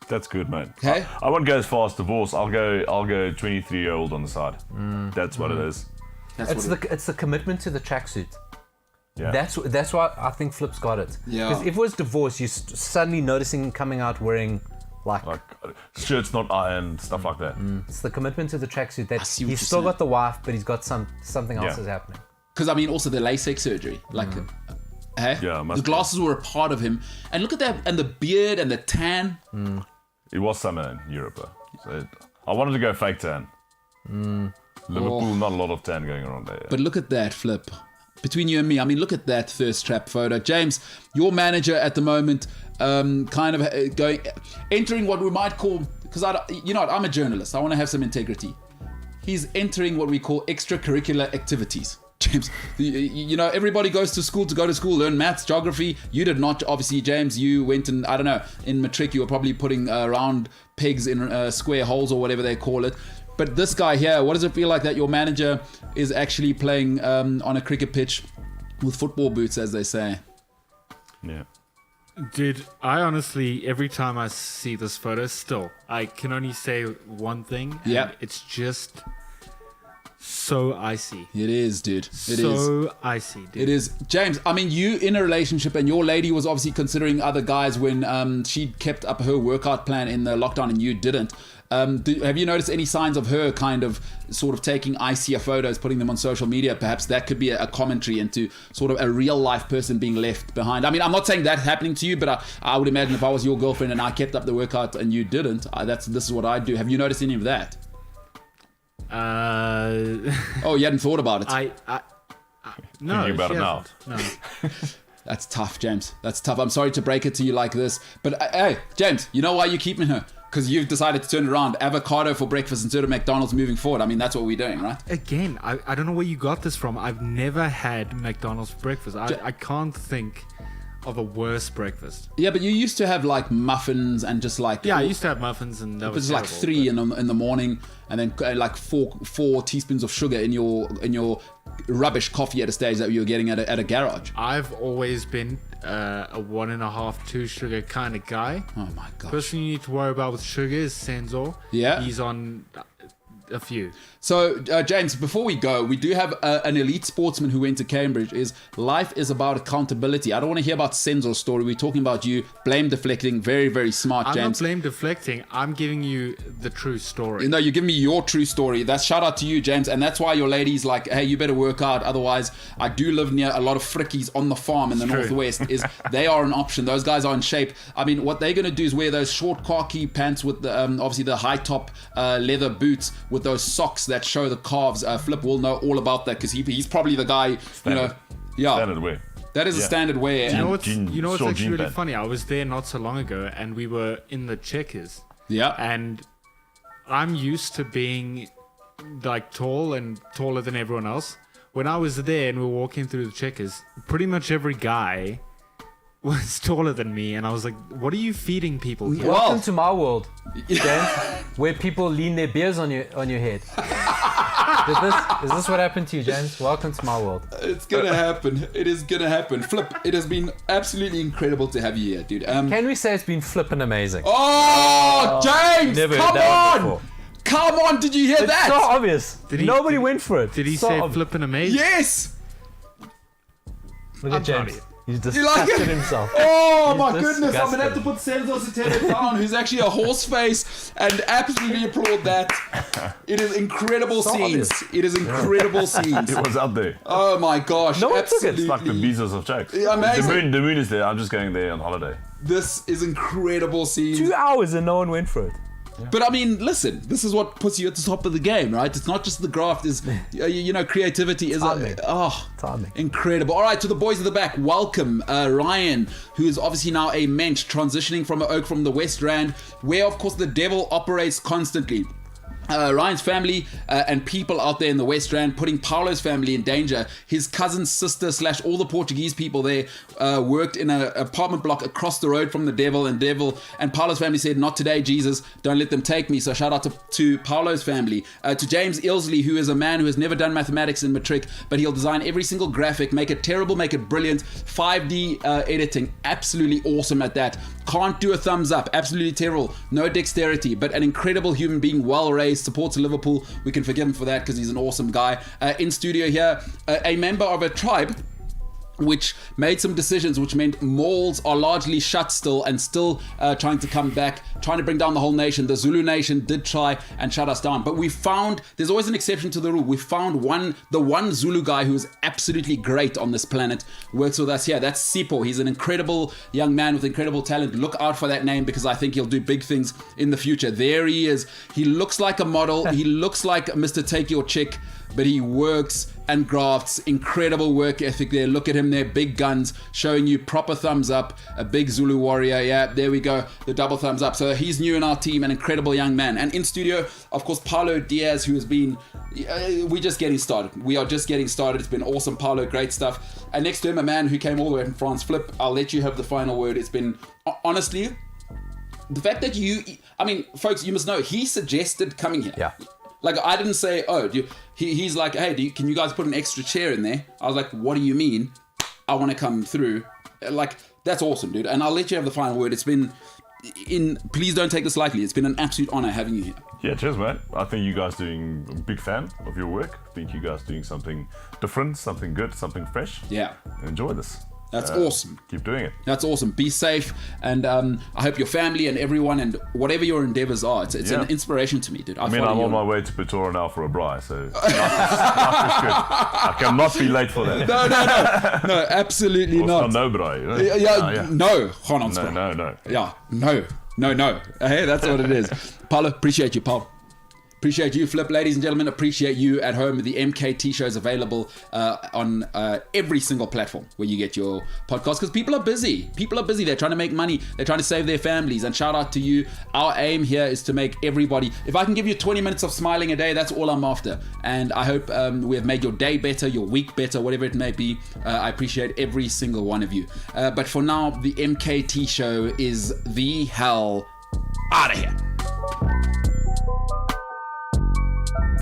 That's good, mate. Okay. I won't go as far as divorce. I'll go 23-year-old on the side. That's what it is. It's the commitment to the tracksuit. Yeah. That's why I think Flip's got it. Yeah. Because if it was divorce, you're suddenly noticing him coming out wearing like shirts not ironed, stuff like that. It's the commitment to the tracksuit that see what he's you're still saying. got the wife, but he's got something else is happening. Because, I mean, also the LASIK surgery. Like, hey? Yeah, the glasses were a part of him. And look at that. And the beard and the tan. It was summer in Europe, though. So I wanted to go fake tan. Liverpool, not a lot of tan going around there. But look at that, Flip. Between you and me, I mean, look at that thirst trap photo. James, your manager at the moment, kind of entering what we might call, because you know what, I'm a journalist. I want to have some integrity. He's entering what we call extracurricular activities. James, you know, everybody goes to school, learn maths, geography. You did not, obviously, James. You went and, I don't know, in matric, you were probably putting round pegs in square holes or whatever they call it. But this guy here, what does it feel like that your manager is actually playing on a cricket pitch with football boots, as they say? Yeah. Dude, I honestly, every time I see this photo, still, I can only say one thing. Yeah. It's just so icy. It is, dude. It is. So icy, dude. It is. James, I mean, you in a relationship, and your lady was obviously considering other guys when she kept up her workout plan in the lockdown and you didn't. Have you noticed any signs of her kind of sort of taking icier photos, putting them on social media? Perhaps that could be a commentary into sort of a real life person being left behind. I mean, I'm not saying that happening to you, but I would imagine if I was your girlfriend and I kept up the workout and you didn't, this is what I'd do. Have you noticed any of that? Oh, you hadn't thought about it. No. Thinking about it now. No. That's tough, James. That's tough. I'm sorry to break it to you like this, but hey, James, you know why you're keeping her? Because you've decided to turn it around. Avocado for breakfast instead of McDonald's moving forward. I mean, that's what we're doing, right? Again, I don't know where you got this from. I've never had McDonald's for breakfast. I can't think of a worse breakfast. Yeah, but you used to have like muffins and just like... Yeah, I used to have muffins and that it was was like terrible, 3 in the morning, and then like four teaspoons of sugar in your rubbish coffee at a stage that you were getting at a garage. I've always been a 1.5, 2 sugar kind of guy. Oh my god. Person you need to worry about with sugar is Senzo. Yeah. He's on a few. So, James, before we go, we do have an elite sportsman who went to Cambridge. Life is about accountability. I don't want to hear about Senzo's story. We're talking about you. Blame deflecting. Very, very smart, I'm James. not blame deflecting. I'm giving you the true story. No, you give me your true story. That's shout out to you, James. And that's why your lady's like, hey, you better work out. Otherwise, I do live near a lot of frickies on the farm in the northwest. They are an option. Those guys are in shape. I mean, what they're going to do is wear those short khaki pants with the, obviously the high top leather boots with those socks that show the calves. Flip will know all about that because he's probably the guy. Standard. Standard wear. That is a standard wear. You know what's short actually jean really pant. funny? I was there not so long ago, and we were in the Checkers. Yeah. And I'm used to being like tall and taller than everyone else. When I was there and we were walking through the Checkers, pretty much every guy was taller than me, and I was like, "What are you feeding people here?" Welcome to my world, James, where people lean their beers on your head. Is this what happened to you, James? Welcome to my world. It's gonna happen. It is gonna happen. Flip, it has been absolutely incredible to have you here, dude. Can we say it's been flippin' amazing? Oh, James, Never heard come that one on! before. Come on, did you hear It's that? so obvious. Nobody did- went for it. Did he So say obvious. flipping amazing? Yes! Look I'm at proud of James. you. He's You like disgusted it? himself. Oh He's my goodness, I'm gonna have to disgusted. put Santos Atene down, who's actually a horse face, and absolutely applaud that. It is incredible So scenes. obvious. It is incredible scenes. It was out there. Oh my gosh, No one took it. absolutely. It's like the Bezos of Chucks. Yeah, amazing. The moon is there. I'm just going there on holiday. This is incredible scenes. 2 hours and no one went for it. But I mean, listen, this is what puts you at the top of the game, right? It's not just the graft, is creativity is Timing. Timing. incredible. All right, to the boys at the back, welcome Ryan, who is obviously now a mensch, transitioning from an oak from the West Rand, where of course the devil operates constantly. Ryan's family and people out there in the West Rand putting Paulo's family in danger. His cousin's sister / all the Portuguese people there worked in an apartment block across the road from the devil, and Paulo's family said, "Not today, Jesus, don't let them take me." So shout out to Paulo's family. To James Ilsley, who is a man who has never done mathematics in matric, but he'll design every single graphic, make it terrible, make it brilliant. 5D editing, absolutely awesome at that. Can't do a thumbs up, absolutely terrible. No dexterity, but an incredible human being, well raised, supports Liverpool. We can forgive him for that because he's an awesome guy. In studio here, a member of a tribe which made some decisions which meant malls are largely shut still and still trying to come back, trying to bring down the whole nation. The Zulu nation did try and shut us down, but we found, there's always an exception to the rule. We found the one Zulu guy who is absolutely great on this planet, works with us here. That's Sipho. He's an incredible young man with incredible talent. Look out for that name because I think he'll do big things in the future. There he is. He looks like a model. He looks like Mr. Take Your Chick, but he works and grafts. Incredible work ethic there. Look at him there, big guns, showing you proper thumbs up. A big Zulu warrior. Yeah, there we go, the double thumbs up. So he's new in our team, an incredible young man. And in studio, of course, Paulo Diaz, who has been, we're just getting started. We are just getting started. It's been awesome, Paulo, great stuff. And next to him, a man who came all the way from France. Flip, I'll let you have the final word. It's been, honestly, the fact that folks, you must know, he suggested coming here. Yeah. Like, I didn't say, he's like, hey, can you guys put an extra chair in there? I was like, what do you mean? I want to come through. Like, that's awesome, dude. And I'll let you have the final word. It's been, please don't take this lightly. It's been an absolute honor having you here. Yeah, cheers, mate. I think you guys doing a big fan of your work. I think you guys doing something different, something good, something fresh. Yeah. Enjoy this. That's awesome. Keep doing it. That's awesome. Be safe, and I hope your family and everyone and whatever your endeavors are, it's an inspiration to me, dude. I'm on my way to Pretoria now for a braai, so life is good. I cannot be late for that. No, absolutely not. No braai. You know? No, No. Yeah, no. Hey, that's what it is. Paulo, appreciate you, Paul. Appreciate you, Flip. Ladies and gentlemen, appreciate you at home. The MKT Show is available on every single platform where you get your podcast because people are busy. They're trying to make money. They're trying to save their families. And shout out to you. Our aim here is to make everybody, if I can give you 20 minutes of smiling a day, that's all I'm after. And I hope we have made your day better, your week better, whatever it may be. I appreciate every single one of you. But for now, the MKT Show is the hell out of here.